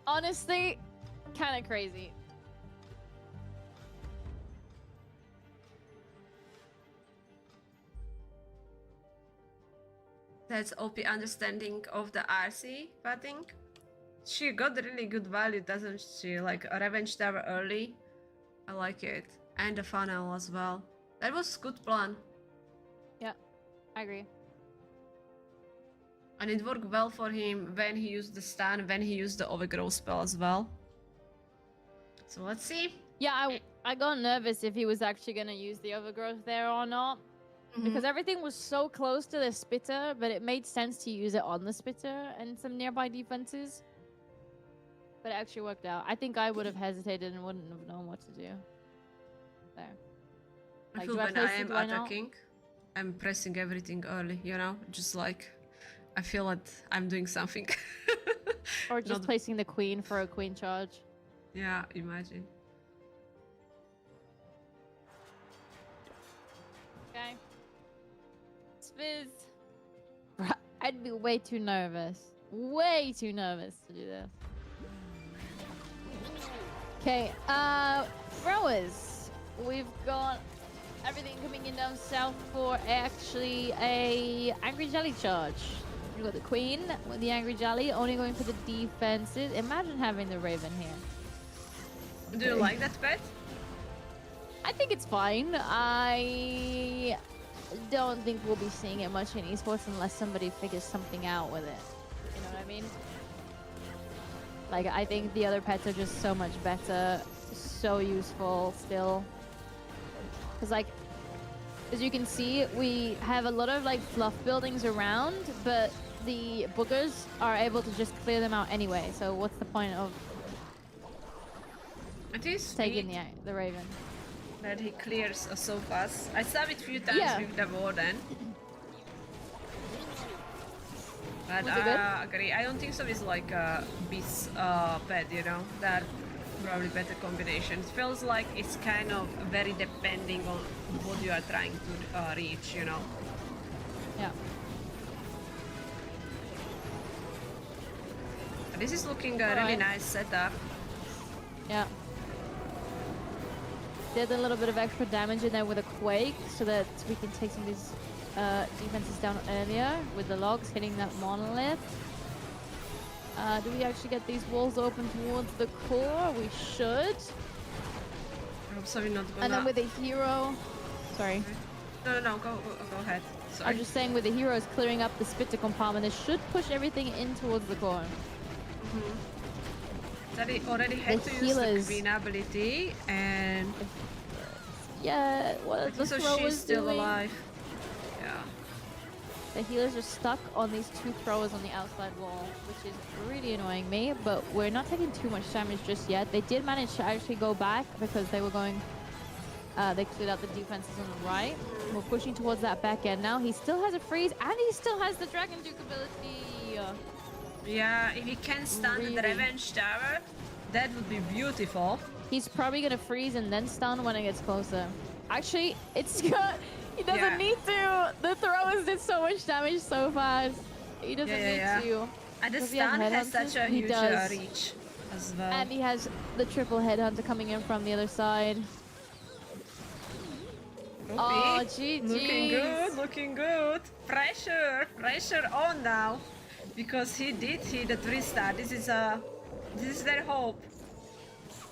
Honestly, kind of crazy. That's OP understanding of the RC, I think. She got really good value, doesn't she? Like a Revenge Tower early. I like it. And the funnel as well. That was a good plan. Yeah, I agree. And it worked well for him when he used the stun, when he used the overgrowth spell as well. So let's see. Yeah, I got nervous if he was actually going to use the overgrowth there or not. Because everything was so close to the spitter, but it made sense to use it on the spitter and some nearby defenses. But it actually worked out. I think I would have hesitated and wouldn't have known what to do. There. I feel when I am attacking, I'm pressing everything early, you know? Just like, I feel that I'm doing something. Or just placing the queen for a queen charge. Yeah, imagine. Okay. Spiz. I'd be way too nervous. Way too nervous to do this. Okay, throwers. We've got everything coming in down south for actually a Angry Jelly charge. We've got the queen with the Angry Jelly, only going for the defenses. Imagine having the Raven here. Do you like that pet? I think it's fine. I don't think we'll be seeing it much in esports unless somebody figures something out with it. You know what I mean? Like, I think the other pets are just so much better, so useful still. Because, like, as you can see, we have a lot of, like, fluff buildings around, but the boogers are able to just clear them out anyway. So what's the point of taking the Raven? That he clears so fast. I saw it a few times with the warden. But I agree. I don't think so. It's like a beast pet, you know, that probably better combination. It feels like it's kind of very depending on what you are trying to reach, you know. Yeah. This is looking a really nice setup. Yeah. Did a little bit of extra damage in there with a quake so that we can take some of these defenses down earlier with the logs hitting that monolith. Do we actually get these walls open towards the core? We should. I hope so we're not gonna... And then with a hero... Sorry. No, go ahead. Sorry. I'm just saying with the heroes clearing up the spitter compartment, this should push everything in towards the core. That he already had to use the queen ability, and yeah, what the so throw she's was still doing. alive. Yeah. The healers are stuck on these two throwers on the outside wall, which is really annoying me. But we're not taking too much damage just yet. They did manage to actually go back because they were going. They cleared out the defenses on the right. We're pushing towards that back end now. He still has a freeze, and he still has the Dragon Duke ability. Yeah, if he can stun the Revenge Tower, that would be beautiful. He's probably gonna freeze and then stun when it gets closer. Actually, it's good. He doesn't need to. The throwers did so much damage so fast. He doesn't need to. And the stun has such a huge reach as well. And he has the triple headhunter coming in from the other side. Oh, GG. Looking good. Pressure on now. Because he did hit the 3-star. This is their hope.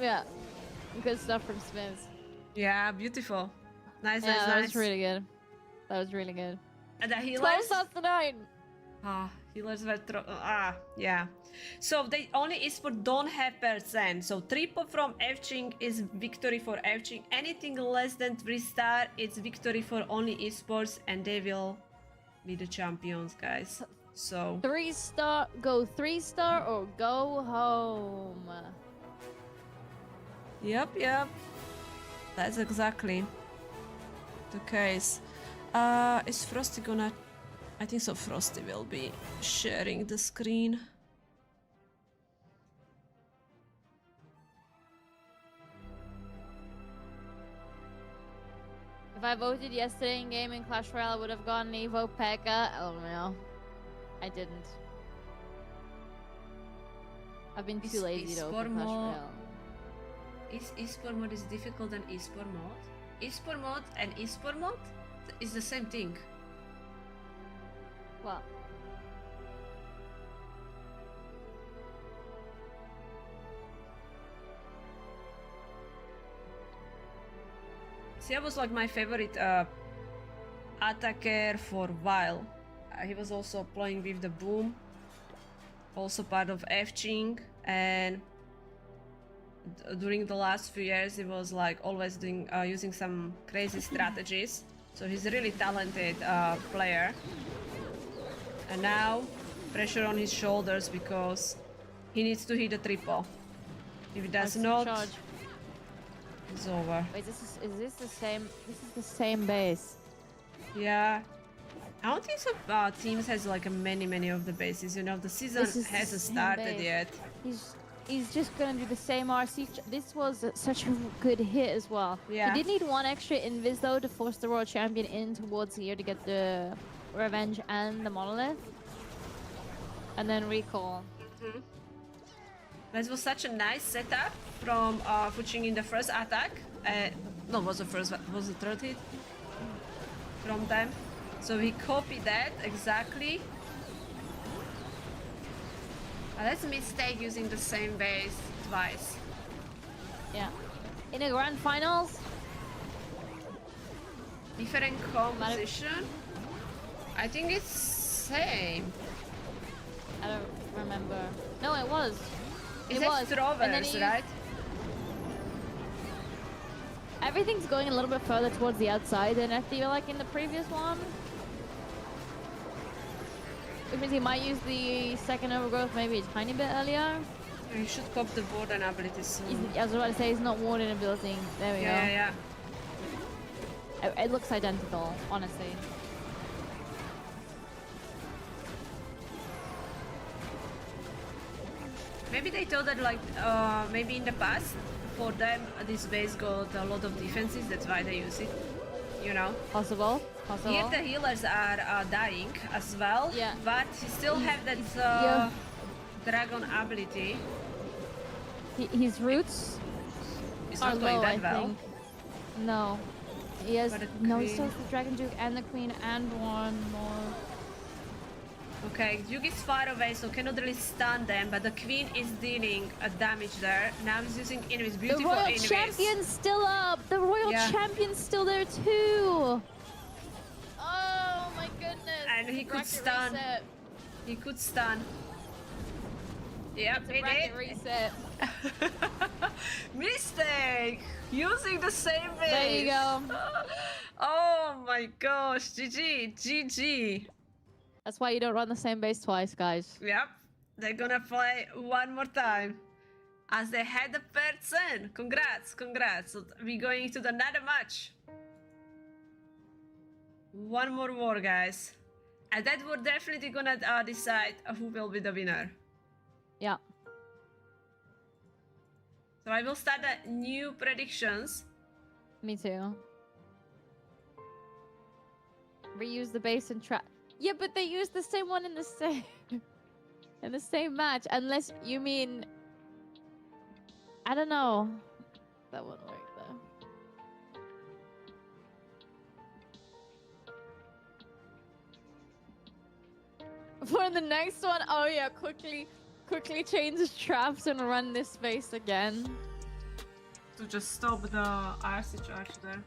Yeah. Good stuff from Smiths. Yeah, beautiful. Nice. That was really good. That was really good. And the healers. 12 stars to 9. Healers were yeah. So they only esport don't have %. So triple from Evching is victory for Evching. Anything less than 3-star, it's victory for only esports, and they will be the champions, guys. So 3-star, go 3-star or go home. Yep. That's exactly the case. Is Frosty gonna... I think so Frosty will be sharing the screen. If I voted yesterday in game in Clash Royale, I would have gone Evo Pekka. Oh no. I didn't. I've been too lazy to open Clash Royale. Is esport mode is difficult than esport mode? Esport mode and esport mode is the same thing. Well. Suzie was like my favorite attacker for a while. He was also playing with the boom, also part of Evching, and during the last few years he was like always doing using some crazy strategies. So he's a really talented player. And now pressure on his shoulders because he needs to hit a triple. If he does not, it's over. Wait, is this the same? This is the same base. Yeah. I don't think so. Teams has like many of the bases. You know, the season hasn't started yet. He's just gonna do the same RC. This was such a good hit as well. Yeah. He did need one extra invis though to force the Royal Champion in towards here to get the Revenge and the Monolith. And then recall. That was such a nice setup from Fuching in the first attack. No, was the third hit from them. So he copied that exactly. That's a mistake using the same base twice. Yeah. In the grand finals. Different composition. I think it's same. I don't remember. No, it was. It was throwers, right? Everything's going a little bit further towards the outside than I feel like in the previous one. Which means he might use the second overgrowth maybe a tiny bit earlier. He should cop the warden ability soon. I was about to say he's not warden ability. There we go. Yeah. It looks identical, honestly. Maybe they thought that like maybe in the past for them this base got a lot of defenses. That's why they use it. You know. Possible. Here the healers are dying as well. Yeah. But he still have that dragon ability. His roots It's are not going low, that I well. think. No. He has But the no. He queen- still has the dragon duke and the queen and one more. Okay, Duke is far away, so cannot really stun them, but the queen is dealing a damage there. Now he's using enemies, The beautiful royal enemies. champion's still up. The royal Yeah. champion's still there too. Oh my goodness. And he It's a could bracket stun. reset. He could stun. Yep, It's a it bracket did. reset. Mistake! Using the same base. There you go. Oh my gosh, GG, GG. That's why you don't run the same base twice, guys. Yep, they're gonna play one more time. As they had the person. Congrats, congrats. So we're going to another match. One more war, guys. And that we're definitely gonna decide who will be the winner. Yeah. So I will start the new predictions. Me too. Reuse the base and trap. Yeah, but they used the same one in the same in the same match. Unless you mean, I don't know. That wouldn't work though. For the next one, oh yeah, quickly change the traps and run this base again. To just stop the RC charge there.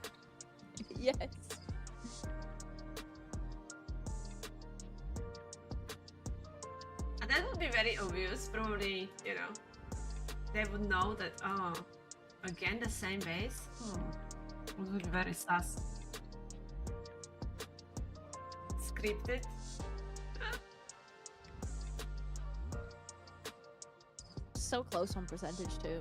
Yes. And that would be very obvious, probably, you know. They would know that, oh, again the same base? It would be very sus. Scripted. So close on percentage too.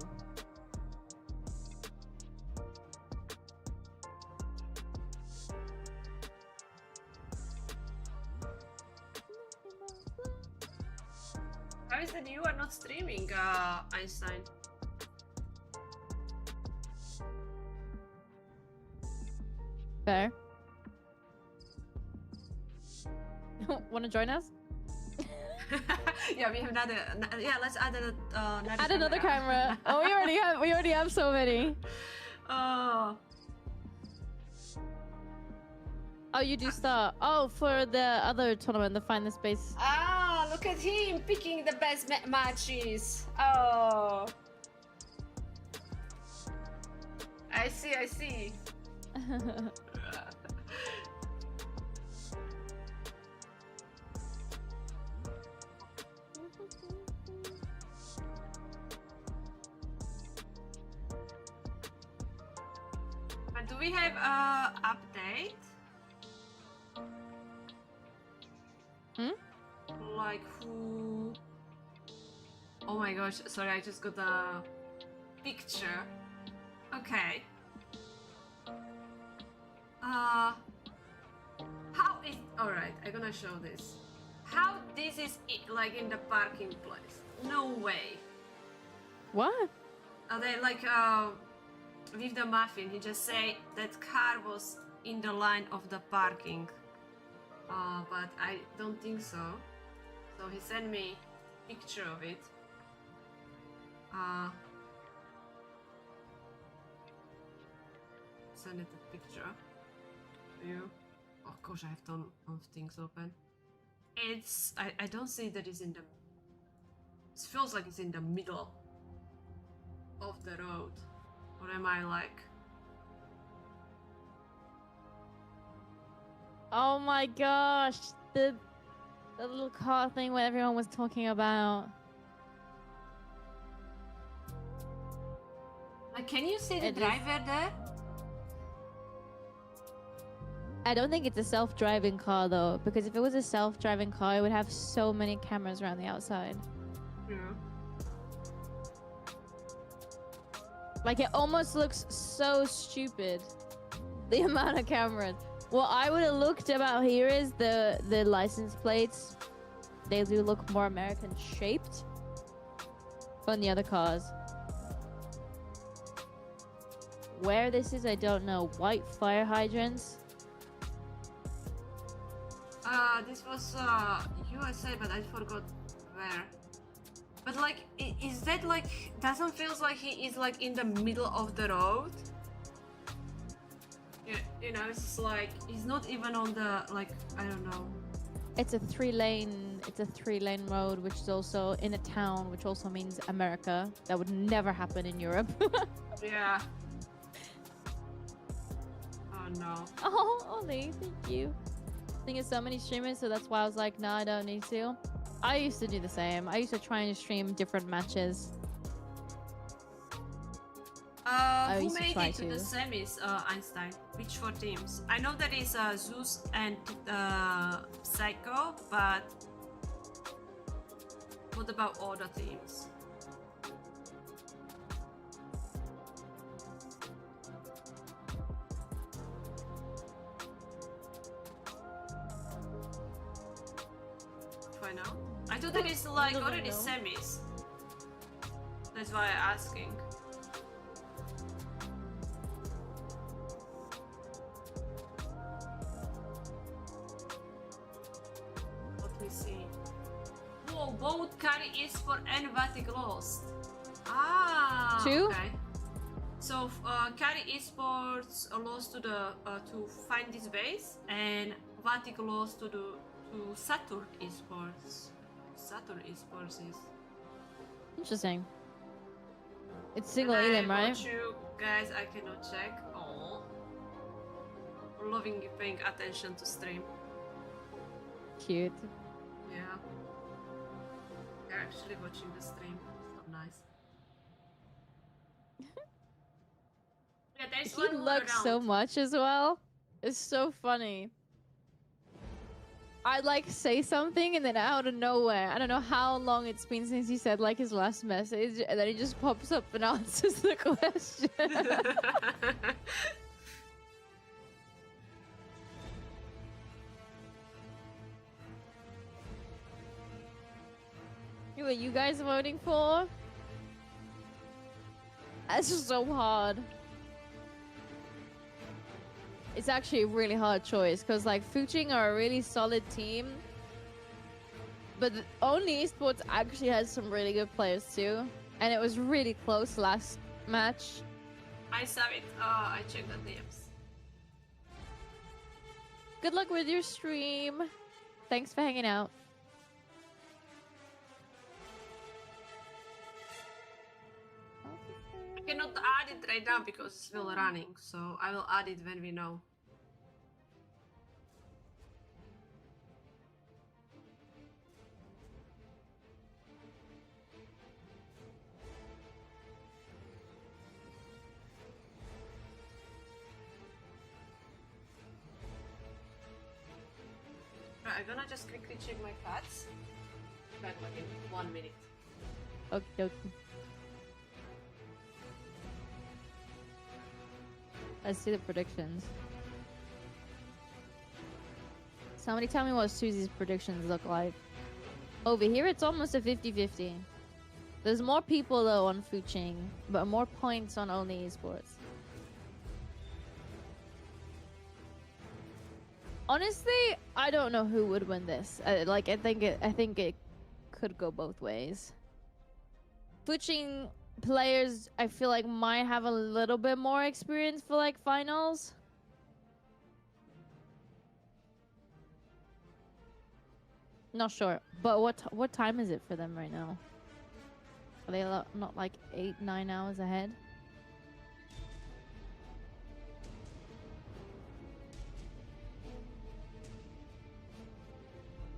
How is that you are not streaming, Einstein? Fair. Wanna join us? Yeah, we have another. Yeah, let's add another. Add another camera. Oh, we already have so many. Oh. Oh, you do start. Oh, for the other tournament, the Find the Space. Ah, look at him picking the best matches. Oh. I see, I see. But do we have update? Hmm? Like who? Oh my gosh, sorry, I just got a picture. Okay. How is... Alright, I'm gonna show this. How this is like in the parking place? No way. What? They like with the muffin, he just say that car was in the line of the parking. But I don't think so. So he sent me picture of it. Send it a picture to you. Oh gosh, I have ton of things open. It's I don't see that it's in the. It feels like it's in the middle of the road. Or am I like? Oh my gosh, the little car thing where everyone was talking about. Like, can you see the It is. driver there? I don't think it's a self-driving car though, because if it was a self-driving car, it would have so many cameras around the outside. Yeah. Like it almost looks so stupid, the amount of cameras. What I would have looked about here is the license plates. They do look more American shaped. from the other cars. Where this is, I don't know. White fire hydrants. This was USA, but I forgot where. But like, is that like, doesn't feels like he is like in the middle of the road? You know, it's just like, he's not even on the, like, I don't know. It's a three-lane road, which is also in a town, which also means America. That would never happen in Europe. Yeah. Oh no. Oh, Ollie, thank you. I think it's so many streamers, so that's why I was like, no, I don't need to. I used to do the same. I used to try and stream different matches. Who made it to the semis, Einstein? Which 4 teams? I know there is Zeus and Psycho, but what about other teams? Find out. I thought there is like already semis. That's why I'm asking. Let me see. Whoa, both carry Esport and Vatic lost. Ah, 2? okay. So carry Esports lost to the to find this base, and Vatic lost to Saturn Esports. Saturn Esports is Interesting. It's single and elim, right? You guys, I cannot check. Oh, loving you paying attention to stream. Cute. Yeah, they're actually watching the stream. So nice. Yeah, there's He one more looks so round. much as well. It's so funny. I'd like say something and then out of nowhere, I don't know how long it's been since he said like his last message, and then he just pops up and answers the question. Who are you guys voting for? That's just so hard. It's actually a really hard choice because like Fuching are a really solid team, but only Esports actually has some really good players too, and it was really close last match. I saw it. I checked the DMs. Good luck with your stream. Thanks for hanging out. I cannot add it right now because it's still running, so I will add it when we know. Right, I'm gonna just quickly check my cards. Back like in 1 minute. Okay, okay. Let's see the predictions. Somebody tell me what Susie's predictions look like. Over here, it's almost a 50-50. There's more people, though, on Fuching, but more points on only Esports. Honestly, I don't know who would win this. I think it could go both ways. Fuching players, I feel like might have a little bit more experience for like finals. Not sure, but what time is it for them right now? Are they not like 8-9 hours ahead?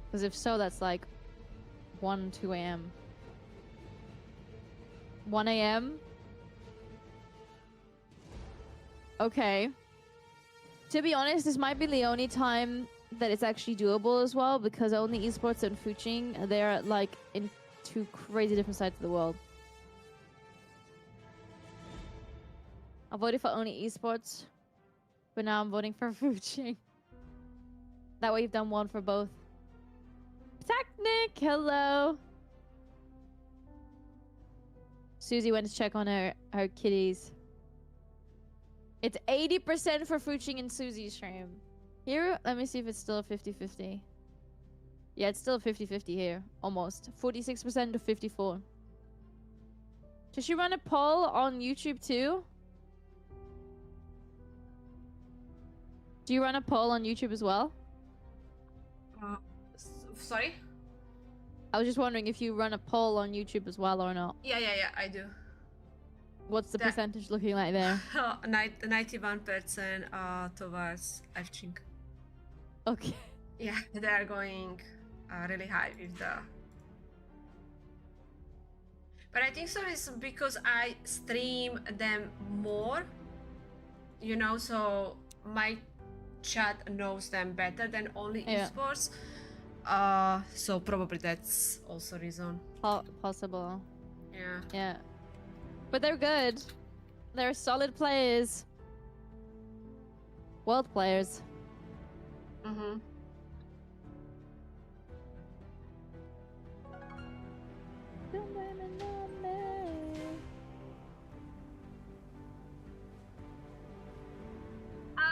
Because if so, that's like 2 a.m. 1 a.m. Okay. To be honest, this might be the only time that it's actually doable as well, because only Esports and Fuching, they're like in 2 crazy different sides of the world. I voted for only Esports, but now I'm voting for Fuching. That way you've done one for both. Technic, hello. Susie went to check on her kitties. It's 80% for Fuching and Susie's stream. Here, let me see if it's still 50-50. Yeah, it's still 50-50 here. Almost. 46% to 54. Should she run a poll on YouTube too? Do you run a poll on YouTube as well? Sorry? I was just wondering if you run a poll on YouTube as well or not. Yeah, I do. What's the percentage looking like there? 91% towards F-Chink. Okay. Yeah, they are going really high with the... But I think so it's because I stream them more, you know, so my chat knows them better than only esports. So probably that's also reason. Possible. Yeah. Yeah. But they're good. They're solid players. World players. Mm-hmm.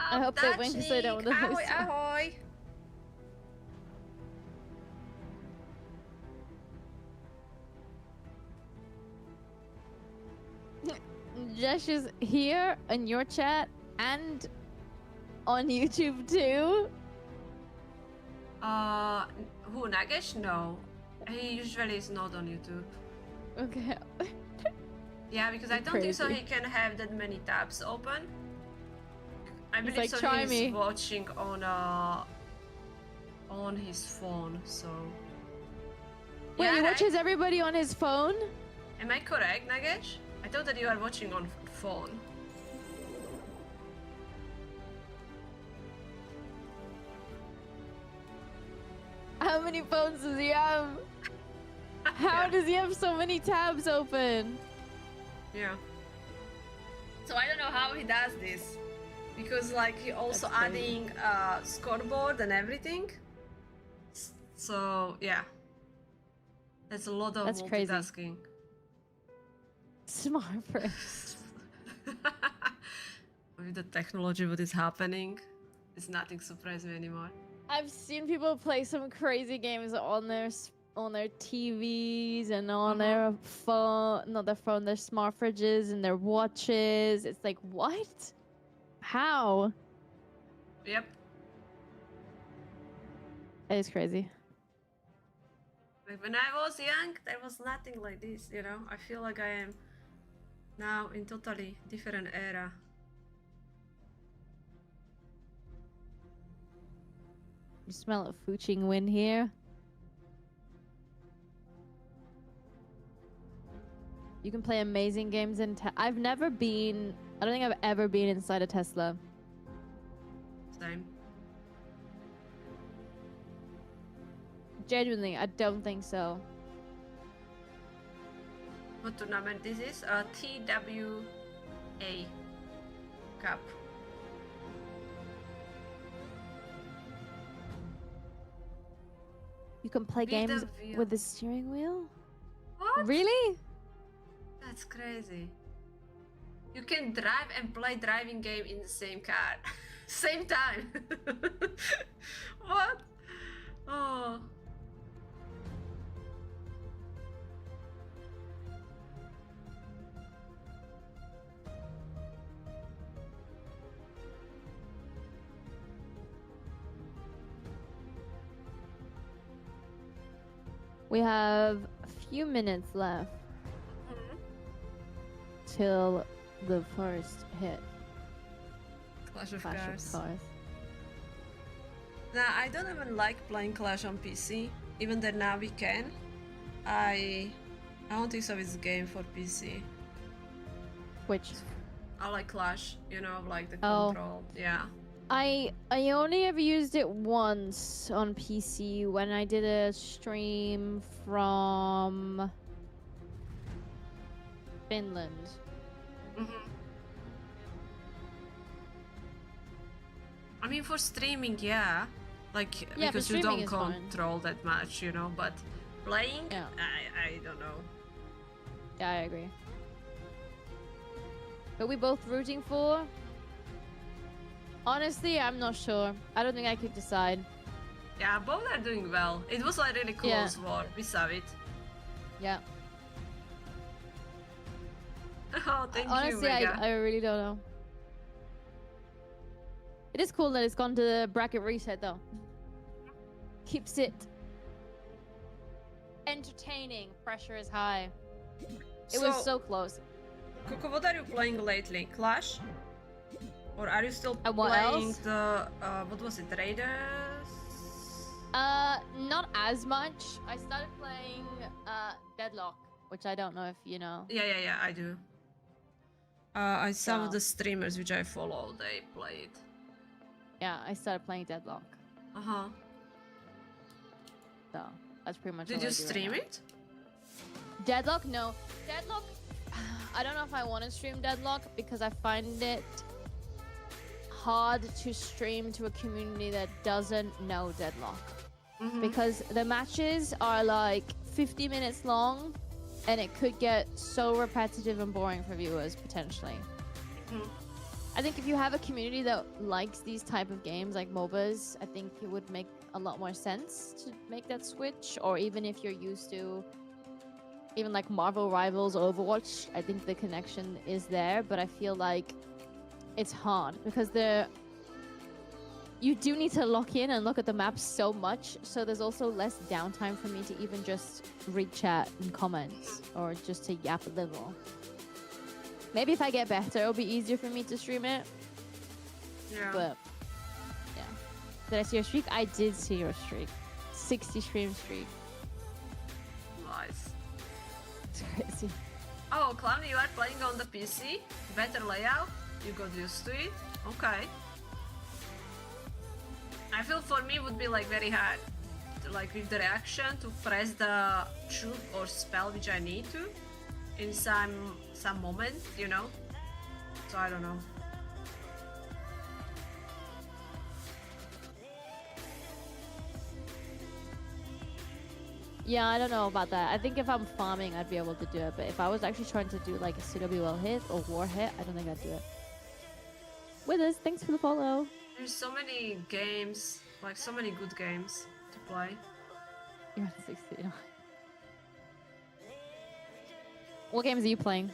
I hope they win because they don't lose. Ahoy, ahoy! Josh is here in your chat and on YouTube too. Who, Nagesh? No. He usually is not on YouTube. Okay. Yeah, because I don't think so he can have that many tabs open. I believe like, so he's watching on his phone, so... Wait, yeah, he watches everybody on his phone? Am I correct, Nagesh? I thought that you are watching on phone. How many phones does he have? How does he have so many tabs open? Yeah. So I don't know how he does this. Because like he also adding scoreboard and everything. So yeah. That's a lot of multitasking. Crazy. Smart press. With the technology what is happening, it's nothing surprising me anymore. I've seen people play some crazy games on their TVs and on their phone, not their phone, their smart fridges and their watches. It's like, what? How? Yep. It is crazy. Like when I was young, there was nothing like this, you know? I feel like I am now in totally different era. You smell a Fuching win here. You can play amazing games in I don't think I've ever been inside a Tesla. Same. Genuinely, I don't think so. What tournament this is? A TWA Cup. You can play games with the steering wheel? What? Really? That's crazy. You can drive and play driving game in the same car. Same time. What? Oh. We have a few minutes left till the first hit. Clash of Cars. Nah, I don't even like playing Clash on PC, even though now we can. I don't think so it's a game for PC. Which? I like Clash, you know, like the control. Yeah. I only ever used it once on PC when I did a stream from Finland. I mean, for streaming, yeah. Like, yeah, because you don't control that much, you know, but playing, yeah. I don't know. Yeah, I agree. But we both rooting for? Honestly, I'm not sure. I don't think I could decide. Yeah, both are doing well. It was like really close war. We saw it. Yeah. Oh, thank Honestly, you, Mega. I really don't know. It is cool that it's gone to the bracket reset though. Keeps it entertaining. Pressure is high. It was so close. Coco, what are you playing lately? Clash? Or are you still what playing else? the what was it, Raiders? Not as much. I started playing Deadlock, which I don't know if you know. Yeah, I do. Some of the streamers which I follow, they play it. Yeah, I started playing Deadlock. Uh-huh. So that's pretty much. Did you stream it? Deadlock? No. Deadlock. I don't know if I want to stream Deadlock because I find it hard to stream to a community that doesn't know Deadlock. Because the matches are like 50 minutes long and it could get so repetitive and boring for viewers potentially. I think if you have a community that likes these type of games like MOBAs, I think it would make a lot more sense to make that switch. Or even if you're used to even like Marvel Rivals or Overwatch, I think the connection is there, but I feel like it's hard because you do need to lock in and look at the map so much, so there's also less downtime for me to even just read chat and comments or just to yap a little. Maybe if I get better, it'll be easier for me to stream it. Yeah. But yeah. Did I see your streak? I did see your streak. 60 stream streak. Nice. It's crazy. Oh, Clowny, you are playing on the PC? Better layout? You got used to it? Okay. I feel for me it would be like very hard, like with the reaction, to press the troop or spell which I need to in some moment, you know? So I don't know. Yeah, I don't know about that. I think if I'm farming, I'd be able to do it. But if I was actually trying to do like a CWL hit or war hit, I don't think I'd do it. Withers, thanks for the follow. There's so many games, like so many good games to play. You're at 60. What games are you playing?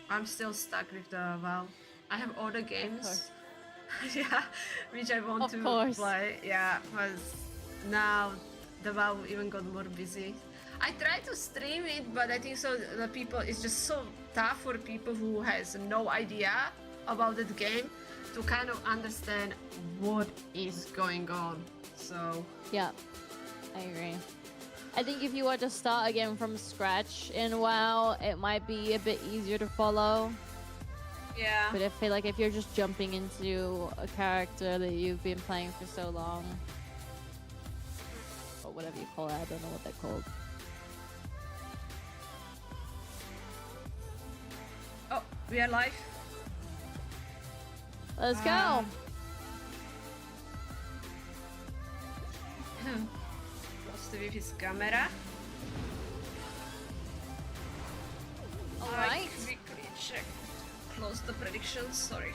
I'm still stuck with the WoW. I have other games, yeah, which I want to play. Yeah, because now the WoW even got more busy. I try to stream it, but I think so the people, it's just so tough for people who has no idea about that game to kind of understand what is going on. So yeah, I agree. I think if you were to start again from scratch in WoW, it might be a bit easier to follow. Yeah. But I feel like if you're just jumping into a character that you've been playing for so long, or whatever you call it, I don't know what they're called. Oh, we are live. Let's go. Lost with his camera. Alright. I quickly check. Close the predictions, sorry.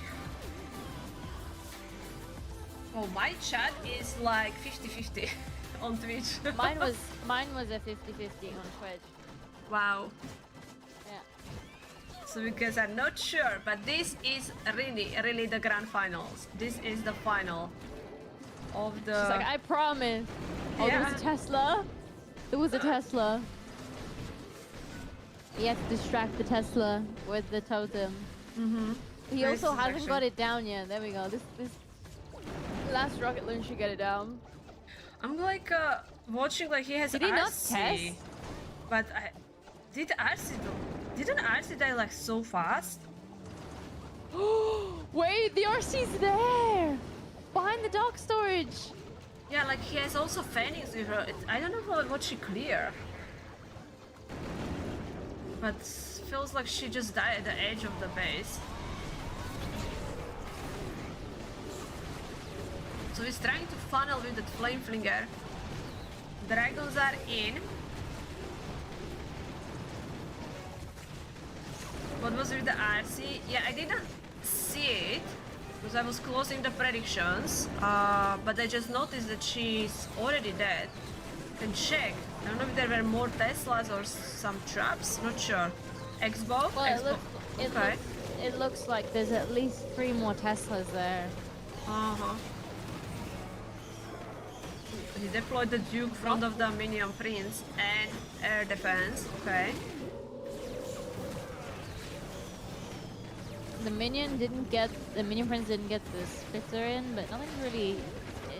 Oh, my chat is like 50-50 on Twitch. mine was a 50-50 on Twitch. Wow. Yeah. So because I'm not sure, but this is really the grand finals. This is the final of the... She's like, I promise. Oh, Yeah. there was a Tesla. There was a Tesla. You have to distract the Tesla with the totem. He Nice also hasn't distraction. got it down yet. There we go. This last rocket launch should get it down. I'm like watching like he has Did he not RC, test? but didn't RC die like so fast? Wait, the RC's there! Behind the dock storage! Yeah, like he has also Phoenix with her. I don't know what she clear. But feels like she just died at the edge of the base. So he's trying to funnel with that flame flinger. Dragons are in. What was with the RC? Yeah, I didn't see it because I was closing the predictions. But I just noticed that she's already dead. Can check. I don't know if there were more Teslas or some traps. Not sure. Expo? Well, Okay. it looks like there's at least 3 more Teslas there. Uh-huh. He deployed the Duke front of the Minion Prince and air defense. Okay. The minion prince didn't get the spitter in, but nothing's really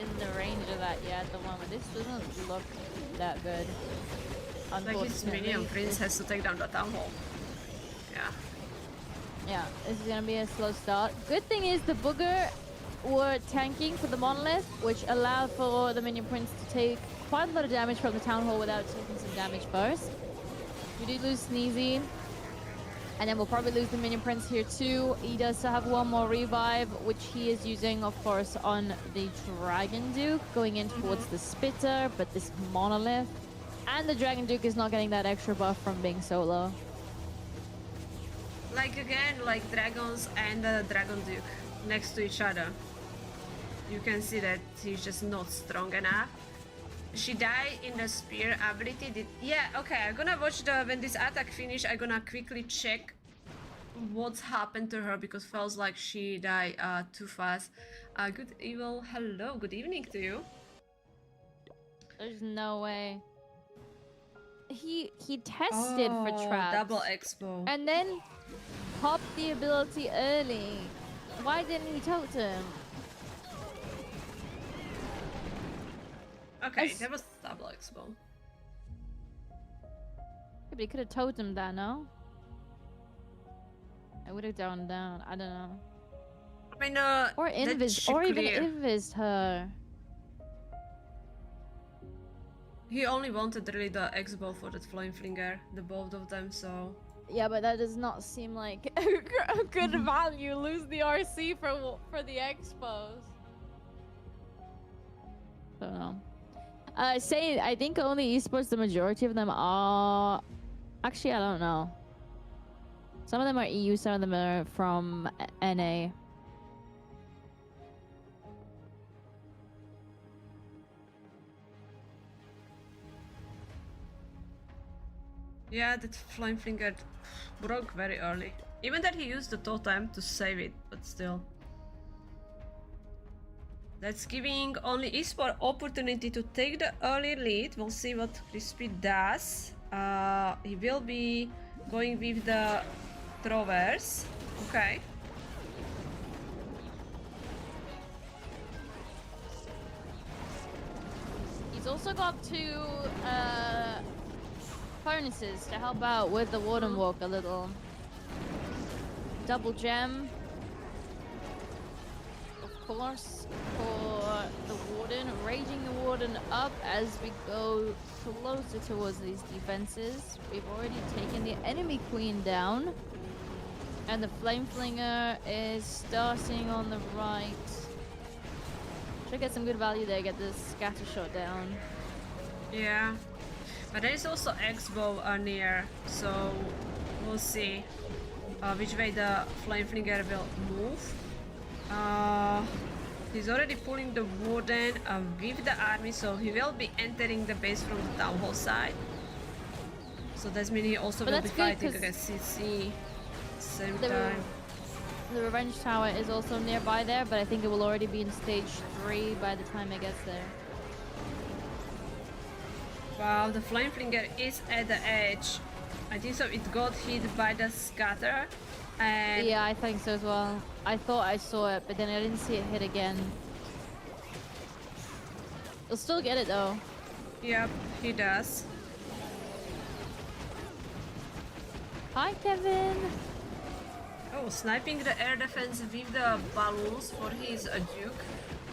in the range of that yet at the moment. This doesn't look that good. Like his Minion Prince has to take down the Town Hall. Yeah. Yeah, this is gonna be a slow start. Good thing is the Booger were tanking for the Monolith, which allowed for the Minion Prince to take quite a lot of damage from the Town Hall without taking some damage first. We did lose Sneezy, and then we'll probably lose the Minion Prince here too. He does still have 1 more revive, which he is using, of course, on the Dragon Duke, going in towards the Spitter, but this Monolith. And the Dragon Duke is not getting that extra buff from being solo. Like again, like Dragons and the Dragon Duke next to each other. You can see that he's just not strong enough. She died in the spear ability. Yeah, okay, I'm gonna watch when this attack finish, I'm gonna quickly check what's happened to her because feels like she died too fast. Good evil, hello, good evening to you. There's no way. He tested for traps. Double expo. And then popped the ability early. Why didn't he totem? Okay, that was double expo. Yeah, but he could have totemed that, no? I would have down. I don't know. I mean, or even invised her. He only wanted really the expo for that flame flinger, the both of them, so... Yeah, but that does not seem like a good value. Lose the RC for the expos. Don't know. I think only esports, the majority of them are... Actually, I don't know. Some of them are EU, some of them are from NA. Yeah, that flame flinger broke very early. Even that he used the totem to save it, but still. That's giving only eSport opportunity to take the early lead. We'll see what Crispy does. He will be going with the throwers. Okay. He's also got 2 furnaces to help out with the Warden Walk a little. Double gem, of course, for the Warden. Raging the Warden up as we go closer towards these defenses. We've already taken the enemy queen down. And the Flame Flinger is starting on the right. Should get some good value there, get this scatter shot down. Yeah. But there is also X-Bow near, so we'll see which way the Flame Flinger will move. He's already pulling the Warden with the army, so he will be entering the base from the Town Hall side. So that means he also will be fighting against CC same time. The Revenge Tower is also nearby there, but I think it will already be in stage 3 by the time it gets there. Wow, the Flame Flinger is at the edge. I think so. It got hit by the scatter. And yeah, I think so as well. I thought I saw it, but then I didn't see it hit again. He'll still get it though. Yep, he does. Hi, Kevin. Oh, sniping the air defense with the balloons for his Duke.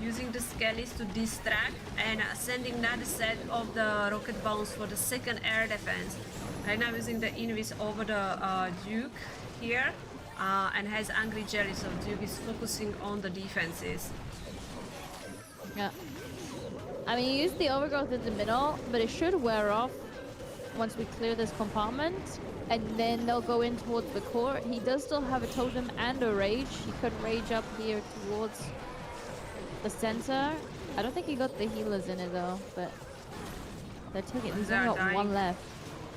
Using the skellies to distract and sending another set of the rocket balloons for the second air defense. Right now using the invis over the Duke here and has Angry Jerry, so Duke is focusing on the defenses. Yeah. I mean, you use the overgrowth in the middle, but it should wear off once we clear this compartment. and then they'll go in towards the core. He does still have a totem and a rage. He could rage up here towards the center. I don't think he got the healers in it though, but they're taking. He's only got one left.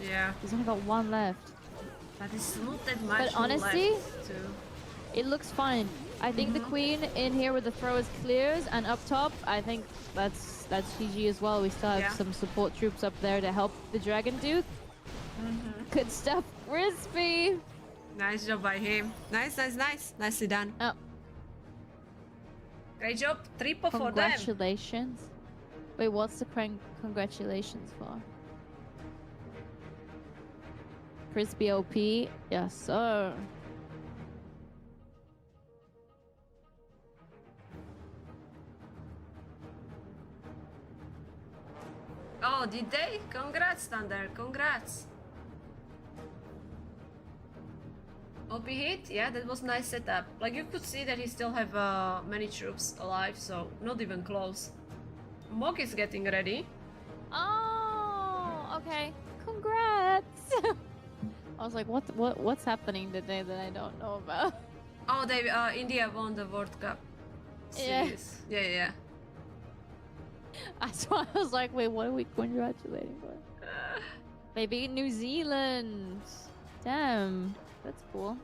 Yeah. He's only got one left. But it's not that much. But honestly, left too. It looks fine. I think the queen in here with the throwers clears, and up top, I think that's GG as well. We still have some support troops up there to help the Dragon Duke. Good stuff, Crispy. Nice job by him. Nice. Nicely done. Oh. Great job. Triple for them. Congratulations. Wait, what's the congratulations for? Crispy OP. Yes, sir. Oh, did they? Congrats, Thunder. Congrats. OP hit? Yeah, that was nice setup. Like, you could see that he still have many troops alive, so not even close. Mog is getting ready. Oh, okay. Congrats. I was like, what's happening today that I don't know about? Oh, they India won the World Cup series. Yeah. That's why I was like, wait, what are we congratulating for? They beat New Zealand. Damn, that's cool.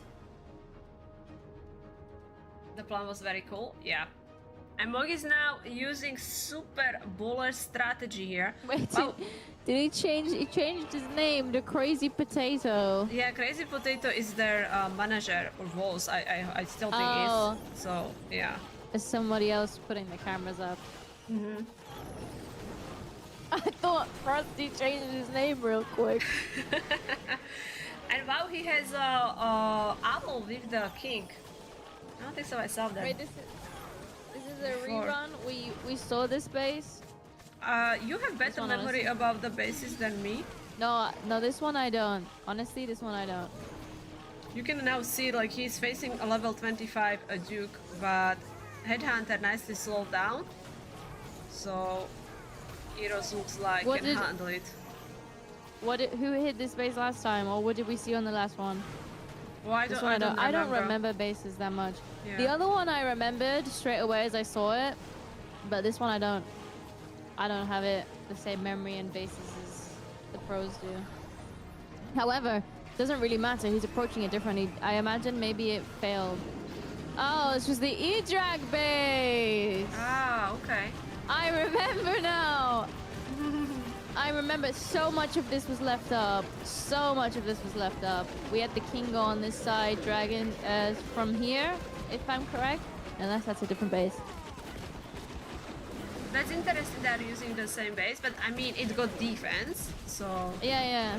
The plan was very cool. Yeah. And Mog is now using super baller strategy here. Wait, did he change? He changed his name to Crazy Potato. Yeah, Crazy Potato is their manager, or was. I still think is. So yeah. Is somebody else putting the cameras up? I thought Frosty changed his name real quick. And wow, he has a owl with the king. I don't think so. I saw that. Wait, this is a rerun. We saw this base. You have better memory about the bases than me. No, this one I don't. Honestly, this one I don't. You can now see like he's facing a level 25 a Duke, but Headhunter nicely slowed down. So Heroes looks like can handle it. Who hit this base last time, or what did we see on the last one? Well, I don't remember bases that much. Yeah. The other one I remembered straight away as I saw it, but this one I don't. I don't have it the same memory and bases as the pros do. However, it doesn't really matter. He's approaching it differently. I imagine maybe it failed. Oh, it's just the E-Drag base. Ah, okay. I remember now. I remember so much of this was left up. So much of this was left up. We had the king go on this side, dragon from here, if I'm correct. Unless that's a different base. That's interesting that they're using the same base, but I mean, it got defense, so... Yeah.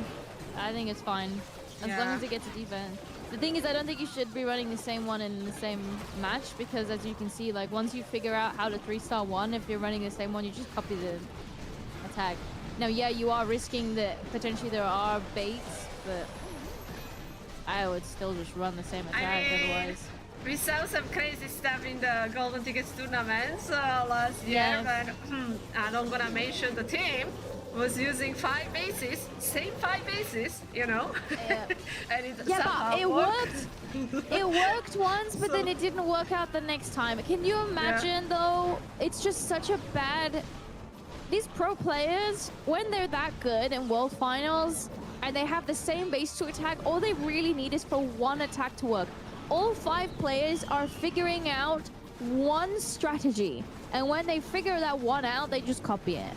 I think it's fine. As long as it gets a defense. The thing is, I don't think you should be running the same one in the same match, because as you can see, like, once you figure out how to 3-star one, if you're running the same one, you just copy the attack. Now, yeah, you are risking that potentially there are baits, but I would still just run the same attack otherwise. We saw some crazy stuff in the Golden Tickets tournaments last year, but I'm not gonna mention the team was using 5 bases, same 5 bases, you know? Yeah. And it but it worked. It worked once, but then it didn't work out the next time. Can you imagine, though? It's just such a bad... These pro players, when they're that good in World Finals, and they have the same base to attack, all they really need is for one attack to work. All 5 players are figuring out one strategy, and when they figure that one out, they just copy it.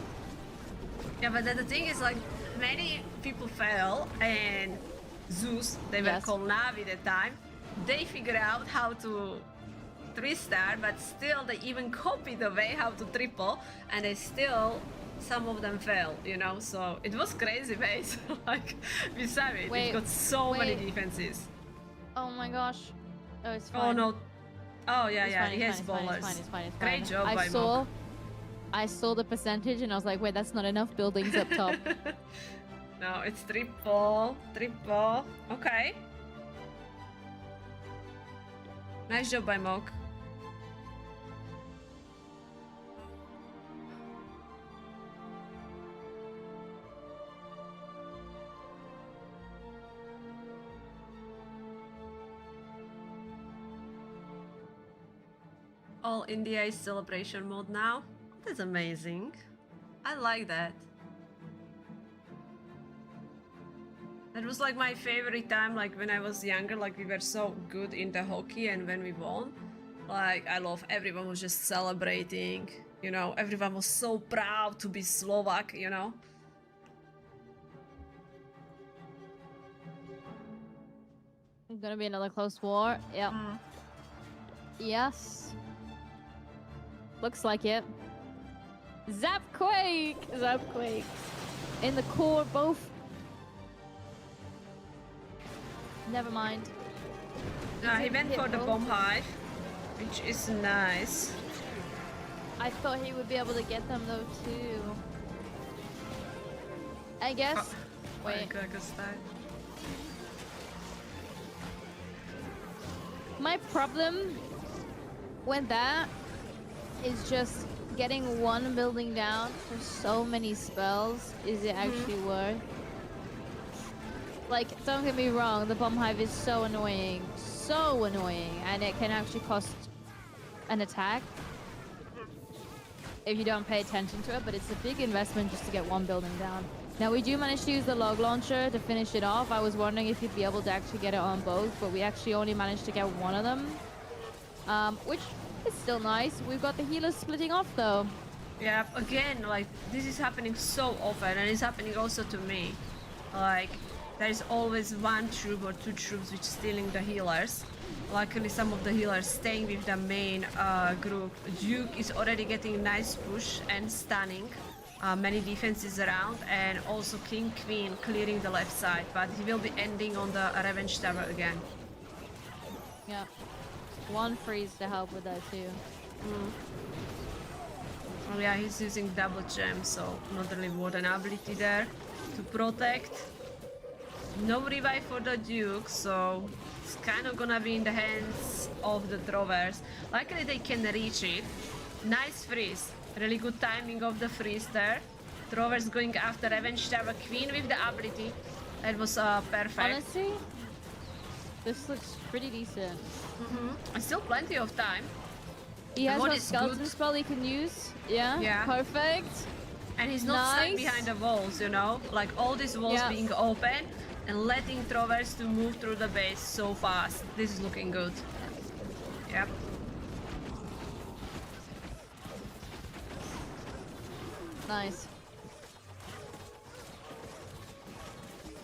Yeah, but the thing is, like, many people fail, and Zeus, they were called Navi at the time, they figured out how to 3-star, but still they even copy the way how to triple, and they still, some of them fail, you know? So it was crazy base. Like, we saw it. It got so many defenses. Oh my gosh. Oh, it's fine. Oh no. Oh yeah, it's yeah, fine, he has bowlers. It's fine. Great job by Mog. I saw the percentage and I was like, wait, that's not enough buildings up top. No, it's triple. Okay. Nice job by Mog. All India is celebration mode now. That's amazing. I like that. That was like my favorite time, like when I was younger, like we were so good in the hockey, and when we won, like I love everyone was just celebrating, you know, everyone was so proud to be Slovak, you know. Gonna be another close war. Yep. Mm. Yes. Looks like it. Zapquake! Zapquake. In the core, both. Never mind. He went for the bomb hive, which is nice. I thought he would be able to get them though too. I guess. Oh, Wait. My problem with that is just getting one building down for so many spells. Is it actually worth? Like, don't get me wrong, the bomb hive is so annoying, and it can actually cost an attack if you don't pay attention to it, but it's a big investment just to get one building down. Now, we do manage to use the log launcher to finish it off. I was wondering if you'd be able to actually get it on both, but we actually only managed to get one of them, which is still nice. We've got the healers splitting off, though. Yeah, again, like, this is happening so often, and it's happening also to me. Like, there's always one troop or two troops which stealing the healers. Luckily, some of the healers staying with the main group. Duke is already getting nice push and stunning. Many defenses around, and also King Queen clearing the left side, but he will be ending on the Revenge Tower again. Yeah. One freeze to help with that too. Oh yeah, he's using double gem, so not really Warden ability there to protect. No revive for the Duke, so it's kind of gonna be in the hands of the Drovers. Luckily they can reach it. Nice freeze. Really good timing of the freeze there. Drovers going after Revenge Tower. Queen with the ability. That was perfect. Honestly, this looks pretty decent. Still plenty of time. He has no skeleton spell he can use. Yeah. Perfect. And he's not stuck behind the walls, you know? Like all these walls being open and letting Drovers to move through the base so fast. This is looking good. Yep. Nice.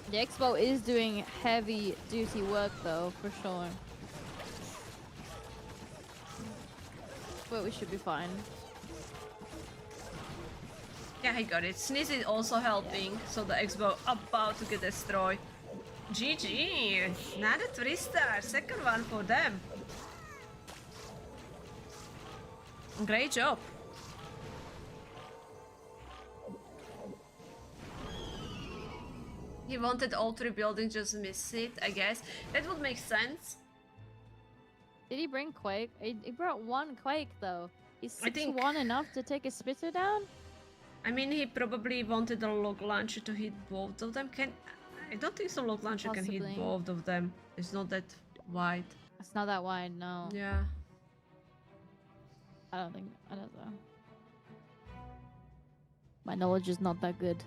The Expo is doing heavy duty work though, for sure. But we should be fine. Yeah, he got it. Sneeze is also helping, so the Expo about to get destroyed. GG! Another 3-star, second one for them. Great job. He wanted all 3 buildings, just miss it, I guess. That would make sense. Did he bring Quake? He brought one Quake though. Is 6-1 enough to take a spitter down? I mean, he probably wanted a log launcher to hit both of them. I don't think so log launcher can hit both of them. It's not that wide. It's not that wide, no. Yeah. I don't know. My knowledge is not that good.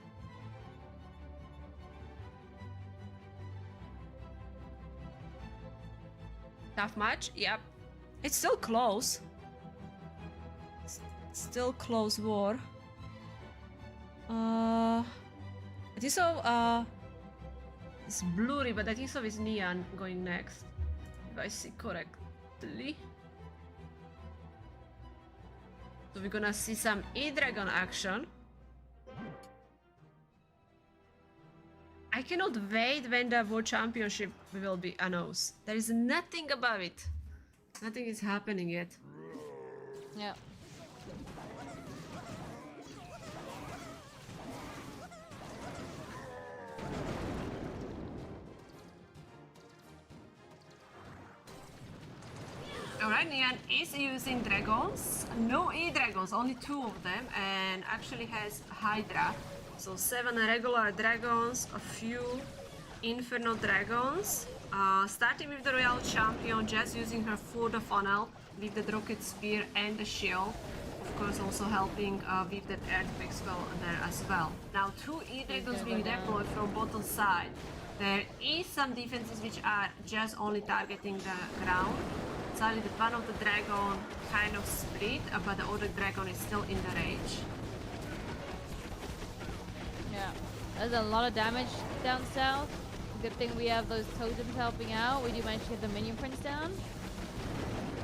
Tough match? Yep. It's still close. Still close war. I think so, it's blurry, but I think so is Neon going next. If I see correctly. So we're gonna see some E-Dragon action. I cannot wait when the World Championship will be announced. There is nothing about it. Nothing is happening yet. Yeah. Alright, Neon is using dragons. No E-Dragons, only 2 of them, and actually has Hydra. So 7 regular dragons, a few Inferno dragons. Starting with the Royal Champion, just using her for the funnel. with the rocket spear and the shield. Of course, also helping with that earthquake spell there as well. Now, 2 E-Dragons being deployed from bottom side. There is some defenses which are just only targeting the ground. Sadly, the one of the dragon kind of split, but the other dragon is still in the range. Yeah, there's a lot of damage down south. Good thing we have those totems helping out. We do manage to get the minion prince down.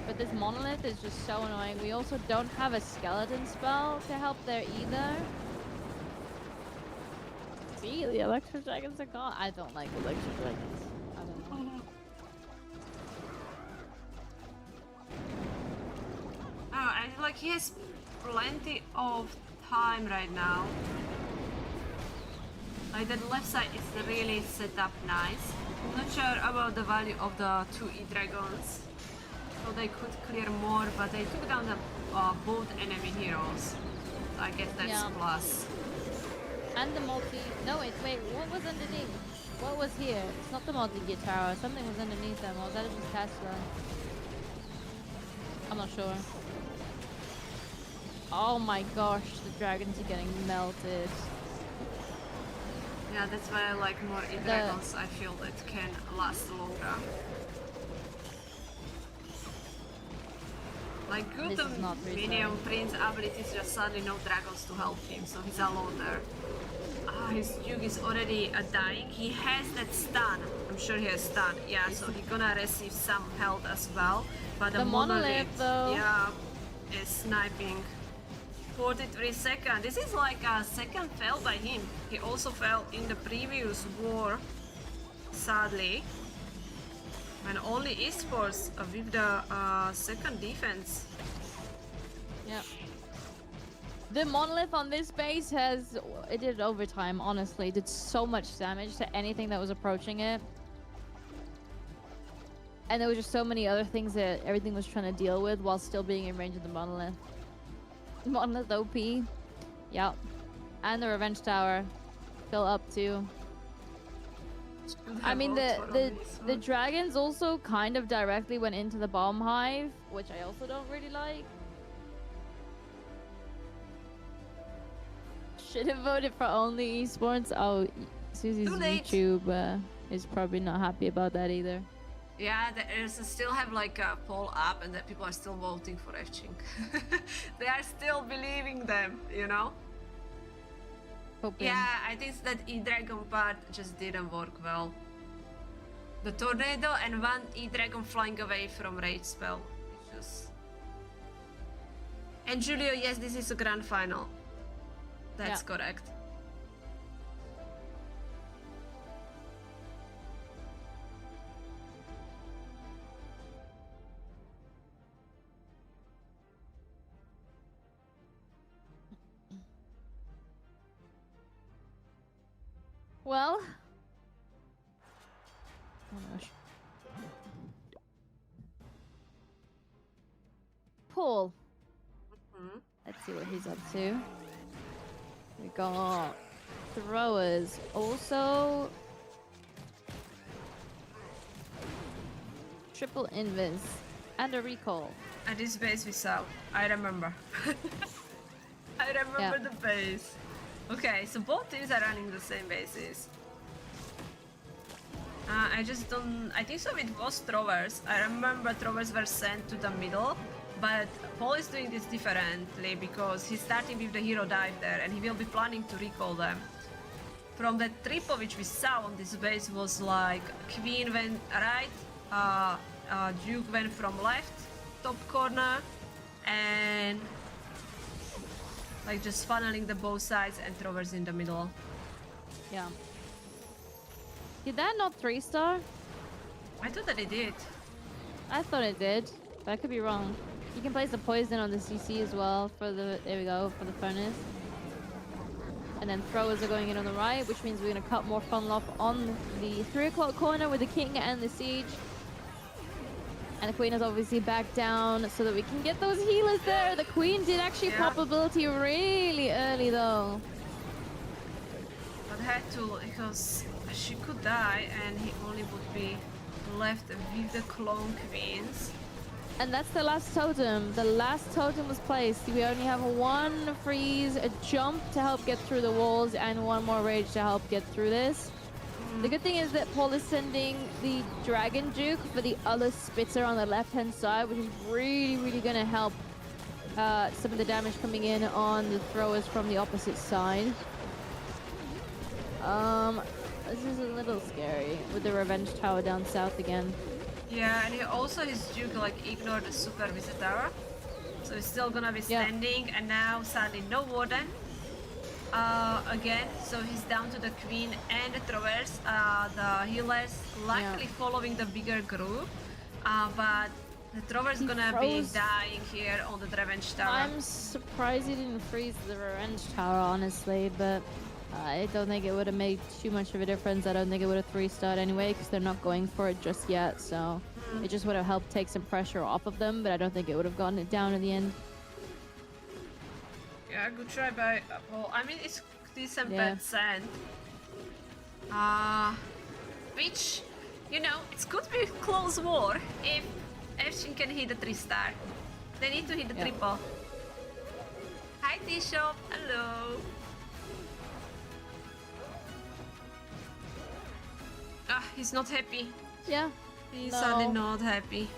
But this monolith is just so annoying. We also don't have a skeleton spell to help there either. See, the electro dragons are gone. I don't like electro dragons. I don't know. Oh, I feel like he has plenty of time right now. Like that left side is really set up nice. I'm not sure about the value of the 2 E-Dragons. So they could clear more, but they took down the both enemy heroes. So I guess that's plus. And the multi... No, wait, what was underneath? What was here? It's not the multi-gear tower. Something was underneath them. Or was that just Tesla? I'm not sure. Oh my gosh, the dragons are getting melted. Yeah, that's why I like more E-Dragons. I feel that can last longer. Like good minion prince abilities, just suddenly no dragons to help him, so he's alone there. His Duke is already dying. He has that stun. I'm sure he has stun. Yeah, so he's gonna receive some health as well. But the monolith though, yeah, is sniping. 43 seconds. This is like a second fail by him. He also fell in the previous war, sadly. And only esports with the second defense. Yeah. The monolith on this base it did overtime, honestly. It did so much damage to anything that was approaching it. And there were just so many other things that everything was trying to deal with while still being in range of the monolith. Monolith OP. Yep. And the revenge tower still up too. I mean, the dragons also kind of directly went into the bomb hive, which I also don't really like. Should have voted for only esports. Oh, Susie's YouTube is probably not happy about that either. Yeah, there's still have like a poll up, and that people are still voting for F-Chink. They are still believing them, you know? Hoping. Yeah, I think that E-Dragon part just didn't work well. The tornado and 1 E-Dragon flying away from rage spell. It's just... And Julio, yes, this is a grand final. That's correct. Well, oh gosh. Paul. Let's see what he's up to. We got throwers. Also, triple invis and a recall. At this base we saw. I remember. I remember the base. Okay, so both teams are running the same bases. I just don't... I think so it was throwers. I remember throwers were sent to the middle, but Paul is doing this differently because he's starting with the hero dive there and he will be planning to recall them. From the triple which we saw on this base was like Queen went right, Duke went from left, top corner, and like just funneling the both sides and throwers in the middle. Yeah. Did that not 3-star? I thought that it did. I thought it did, but I could be wrong. You can place the poison on the CC as well for the, there we go, for the furnace. And then throwers are going in on the right, which means we're going to cut more funnel off on the 3 o'clock corner with the king and the siege. And the queen is obviously back down so that we can get those healers there. The queen did actually pop ability really early though. But had to, because she could die and he only would be left with the clone queens. And that's the last totem. The last totem was placed. We only have one freeze, a jump to help get through the walls, and one more rage to help get through this. The good thing is that Paul is sending the Dragon Duke for the other Spitzer on the left-hand side, which is really going to help some of the damage coming in on the throwers from the opposite side. This is a little scary with the Revenge Tower down south again. Yeah, and he also his Duke like ignored the Super Visitor, so he's still gonna be standing. And now sadly no Warden again, so he's down to the Queen and the Throwers. The healers luckily following the bigger group, but the Thrower's gonna be dying here on the Revenge Tower. I'm surprised he didn't freeze the Revenge Tower, honestly, but I don't think it would have made too much of a difference. I don't think it would have 3-starred anyway, because they're not going for it just yet, so it just would have helped take some pressure off of them, but I don't think it would have gotten it down in the end. Yeah, good try by Paul. I mean, it's decent %. Which, you know, it's good to be close war if Efshin can hit the 3-star. They need to hit the triple. Hi T-Shop, hello. He's not happy. Yeah. He's sadly not happy.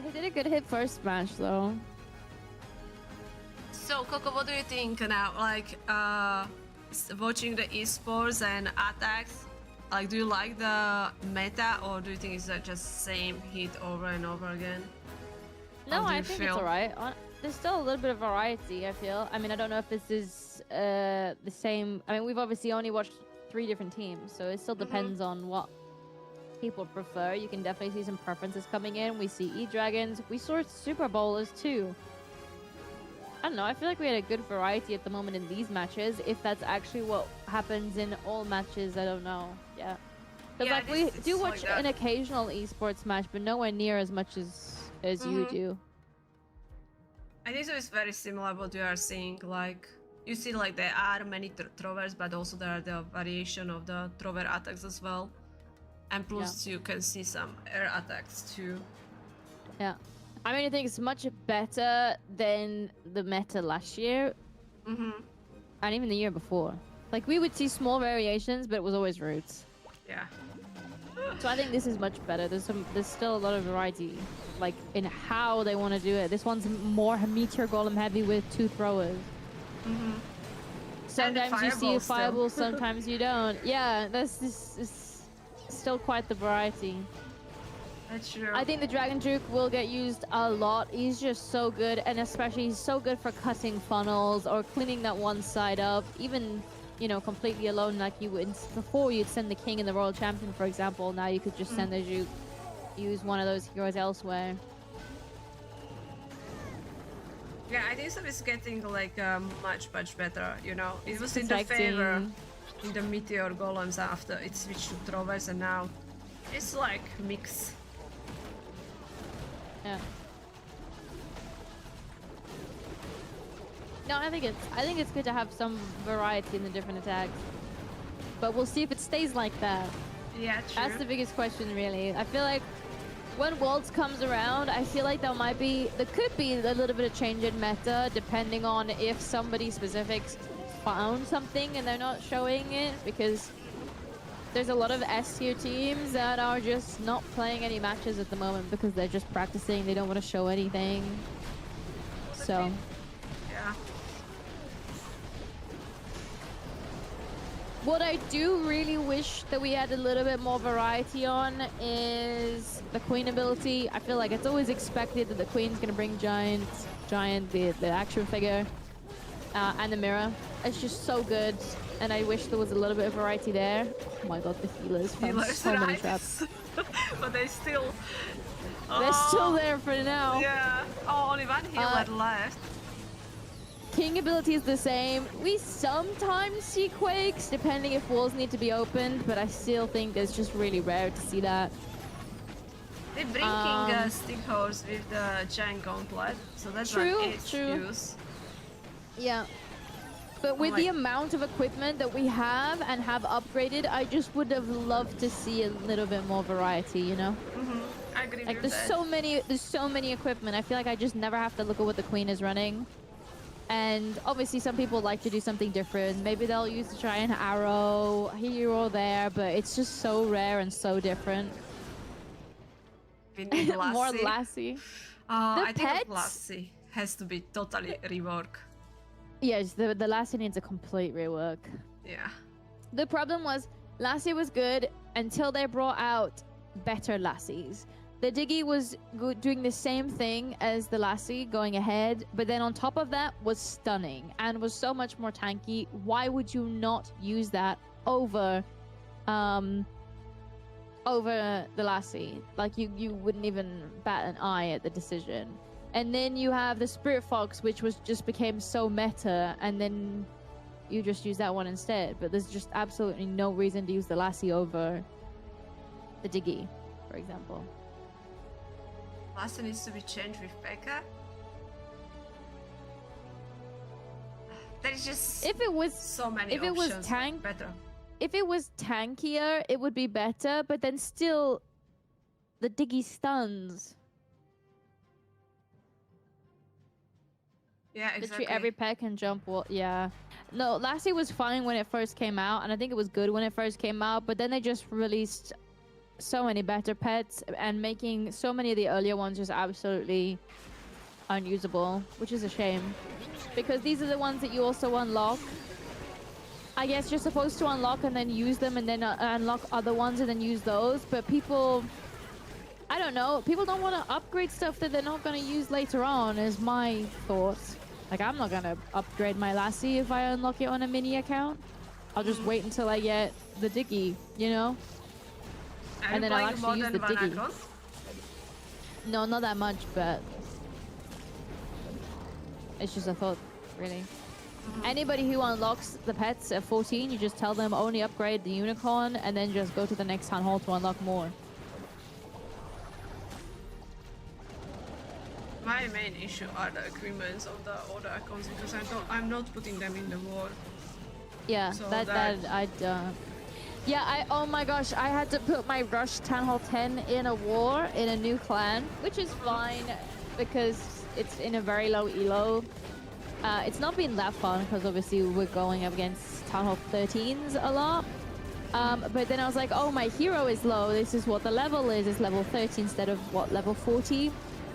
He did a good hit first match though. So Coco, what do you think now? Like watching the esports and attacks, like do you like the meta, or do you think it's just same hit over and over again? No, I think it's alright. There's still a little bit of variety, I feel. I mean, I don't know if this is the same. I mean, we've obviously only watched 3 different teams, so it still depends on what people prefer. You can definitely see some preferences coming in. We see E-Dragons. We saw Super Bowlers too. I don't know. I feel like we had a good variety at the moment in these matches. If that's actually what happens in all matches, I don't know. Yeah. But like we do watch like an occasional esports match, but nowhere near as much as you do. I think so. It's very similar what you are seeing. Like you see, like there are many throwers, but also there are the variation of the thrower attacks as well. And plus you can see some air attacks too. Yeah. I mean, I think it's much better than the meta last year. And even the year before. Like, we would see small variations, but it was always roots. Yeah. So I think this is much better. There's still a lot of variety, like, in how they want to do it. This one's more Meteor Golem heavy with 2 throwers. Sometimes you see a fireball, sometimes you don't. Yeah, this is still quite the variety. That's true. I think the Dragon Duke will get used a lot. He's just so good, and especially he's so good for cutting funnels or cleaning that one side up. Even, you know, completely alone like you would before. You'd send the King and the Royal Champion, for example. Now you could just send the Duke, use one of those heroes elsewhere. Yeah, I think so. It's getting like much better. You know, it was in the favor in the Meteor Golems after it switched to throwers, and now it's like mix. Yeah. No, I think it's good to have some variety in the different attacks. But we'll see if it stays like that. Yeah, true. That's the biggest question, really. I feel like when Worlds comes around, I feel like there could be a little bit of change in meta, depending on if somebody specific found something and they're not showing it, because there's a lot of S-tier teams that are just not playing any matches at the moment because they're just practicing. They don't want to show anything. So, yeah. What I do really wish that we had a little bit more variety on is the Queen ability. I feel like it's always expected that the Queen's going to bring Giant, the action figure, and the mirror. It's just so good, and I wish there was a little bit of variety there. Oh my god, the healers found so many traps. But they still... They're still there for now. Yeah. Oh, only one healer left. King ability is the same. We sometimes see Quakes, depending if walls need to be opened, but I still think it's just really rare to see that. They bring King stick horse with the giant gauntlet, so that's like its use. Yeah. But with the amount of equipment that we have and have upgraded, I just would have loved to see a little bit more variety, you know? I agree Like with there's that. so many equipment. I feel like I just never have to look at what the queen is running. And obviously some people like to do something different. Maybe they'll use the giant arrow here or there, but it's just so rare and so different. We need Lassie. More Lassie. I think pets? Lassie has to be totally reworked. Yes, the Lassie needs a complete rework. Yeah. The problem was Lassie was good until they brought out better Lassies. The Diggy was doing the same thing as the Lassie, going ahead, but then on top of that was stunning and was so much more tanky. Why would you not use that over the Lassie? Like you wouldn't even bat an eye at the decision. And then you have the Spirit Fox, which was just became so meta, and then you just use that one instead. But there's just absolutely no reason to use the Lassie over the Diggy, for example. Lassie needs to be changed with P.E.K.K.A. There's just If it was so many if it was options. Better. If it was tankier, it would be better, but then still the Diggy stuns. Yeah, exactly. Literally every pet can jump wall. Yeah. No, Lassie was fine when it first came out, and I think it was good when it first came out, but then they just released so many better pets and making so many of the earlier ones just absolutely unusable, which is a shame. Because these are the ones that you also unlock. I guess you're supposed to unlock and then use them and then unlock other ones and then use those, but people... I don't know. People don't want to upgrade stuff that they're not going to use later on, is my thoughts. Like, I'm not going to upgrade my Lassie if I unlock it on a mini account. I'll just wait until I get the Diggy, you know? And then I'll actually use the Diggy. No, not that much, but... it's just a thought, really. Anybody who unlocks the pets at 14, you just tell them only upgrade the unicorn and then just go to the next town hall to unlock more. My main issue are the agreements of the other accounts because I'm not putting them in the war. Yeah, so oh my gosh, I had to put my Rush Town Hall 10 in a war in a new clan, which is fine because it's in a very low elo. It's not been that fun because obviously we're going up against Town Hall 13s a lot. But then I was like, oh, my hero is low. This is what the level is. It's level 30 instead of what, level 40?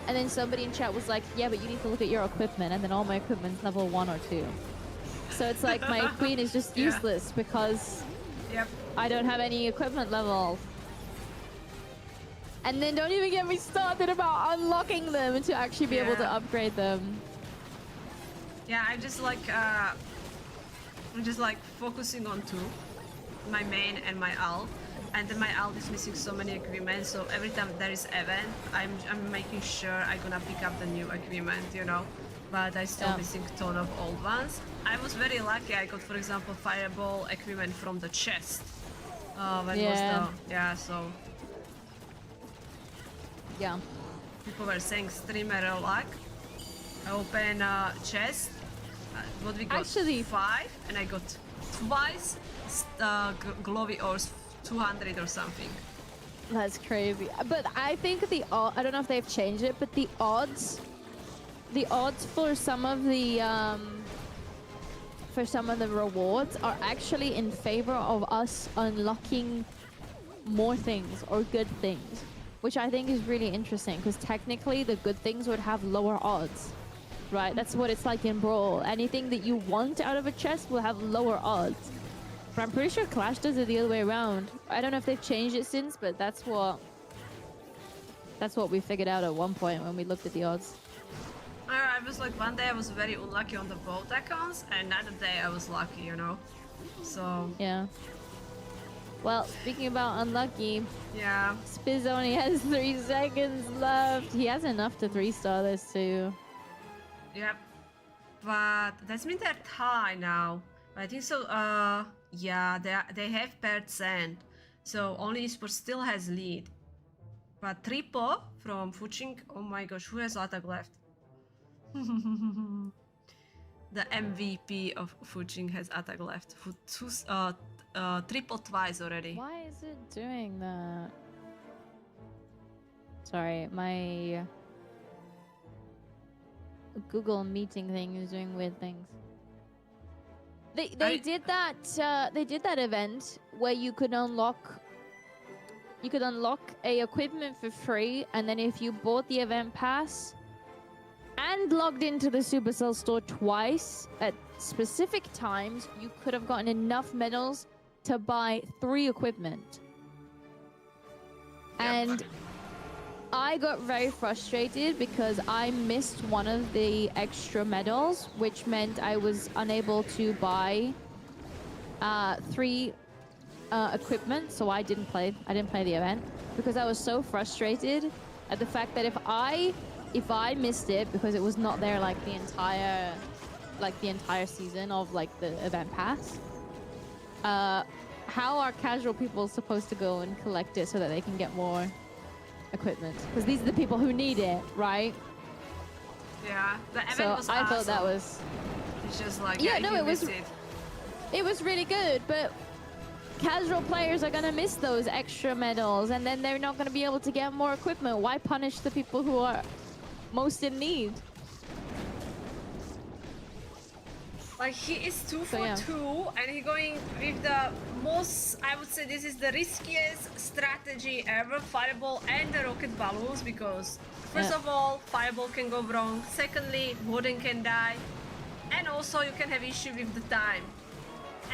And then somebody in chat was like, yeah, but you need to look at your equipment. And then all my equipment's level 1 or 2. So it's like my queen is just useless because I don't have any equipment level. And then don't even get me started about unlocking them to actually be able to upgrade them. Yeah, I'm just like focusing on two, my main and my alt. And then my alt is missing so many agreements, so every time there is event, I'm making sure I'm gonna pick up the new agreement, you know. But I still missing a ton of old ones. I was very lucky. I got, for example, Fireball agreement from the chest. So. Yeah. People were saying streamer luck. I open chest. What we got? Actually, 5, and I got twice glowy ores. 200 or something. That's crazy. But I think I don't know if they've changed it, but the odds for some of the rewards are actually in favor of us unlocking more things or good things, which I think is really interesting because technically the good things would have lower odds, right? That's what it's like in Brawl. Anything that you want out of a chest will have lower odds. But I'm pretty sure Clash does it the other way around. I don't know if they've changed it since, but that's what we figured out at one point when we looked at the odds. I was like, one day I was very unlucky on the both accounts, and another day I was lucky, you know? So... yeah. Well, speaking about unlucky... yeah. Spiz only has 3 seconds left. He has enough to 3-star this too. Yep. But that means they're tied now. I think so, yeah, they have paired sand. So only esports still has lead. But Triple from Fuching, oh my gosh, who has attack left? The MVP of Fuching has attack left. Triple twice already. Why is it doing that? Sorry, my Google meeting thing is doing weird things. They did that event where you could unlock a equipment for free, and then if you bought the event pass and logged into the Supercell store twice at specific times, you could have gotten enough medals to buy 3 equipment. And I got very frustrated because I missed one of the extra medals, which meant I was unable to buy 3 equipment, so I didn't play the event because I was so frustrated at the fact that if I missed it because it was not there like the entire season of like the event pass, how are casual people supposed to go and collect it so that they can get more equipment? Because these are the people who need it, right? Yeah, the event so was I awesome. thought that was... It's just like, yeah, no, it was really good, but casual players are gonna miss those extra medals, and then they're not gonna be able to get more equipment. Why punish the people who are most in need? Like, he is 2 for yeah. 2, and he going with the most, I would say this is the riskiest strategy ever, Fireball and the Rocket Balloons, because first of all, Fireball can go wrong, secondly, Warden can die, and also you can have issue with the time.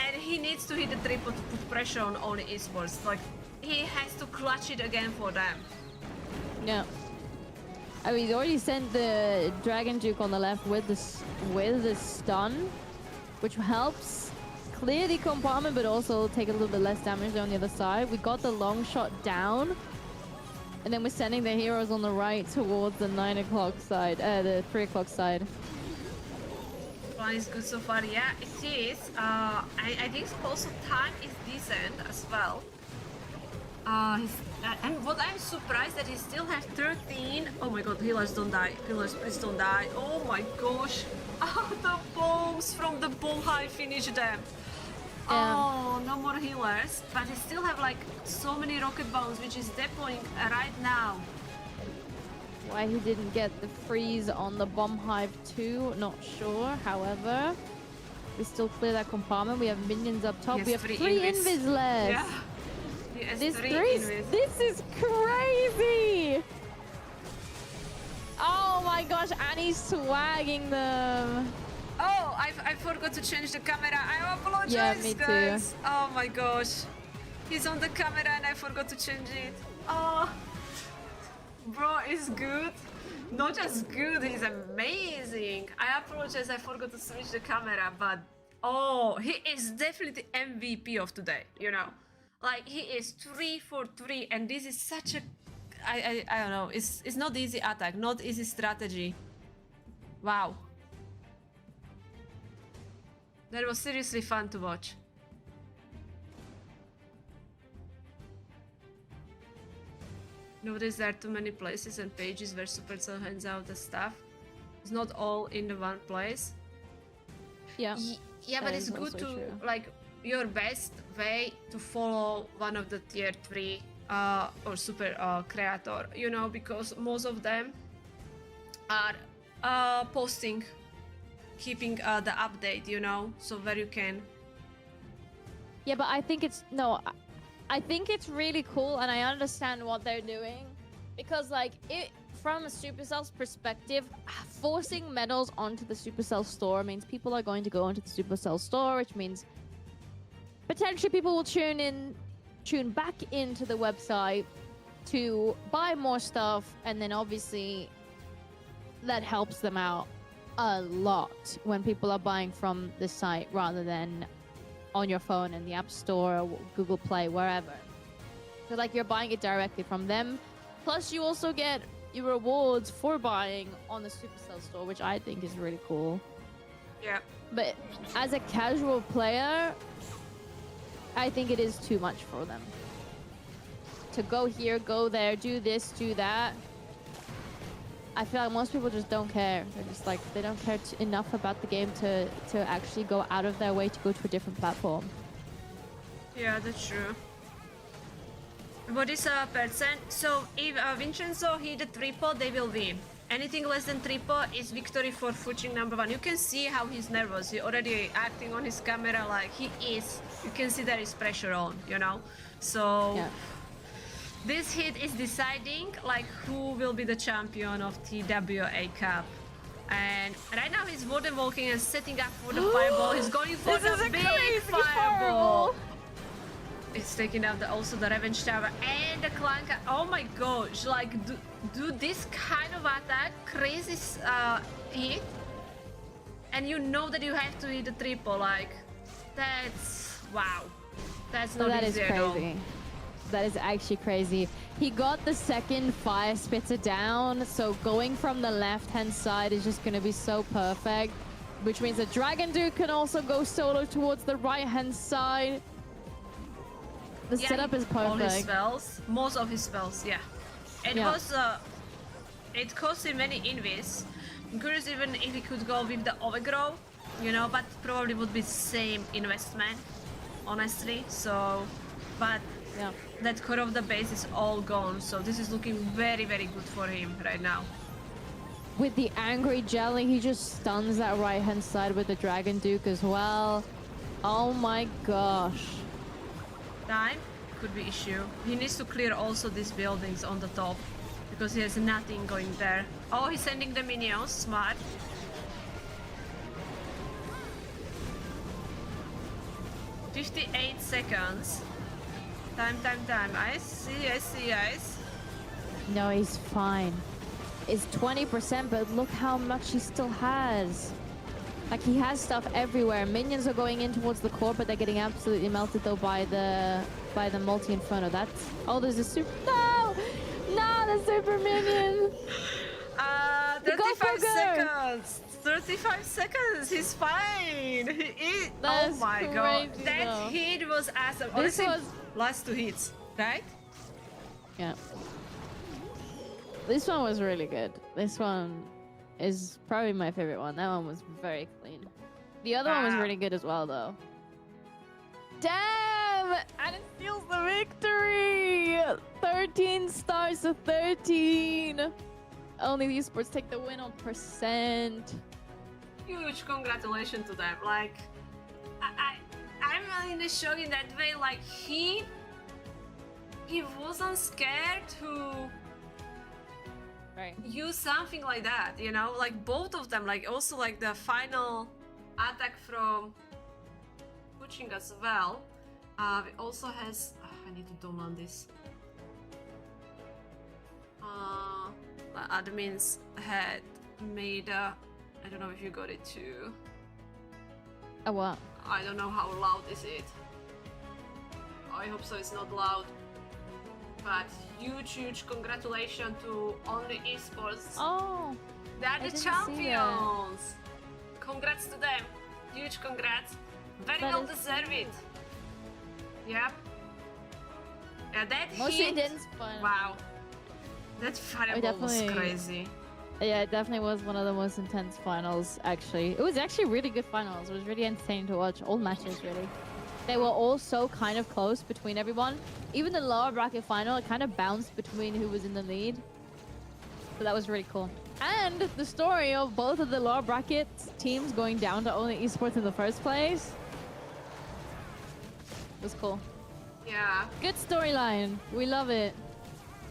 And he needs to hit the triple to put pressure on all the esports. Like, he has to clutch it again for them. Yeah. I mean, he's already sent the Dragon Duke on the left with the stun, which helps clear the compartment, but also take a little bit less damage on the other side. We got the long shot down, and then we're sending the heroes on the right towards the 9 o'clock side, the 3 o'clock side. Plan is good so far, yeah, it is. I think also time is decent as well. And what I'm surprised that he still has 13. Oh my god, healers don't die. Healers, please don't die. Oh my gosh. Oh, the bombs from the bomb high finish them. Oh, no more healers. But he still have like so many rocket bombs, which is deploying right now. Why he didn't get the freeze on the bomb hive too, not sure. However, we still clear that compartment. We have minions up top. We have 3 invis left. Yeah. This is crazy. Oh my gosh, Annie's swagging them. Oh, I forgot to change the camera. I apologize, yeah, me guys. Too. Oh my gosh. He's on the camera and I forgot to change it. Oh. Bro is good. Not just good, he's amazing. I apologize, I forgot to switch the camera, but oh, he is definitely MVP of today, you know. Like, he is 3 for 3, and this is such a, I don't know, it's not easy attack, not easy strategy. Wow. That was seriously fun to watch. Notice there are too many places and pages where Supercell hands out the stuff. It's not all in the one place. Yeah. Yeah, but it's good to, like, your best way to follow one of the tier 3 or super creator, you know, because most of them are posting, keeping the update, you know, so where you can. Yeah, but I think it's, no, I think it's really cool, and I understand what they're doing, because like from a Supercell's perspective, forcing medals onto the Supercell store means people are going to go into the Supercell store, which means potentially people will tune back into the website to buy more stuff, and then obviously that helps them out a lot when people are buying from the site rather than on your phone in the App Store or Google Play, wherever. So like, you're buying it directly from them. Plus you also get your rewards for buying on the Supercell store, which I think is really cool. Yeah. But as a casual player, I think it is too much for them. To go here, go there, do this, do that. I feel like most people just don't care. They're just like, they don't care enough about the game to actually go out of their way to go to a different platform. Yeah, that's true. What is a percent? So if Vincenzo hit a triple, they will win. Anything less than triple is victory for Fuching number 1. You can see how he's nervous. He already acting on his camera like he is. You can see there is pressure on, you know? So Yeah. this hit is deciding like who will be the champion of TWA Cup. And right now he's more than walking and setting up for the fireball. He's going for This is the a big crazy fireball. It's taking out also the Revenge Tower and the Clanka. Oh my gosh, like do this kind of attack, crazy hit, and you know that you have to hit the triple, like, that's, wow. That's not That is easy at all. crazy. That is actually crazy. He got the second fire spitter down, so going from the left-hand side is just going to be so perfect, which means that Dragon Duke can also go solo towards the right-hand side. The setup is perfect. All his spells, most of his spells, yeah. It was, it cost him many invis. I'm curious even if he could go with the overgrow, you know, but probably would be same investment, honestly. So, but Yeah. that core of the base is all gone, so this is looking very, very good for him right now. With the Angry Jelly, he just stuns that right-hand side with the Dragon Duke as well. Oh my gosh. Time could be issue. He needs to clear also these buildings on the top because he has nothing going there. Oh, he's sending the minions. Smart. "58 seconds. Time. I see. No, he's fine. It's 20%, but look how much he still has. Like, he has stuff everywhere. Minions are going in towards the core, but they're getting absolutely melted though by the multi-inferno. That's... Oh, there's a super... No, the super minion! 35 seconds. 35 seconds. He's fine. Oh my god. crazy, That though. hit was awesome. This Honestly, was... last 2 hits, right? Yeah. This one was really good. This one is probably my favorite one. That one was very clean. The other one was really good as well, though. Damn! And it steals the victory! 13 stars to 13! Only the esports take the win on percent. Huge congratulations to them. Like, I'm in the shock in that way. Like, he wasn't scared to Right. use something like that, you know, like both of them, like also like the final attack from Pushing as well. It also has, I need to download this. Admins had made I don't know if you got it too. A what? I don't know how loud is it. I hope so it's not loud. But huge congratulations to Only Esports. Oh! They are the didn't see champions! Congrats to them! Huge congrats! Very That well is deserved it! Yep. Yeah, that Most hit... intense fun. Wow. That fireball was definitely- crazy. Yeah, it definitely was one of the most intense finals, actually. It was actually really good finals. It was really entertaining to watch. All matches, really. They were all so kind of close between everyone. Even the lower bracket final, it kind of bounced between who was in the lead. So that was really cool. And the story of both of the lower bracket teams going down to Only Esports in the first place was cool. Yeah. Good storyline. We love it.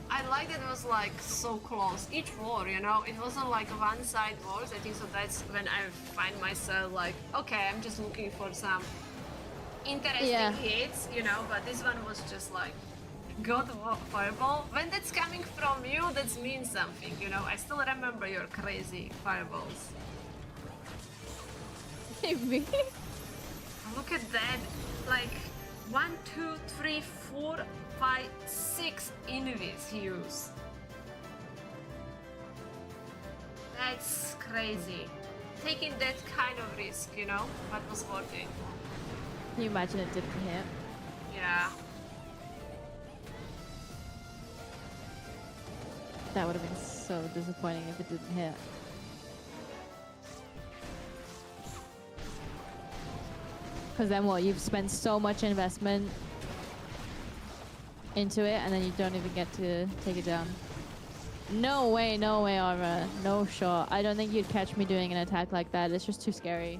I like that it was like so close. Each war, you know, it wasn't like one side wars. I think so that's when I find myself like, okay, I'm just looking for some interesting hits, you know, but this one was just like, God fireball. When that's coming from you, that means something, you know. I still remember your crazy fireballs. Me? Look at that, like 1, 2, 3, 4, 5, 6 invis he used. That's crazy. Taking that kind of risk, you know, but was worth it. Can you imagine it didn't hit? Yeah. That would have been so disappointing if it didn't hit. Because then what? You've spent so much investment into it, and then you don't even get to take it down. No way, Aura. No shot. I don't think you'd catch me doing an attack like that. It's just too scary.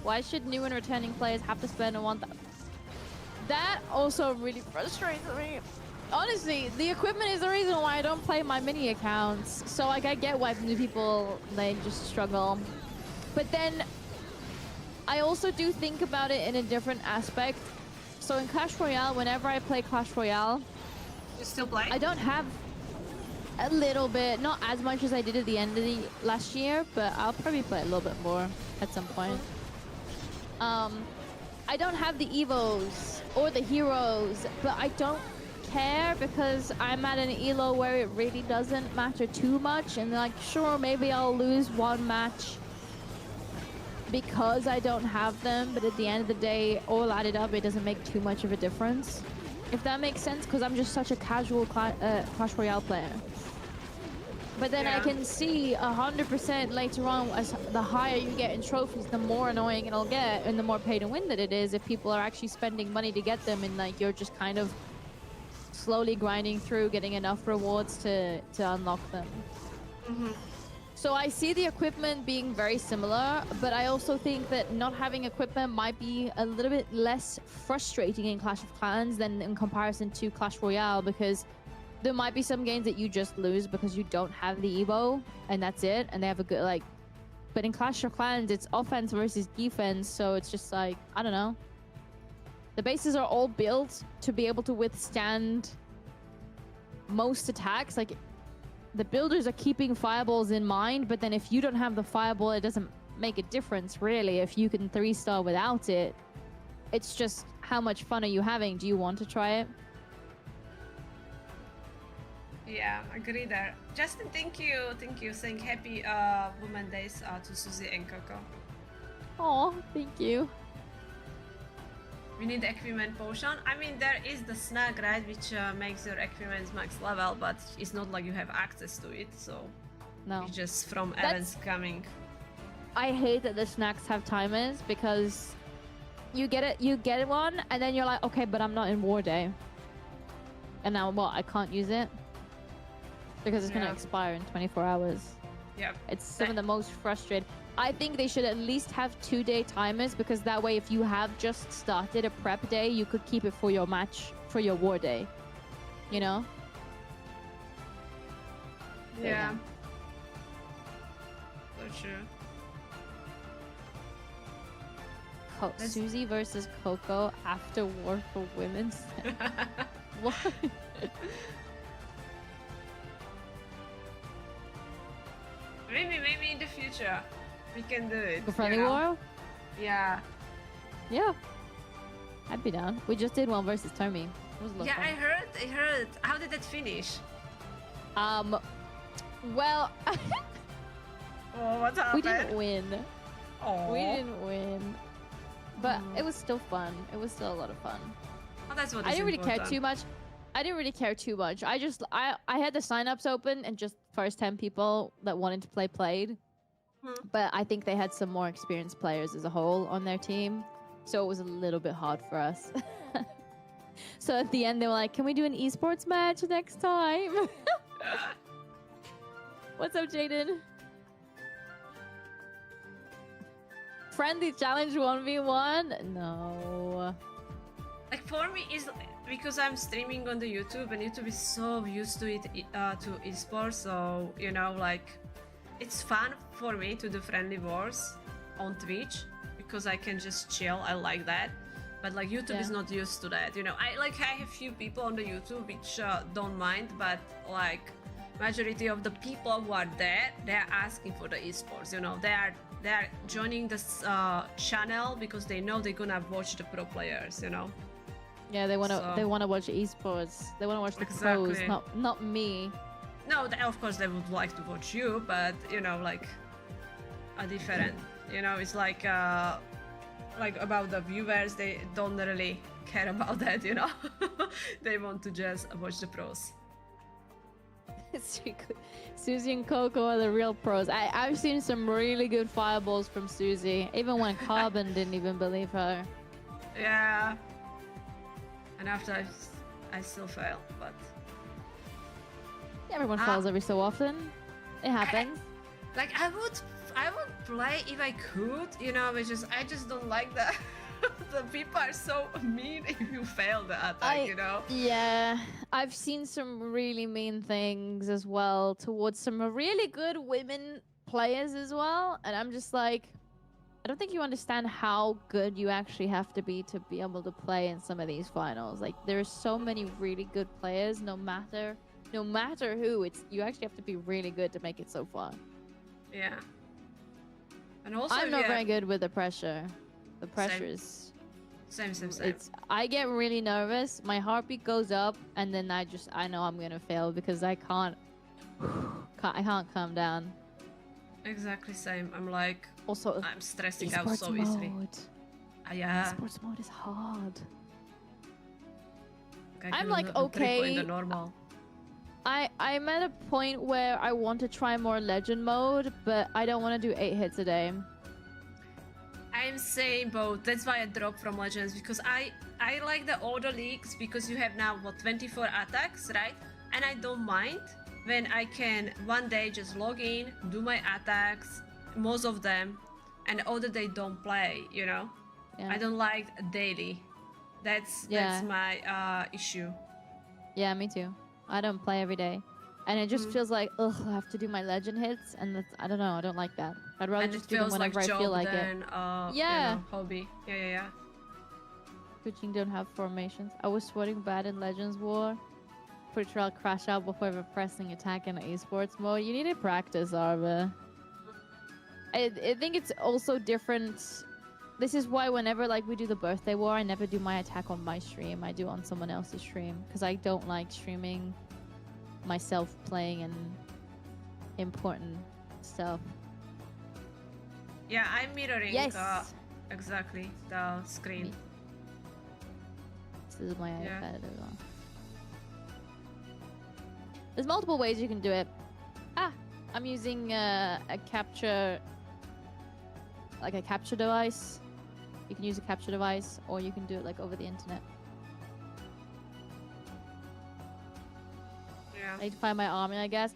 Why should new and returning players have to spend a That also really frustrates me. Honestly, the equipment is the reason why I don't play my mini accounts. So like, I get why new people, they just struggle. But then I also do think about it in a different aspect. So in Clash Royale, whenever I play Clash Royale, You still play? I don't have a little bit, not as much as I did at the end of the last year, but I'll probably play a little bit more at some point. I don't have the Evos or the heroes, but I don't care because I'm at an elo where it really doesn't matter too much. And like, sure, maybe I'll lose one match because I don't have them, but at the end of the day, all added up, it doesn't make too much of a difference. If that makes sense, because I'm just such a casual Clash Royale player. But then I can see 100% later on, as the higher you get in trophies, the more annoying it'll get, and the more pay to win that it is if people are actually spending money to get them, and like, you're just kind of slowly grinding through, getting enough rewards to unlock them. So I see the equipment being very similar, but I also think that not having equipment might be a little bit less frustrating in Clash of Clans than in comparison to Clash Royale, because there might be some games that you just lose because you don't have the Evo, and that's it, and they have a good, like... But in Clash of Clans, it's offense versus defense, so it's just like, I don't know. The bases are all built to be able to withstand most attacks. Like, the builders are keeping fireballs in mind, but then if you don't have the fireball, it doesn't make a difference, really. If you can 3-star without it, it's just how much fun are you having? Do you want to try it? Yeah, agree there. Justin, thank you, saying happy Women's Days to Suzie and Coco. Oh, thank you. We need the equipment potion. I mean, there is the snack, right, which makes your equipment max level, but it's not like you have access to it, so No. it's just from events coming. I hate that the snacks have timers, because you get one, and then you're like, okay, but I'm not in war day. And now what? I can't use it? Because it's gonna expire in 24 hours. Yeah. It's some of the most frustrating. I think they should at least have 2-day timers, because that way, if you have just started a prep day, you could keep it for your match, for your war day. You know? Yeah. So true. Suzie versus Coco after war for women's. What? Maybe in the future we can do it. The friendly war? Yeah. Yeah. I'd be down. We just did one versus Tommy. It was a lot Yeah, fun. I heard. How did that finish? Well, Oh, what happened? we didn't win. Oh. We didn't win. But it was still fun. It was still a lot of fun. Oh, that's what I is didn't really care important. too much. I didn't really care too much. I had the signups open, and just first 10 people that wanted to play played. But I think they had some more experienced players as a whole on their team, so it was a little bit hard for us. So at the end, they were like, "Can we do an esports match next time?" What's up, Jaden? Friendly challenge 1v1? No. Like, for me, is because I'm streaming on the YouTube, and YouTube is so used to it, to esports, so, you know, like, it's fun for me to do friendly wars on Twitch, because I can just chill. I like that. But like, YouTube is not used to that, you know. I have few people on the YouTube which don't mind, but like, majority of the people who are there, they're asking for the esports, you know. They're joining this channel because they know they're gonna watch the pro players, you know. Yeah, they want to watch esports. They want to watch the pros, not me. No, of course they would like to watch you, but you know, like, a different. You know, it's like about the viewers, they don't really care about that, you know. They want to just watch the pros. Suzie and Coco are the real pros. I've seen some really good fireballs from Suzie, even when Carbon didn't even believe her. Yeah. And after I still fail, but Everyone fails every so often. It happens. I would play if I could, you know, I just don't like that. The people are so mean if you fail the attack, you know? Yeah, I've seen some really mean things as well towards some really good women players as well. And I'm just like, I don't think you understand how good you actually have to be able to play in some of these finals. Like, there's so many really good players, no matter who, you actually have to be really good to make it so far. Yeah. And also, I'm not very good with the pressure. The pressure is... Same. I get really nervous. My heartbeat goes up, and then I know I'm gonna fail because I can't calm down. Exactly same. I'm like, also, I'm stressing out so easily. Yeah. Sports mode is hard. I'm like, okay. In the normal. I'm at a point where I want to try more legend mode, but I don't want to do 8 hits a day. I'm saying both. That's why I dropped from Legends, because I like the older leagues because you have now 24 attacks, right? And I don't mind when I can one day just log in, do my attacks, most of them, and the other day don't play, you know? Yeah. I don't like daily. That's my issue. Yeah, me too. I don't play every day. And it just feels like, ugh, I have to do my legend hits, and that's, I don't know, I don't like that. I'd rather just do them whenever I feel like it. Yeah. You know, hobby. Yeah. Switching don't have formations. I was sweating bad in Legends War. Pretty sure I'll crash out before ever pressing attack in esports mode. You need to practice, Arva. I think it's also different. This is why whenever we do the birthday war, I never do my attack on my stream. I do on someone else's stream because I don't like streaming myself playing and important stuff. Yeah, I'm mirroring exactly the screen. This is my iPad as well. There's multiple ways you can do it. I'm using a capture device. You can use a capture device, or you can do it over the internet. I need to find my army, I guess.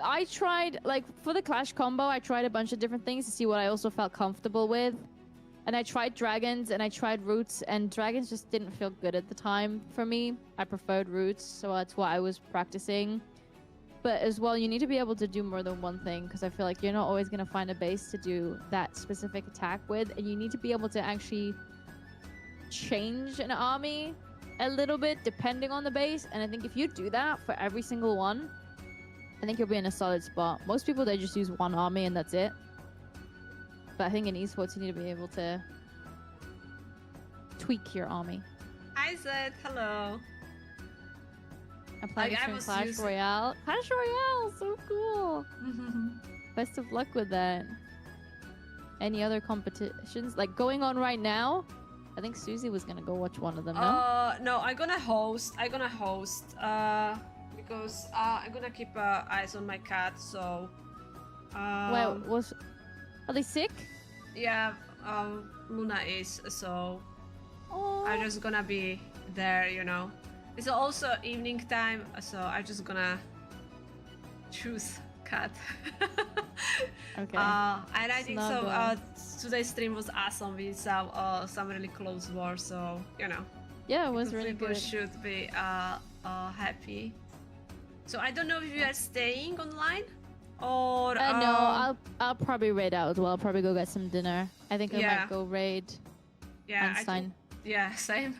I tried, for the Clash combo, I tried a bunch of different things to see what I also felt comfortable with. And I tried dragons, and I tried roots, and dragons just didn't feel good at the time for me. I preferred roots, so that's what I was practicing. But as well, you need to be able to do more than one thing, because I feel like you're not always going to find a base to do that specific attack with, and you need to be able to actually change an army a little bit depending on the base. And I think if you do that for every single one, I think you'll be in a solid spot. Most people, they just use one army and that's it. But I think in esports, you need to be able to tweak your army. Hi Zed, hello. I'm playing Clash Royale. Clash Royale, so cool. Best of luck with that. Any other competitions going on right now? I think Suzie was gonna go watch one of them. No, I'm gonna host. Because I'm gonna keep eyes on my cat. So. Wait, are they sick? Yeah, Luna is. So. Aww. I'm just gonna be there, you know. It's also evening time, so I'm just gonna choose cat. Okay. And I think so. Today's stream was awesome. We saw some really close war, so you know. Yeah, it was really people good. Should be happy. So I don't know if you are staying online or. No, I'll probably raid out as well. I'll probably go get some dinner. I think I might go raid. Yeah, same.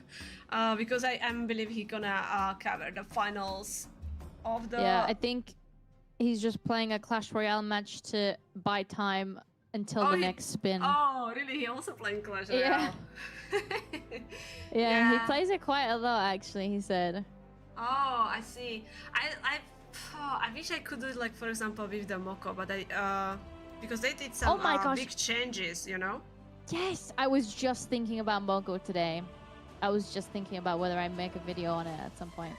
Because I believe he's gonna cover the finals of the. Yeah, I think he's just playing a Clash Royale match to buy time until the next spin. Oh, really? He also playing Clash Royale? Yeah, he plays it quite a lot, actually, he said. Oh, I see. I wish I could do it, for example, with the Moko, but because they did some big changes, you know? Yes, I was just thinking about Moko today. I was just thinking about whether I make a video on it at some point.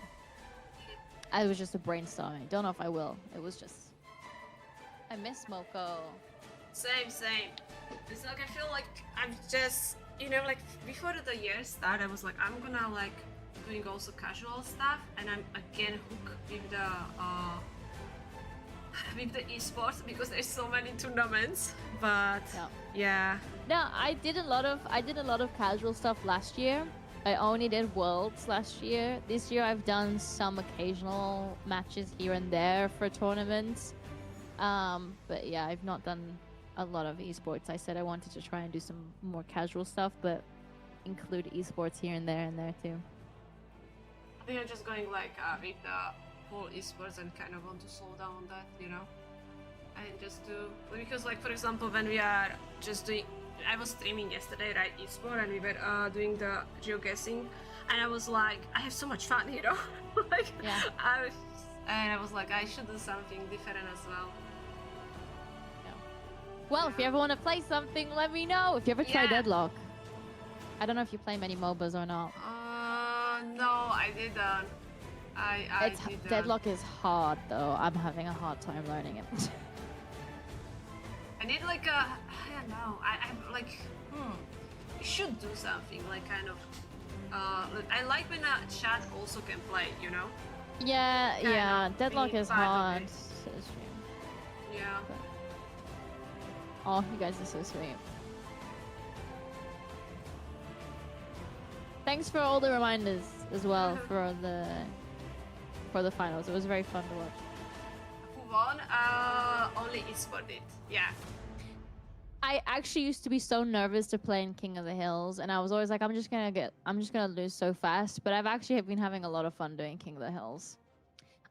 I was just a brainstorming. Don't know if I will. It was just. I miss Moko. Same. It's like I feel like I'm just, like before the year start, I was like, I'm gonna like doing also casual stuff, and I'm again hooked with the esports because there's so many tournaments. But yeah. No, I did a lot of casual stuff last year. I only did Worlds last year. This year I've done some occasional matches here and there for tournaments. But yeah, I've not done a lot of esports. I said I wanted to try and do some more casual stuff, but include esports here and there too. I think I'm just going like with the whole esports and kind of want to slow down on that, and just do, because like for example when we are just doing, I was streaming yesterday, right, esport, and we were doing the geoguessing, and I was like, I have so much fun, like yeah. I was like, I should do something different as well. Well, if you ever want to play something, let me know. If you ever try Deadlock. I don't know if you play many MOBAs or not. No, I didn't. I didn't. Deadlock is hard though. I'm having a hard time learning it. I need like I don't know. I'm like, you should do something like kind of. I like when a chat also can play, Yeah, yeah. Deadlock is hard. Yeah. But... Oh, you guys are so sweet. Thanks for all the reminders as well for the finals. It was very fun to watch. Who won? Only esport did. Yeah. I actually used to be so nervous to play in King of the Hills, and I was always like, I'm just gonna lose so fast. But I've actually been having a lot of fun doing King of the Hills.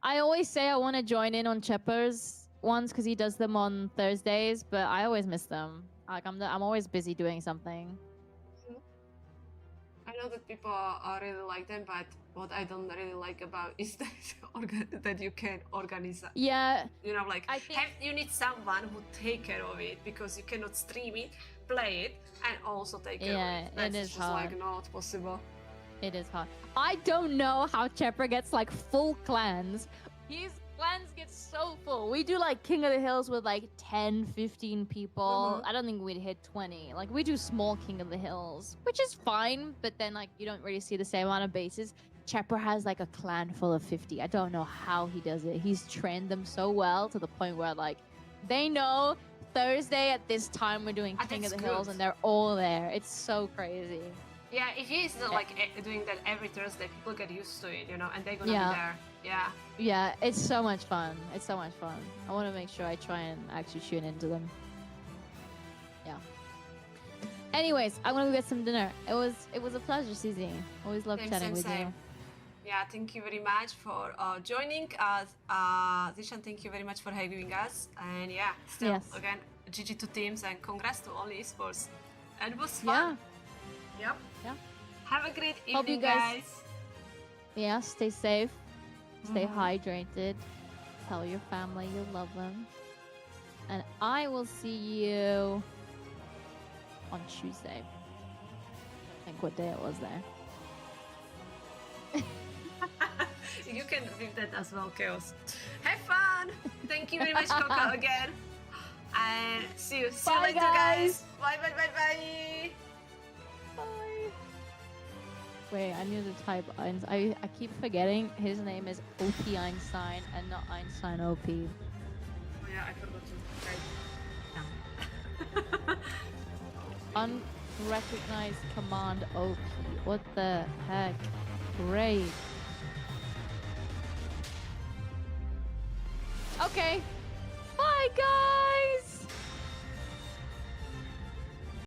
I always say I want to join in on Chepper's ones because he does them on Thursdays, but I always miss them. Like I'm always busy doing something. I know that people really like them, but what I don't really like about is that you can organize. Yeah. Like you need someone who take care of it, because you cannot stream it, play it, and also take care of it. That's it is just hard. like not possible. It is hard. I don't know how Chepper gets like full clans. His clans get so full. We do like King of the Hills with like 10, 15 people. I don't think we'd hit 20. Like we do small King of the Hills, which is fine, but then like you don't really see the same amount of bases. Chepper has like a clan full of 50. I don't know how he does it. He's trained them so well to the point where like they know Thursday at this time we're doing King of the Hills, and they're all there. It's so crazy. Yeah, if he's like doing that every Thursday, people get used to it, and they're gonna be there. Yeah. Yeah, it's so much fun. It's so much fun. I want to make sure I try and actually tune into them. Yeah. Anyways, I'm gonna go get some dinner. It was a pleasure, Suzie. Always love chatting with you. Yeah, thank you very much for joining us. Zishan, thank you very much for having us. And yeah, still again, GG to teams and congrats to all esports. And it was fun. Yep. Yeah. Have a great evening, Hope you guys. Yeah, stay safe. Stay hydrated. Tell your family you love them. And I will see you on Tuesday. I think what day it was there. You can read that as well, Chaos. Have fun! Thank you very much, Coco, again. And see you later, guys. Bye. Bye. Wait, I need to type Einstein. I keep forgetting his name is OP Einstein and not Einstein OP. Oh yeah, I forgot to type. Unrecognized command OP. What the heck? Great. Okay. Bye, guys.